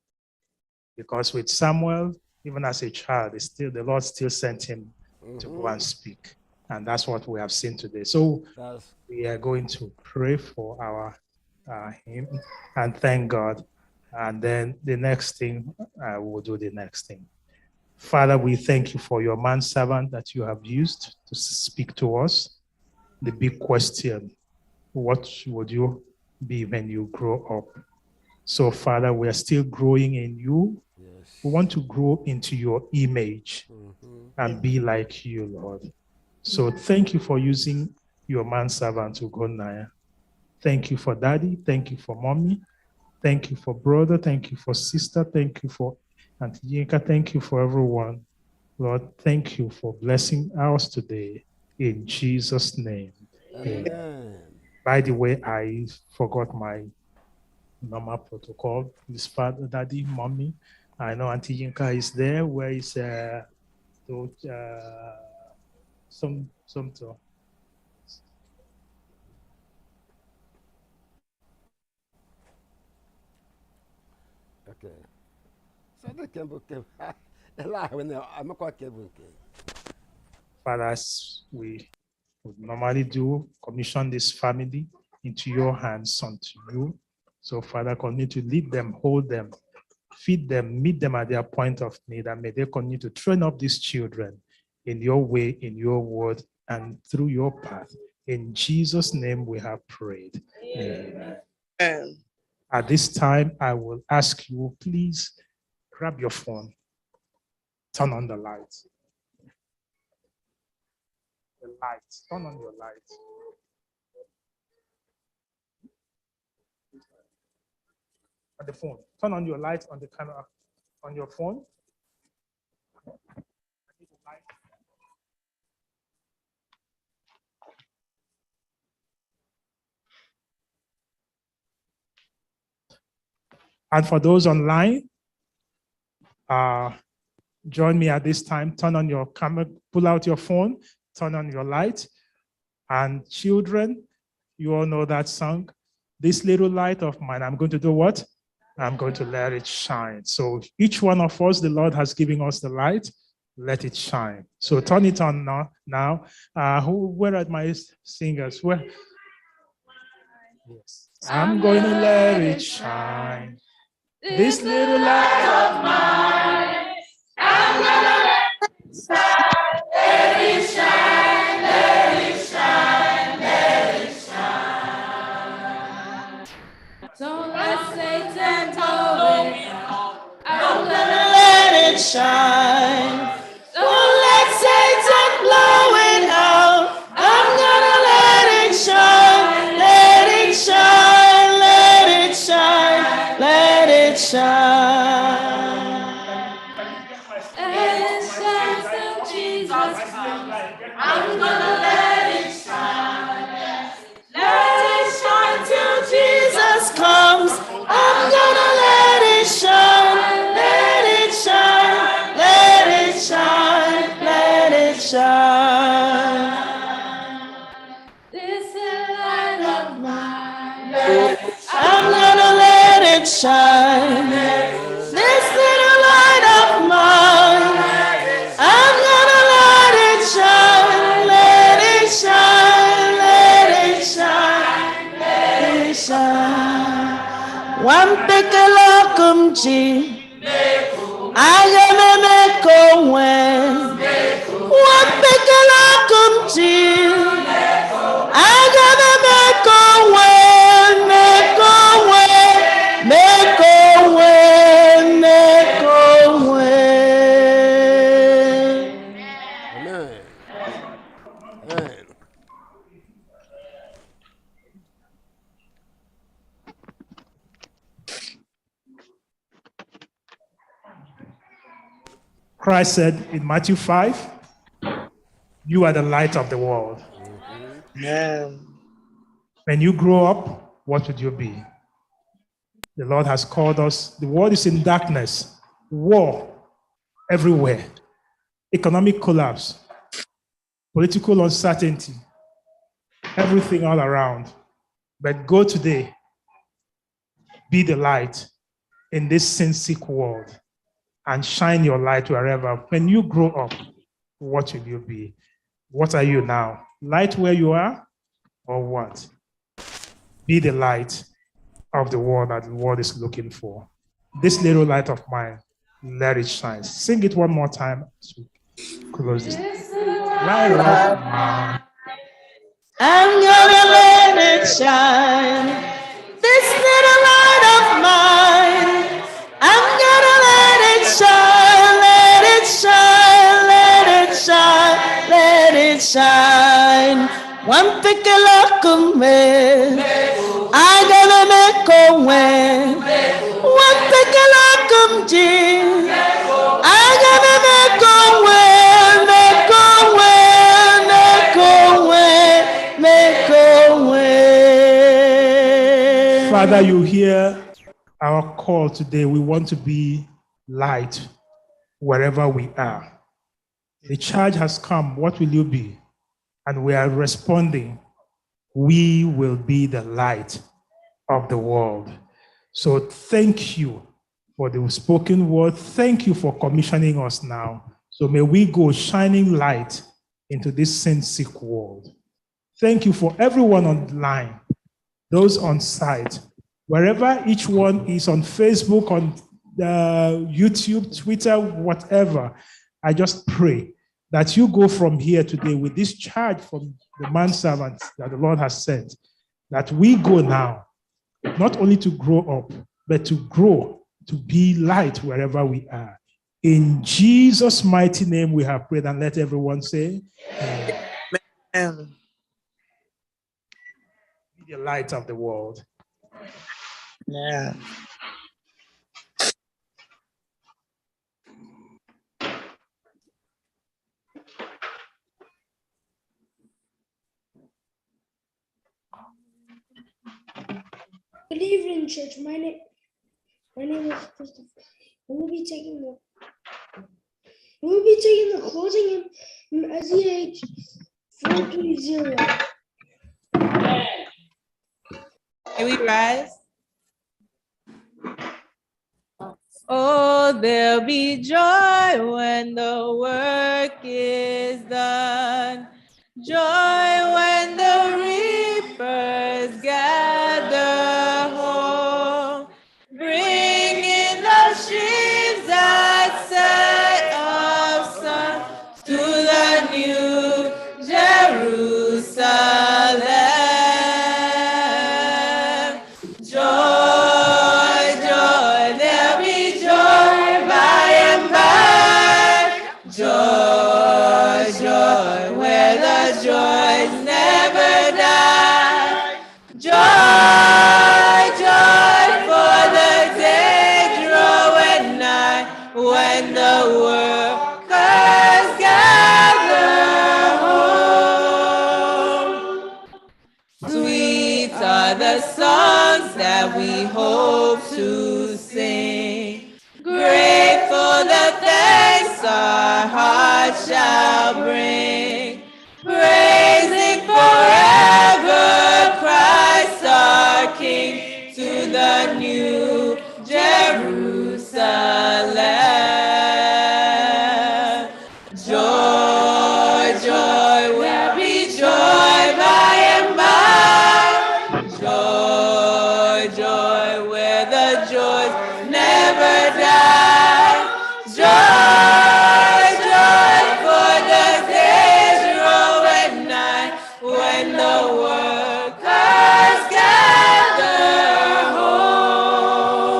Because with Samuel, even as a child, the Lord still sent him to go and speak. And that's what we have seen today. So we are going to pray for him and thank God. And then the next thing, we'll do the next thing. Father, we thank you for your manservant that you have used to speak to us. The big question, what would you be when you grow up. So, Father, we are still growing in you. We want to grow into your image and be like you, Lord. So thank you for using your manservant to go Naya. Thank you for daddy. Thank you for mommy. Thank you for brother. Thank you for sister. Thank you for Auntie Yinka. Thank you for everyone. Lord, thank you for blessing us today. In Jesus' name. Amen. By the way, I forgot my normal protocol. This father, daddy, mommy. I know Auntie Yinka is there. Where is some to. Okay. So the cable came. I'm not quite cable. Father, as we would normally do, commission this family into your hands unto you. So, Father, continue to lead them, hold them, feed them, meet them at their point of need, and may they continue to train up these children in your way, in your word, and through your path. In Jesus' name we have prayed. Amen. At this time, I will ask you, please grab your phone, turn on the lights. The lights, turn on your lights. On the phone, turn on your lights on the camera, on your phone. And for those online, join me at this time. Turn on your camera, pull out your phone, turn on your light. And children, you all know that song. This little light of mine, I'm going to do what? I'm going to let it shine. So each one of us, the Lord has given us the light. Let it shine. So turn it on now. Where are my singers? Where? Yes. I'm going to let it shine. This little light of mine, I'm gonna let it shine, let it shine, let it shine, let it shine. Don't let Satan blow it out. I'm gonna let it shine. Don't let Satan blow it out. I'm gonna let it shine, let it shine, let it shine, let it shine. Let it shine till Jesus comes. I'm gonna let it shine. Let it shine till Jesus comes. I'm gonna let it shine. Let it shine. Let it shine. Let it shine. This is light of mine. I'm gonna let it shine. This little light of mine. I'm gonna let it shine. Let it shine. Let it shine. Let it shine. One pickle kumchi. I am a meko when. One pickle kumchi. I am a meko when. Meko when. Meko when. Meko when. Amen. Amen. Christ said in Matthew 5, you are the light of the world. When you grow up, what would you be? The Lord has called us. The world is in darkness, war everywhere, economic collapse, political uncertainty, everything all around. But go today, be the light in this sin-sick world and shine your light wherever. When you grow up, what will you be? What are you now? Light where you are or what? Be the light of the world that the world is looking for. This little light of mine, let it shine. Sing it one more time as we close this. Light of mine. I'm gonna let it shine. This little light of mine, I'm gonna let it shine, let it shine, let it shine, let it shine. One particular command, I'm gonna make a way. One particular command, I'm gonna make a way, make a way, make a way, make a way. Father, you hear our call today. We want to be light wherever we are. The charge has come. What will you be? And we are responding. We will be the light of the world. So thank you for the spoken word. Thank you for commissioning us now. So may we go shining light into this sin-sick world. Thank you for everyone online, those on site, wherever each one is, on Facebook, on YouTube, Twitter, whatever. I just pray that you go from here today with this charge from the manservant that the Lord has sent, that we go now, not only to grow up, but to grow, to be light wherever we are. In Jesus' mighty name we have prayed, and let everyone say, Amen. Be the light of the world. Yeah. Good evening, church. My name is Christopher. We'll be taking the closing hymn from SDA 430. May we rise? Oh, there'll be joy when the work is done. Joy when the reapers gather home. Bring in the sheaves that set of sun to the new Jerusalem. Joy, joy, there'll be joy by and by. Joy, joy, where the joys never die. Joy, joy, for the day draweth nigh, when the workers gather home. Sweet are the songs that we hope to sing. Grateful the thanks our hearts shall bring. Praising forever Christ our King, to the new Jerusalem. Joy, joy, will be joy by and by. Joy, joy, where the joys never die. Joy, joy, for the days draweth nigh, when the workers gather home.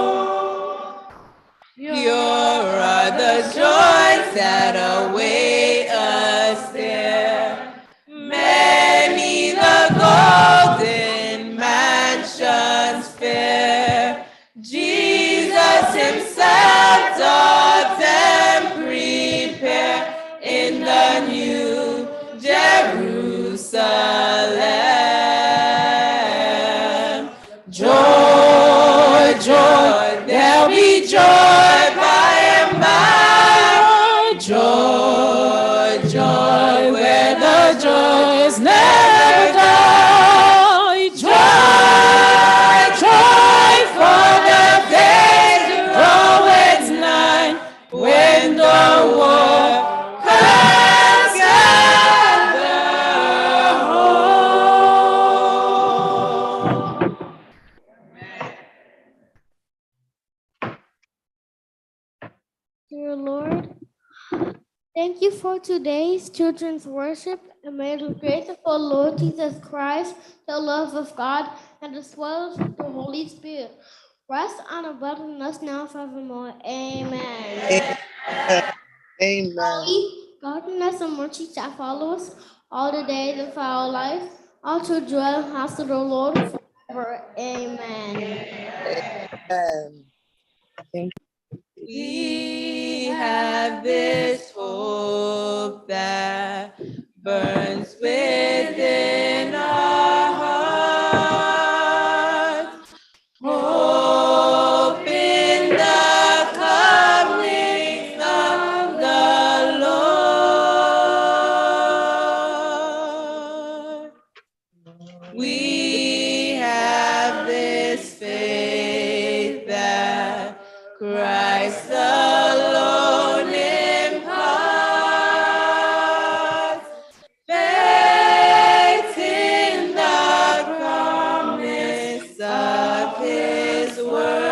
Pure are the joys that await us there. Many the golden mansions fair. Jesus himself doth them prepare in the new Jerusalem. Joy, joy, there'll be joy by and by. Joy, joy, where the joys never die. Joy, joy, for the days draweth nigh, when the workers gather home. Dear Lord, Thank you for today's children's worship, and may the grace of our Lord Jesus Christ, the love of God, and the swell of the Holy Spirit rest on and abide in us now and forevermore. Amen. Amen. Godliness and mercy shall follow us all the days of our life, all to dwell in the house of the Lord forever. Amen. Amen. We have this hope that burns within our hearts. Hope in the coming of the Lord. We have this faith that Christ alone imparts, faith in the promise of His word.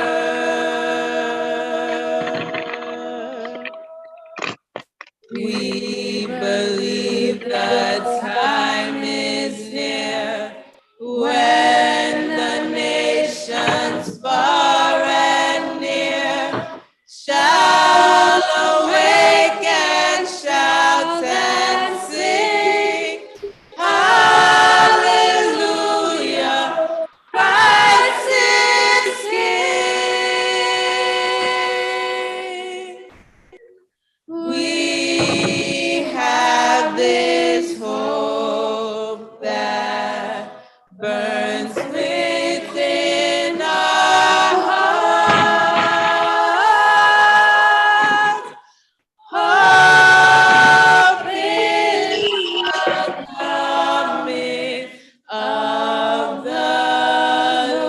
We believe the time is near when the nations far and near shall awake and shout and sing, hallelujah, Christ is King. We have this hope that burns within our hearts. Hope in the coming of the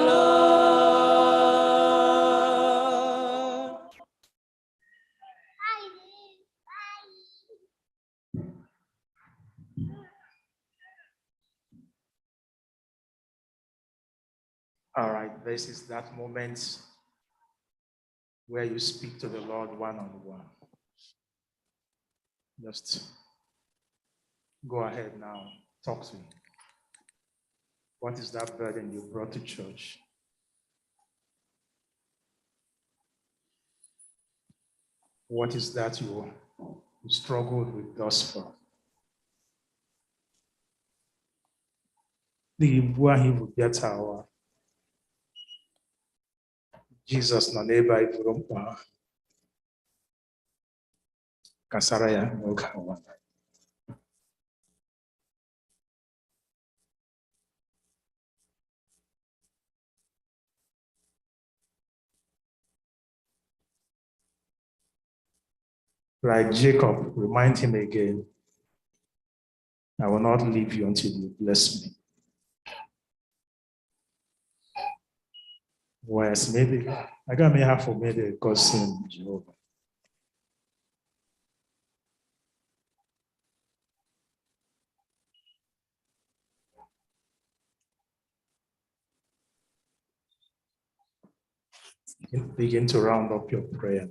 Lord. All right, this is that moment where you speak to the Lord one-on-one. Just go ahead now, talk to him. What is that burden you brought to church? What is that you struggled with thus far? Jesus nọ n'ebe anyị bụrụ mkpa ha. Kasara ya n'oge awa. Like Jacob, remind him again, I will not leave you until you bless me. Whereas maybe I got me half for me the cousin Jehovah. Begin to round up your prayer.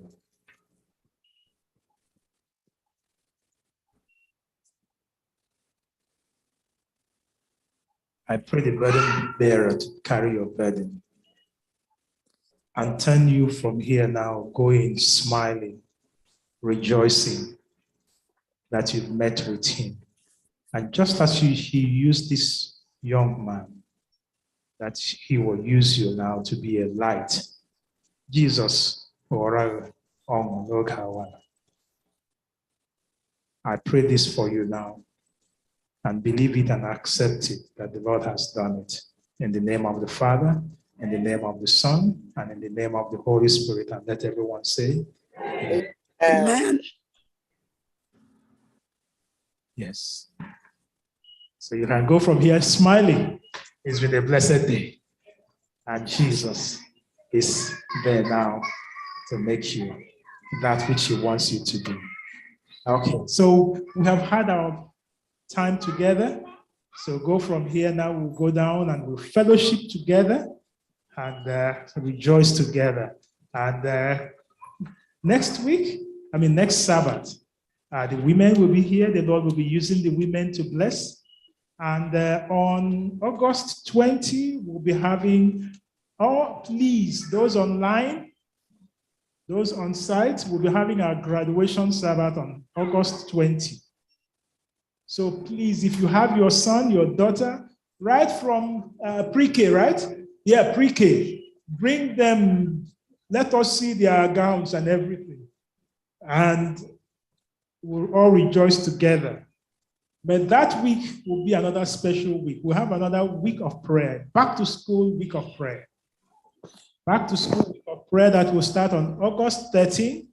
I pray the burden bearer to carry your burden and turn you from here now, going, smiling, rejoicing that you've met with him. And just as he used this young man, that he will use you now to be a light. Jesus, I pray this for you now and believe it and accept it that the Lord has done it. In the name of the Father, in the name of the Son, and in the name of the Holy Spirit. And let everyone say, Amen. Yes. So you can go from here smiling. It's been a blessed day. And Jesus is there now to make you that which he wants you to be. Okay, so we have had our time together. So go from here now, we'll go down and we'll fellowship together and rejoice together. And next Sabbath, The women will be here. The Lord will be using the women to bless. And on August 20, we'll be having, please, those online, those on site, we'll be having our graduation Sabbath on August 20. So please, if you have your son, your daughter, right from pre-K, right? Yeah, pre-K. Bring them. Let us see their gowns and everything. And we'll all rejoice together. But that week will be another special week. We'll have another week of prayer. Back to school week of prayer. Back to school week of prayer that will start on August 13th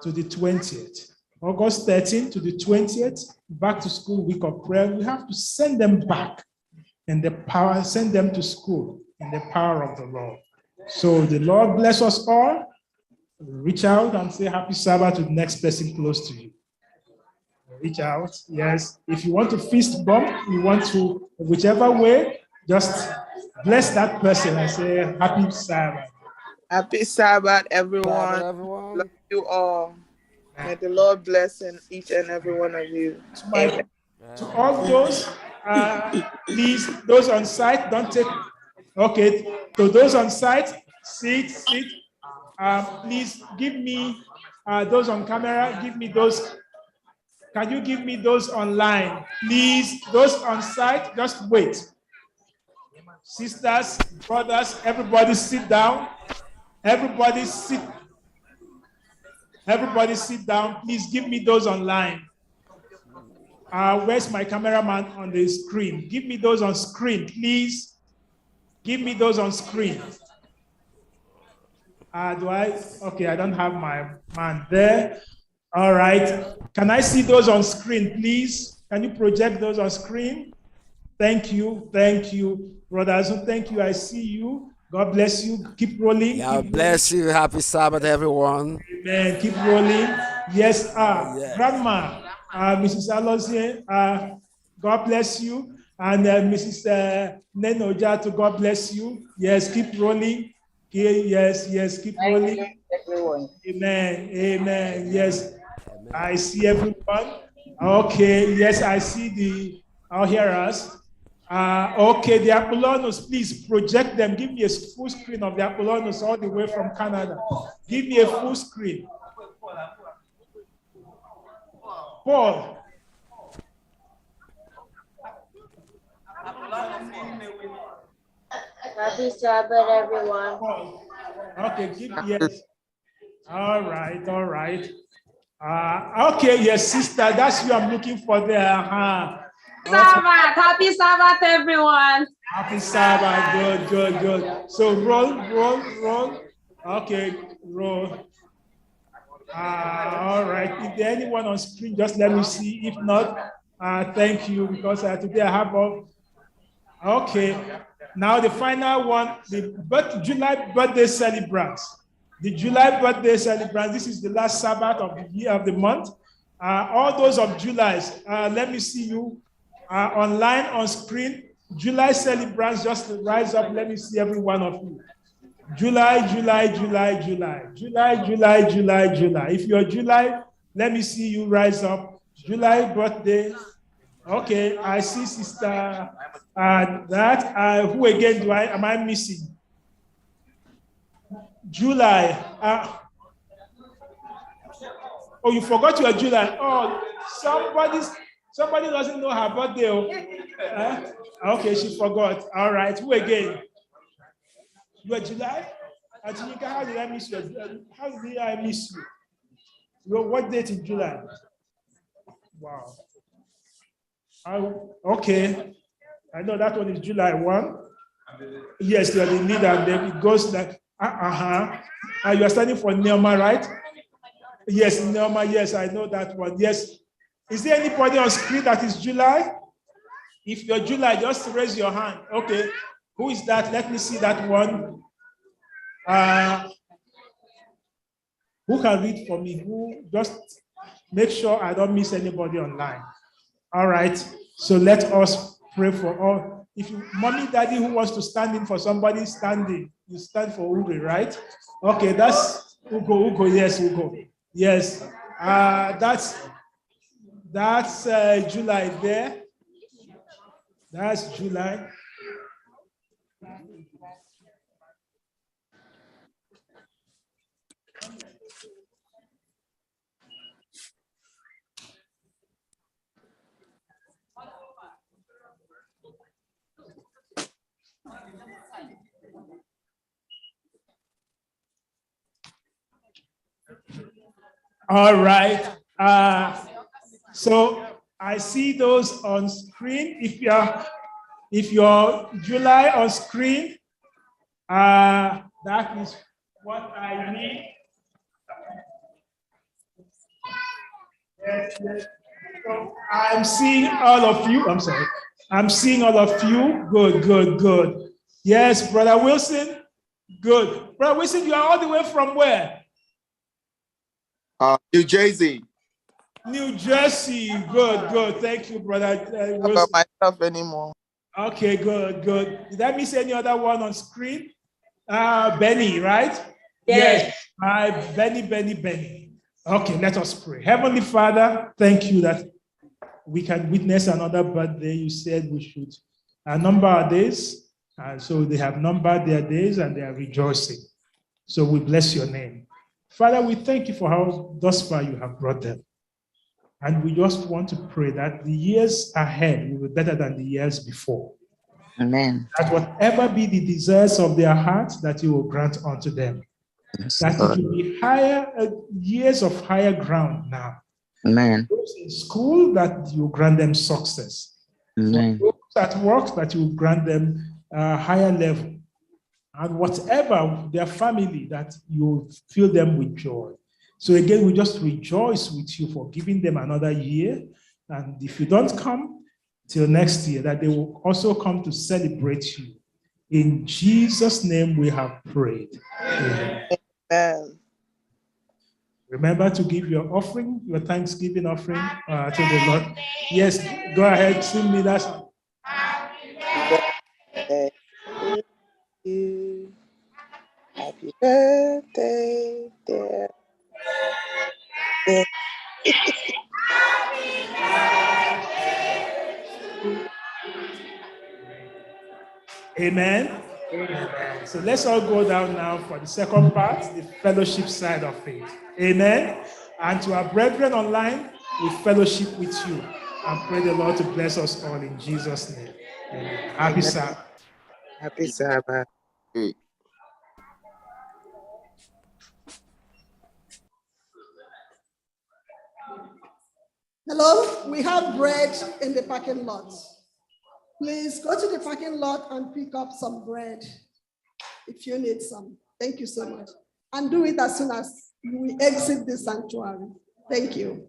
to the 20th. August 13th to the 20th, back to school week of prayer. We have to send them back in the power, send them to school in the power of the Lord. So the Lord bless us all. Reach out and say happy Sabbath to the next person close to you. Reach out, yes. If you want to fist bump, you want to, whichever way, just bless that person and say happy Sabbath. Happy Sabbath, everyone. Sabbath, everyone. Love you all. May the Lord bless each and every one of you. To all those, please, those on site, don't take, okay, to those on site, sit. Please give me, those on camera, give me those. Can you give me those online? Please, those on site, just wait. Sisters, brothers, everybody sit down. Everybody sit down. Please give me those online. Where's my cameraman on the screen? Give me those on screen, please. Give me those on screen. Okay, I don't have my man there. All right. Can I see those on screen, please? Can you project those on screen? Thank you. Brother Azu, thank you. I see you. God bless you. Keep rolling. God bless you. Happy Sabbath, everyone. Amen. Keep rolling. Yes, Grandma, Mrs. Alozie, God bless you. And Mrs. Neno Jato, God bless you. Yes, keep rolling. Yes, keep rolling. Everyone. Amen. Yes, I see everyone. Okay, yes, I see I'll hear us. Okay, the Apollonos, please project them. Give me a full screen of the Apollonos all the way from Canada. Give me a full screen. Paul. Happy Sabbath, everyone. Okay, yes. All right. Okay, yes, sister, that's you I'm looking for there. Sabbath. Happy Sabbath, everyone. Happy Sabbath. Good. So roll. Okay, roll. All right. Is there anyone on screen? Just let me see. If not, thank you, because today I have all. Okay. Now the final one, the July birthday celebrants. The July birthday celebrants. This is the last Sabbath of the year of the month. All those of July, let me see you online on screen. July celebrants, just rise up. Let me see every one of you. July. If you're July, let me see you rise up. July birthday. Okay, I see sister. Who again am I missing? July. Oh, you forgot your July. Oh, somebody doesn't know her birthday. Okay, she forgot. All right, who again? You are July? Atinika, how did I miss you? How did I miss you? What date in July? Wow. Okay. I know that one is July 1. Yes, you are the leader, and then it goes like, you are standing for Neoma, right? Yes, Neoma, yes, I know that one. Yes. Is there anybody on screen that is July? If you're July, just raise your hand. Okay. Who is that? Let me see that one. Who can read for me? Who just make sure I don't miss anybody online. All right. So let us pray for all. If you, mommy, daddy, who wants to stand in for somebody standing, you stand for Uri, right? Okay, that's Ugo. Yes, Ugo. Yes. That's That's July there. That's July. All right. So I see those on screen. If you're July on screen, that is what I need. Yes, yes. So I'm seeing all of you. I'm sorry. I'm seeing all of you. Good, good, good. Yes, Brother Wilson. Good. Brother Wilson, you are all the way from where? New Jersey. New Jersey. Good, good. Thank you, Brother Not about myself anymore. Okay, good, good. Did I miss any other one on screen? Benny, right? Yes. Hi, Benny. Okay, let us pray. Heavenly Father, thank you that we can witness another birthday. You said we should number our days. And so they have numbered their days and they are rejoicing. So we bless your name. Father, we thank you for how thus far you have brought them. And we just want to pray that the years ahead will be better than the years before. Amen. That whatever be the desires of their hearts, that you will grant unto them. Yes, that Lord. it will be higher years of higher ground now. Amen. Those in school, that you grant them success. Amen. For those at work, that you grant them a higher level. And whatever their family, that you fill them with joy. So again, we just rejoice with you for giving them another year. And if you don't come till next year, that they will also come to celebrate you. In Jesus' name we have prayed. Amen. Amen. Remember to give your offering, your Thanksgiving offering to the Lord. Yes, go ahead, sing me that song. Happy birthday, dear. Amen. Amen. So let's all go down now for the second part, the fellowship side of it. Amen. And to our brethren online, we fellowship with you and pray the Lord to bless us all in Jesus' name. Amen. Happy Sabbath. Happy Sabbath. Hello, we have bread in the parking lot. Please go to the parking lot and pick up some bread if you need some. Thank you so much. And do it as soon as we exit the sanctuary. Thank you.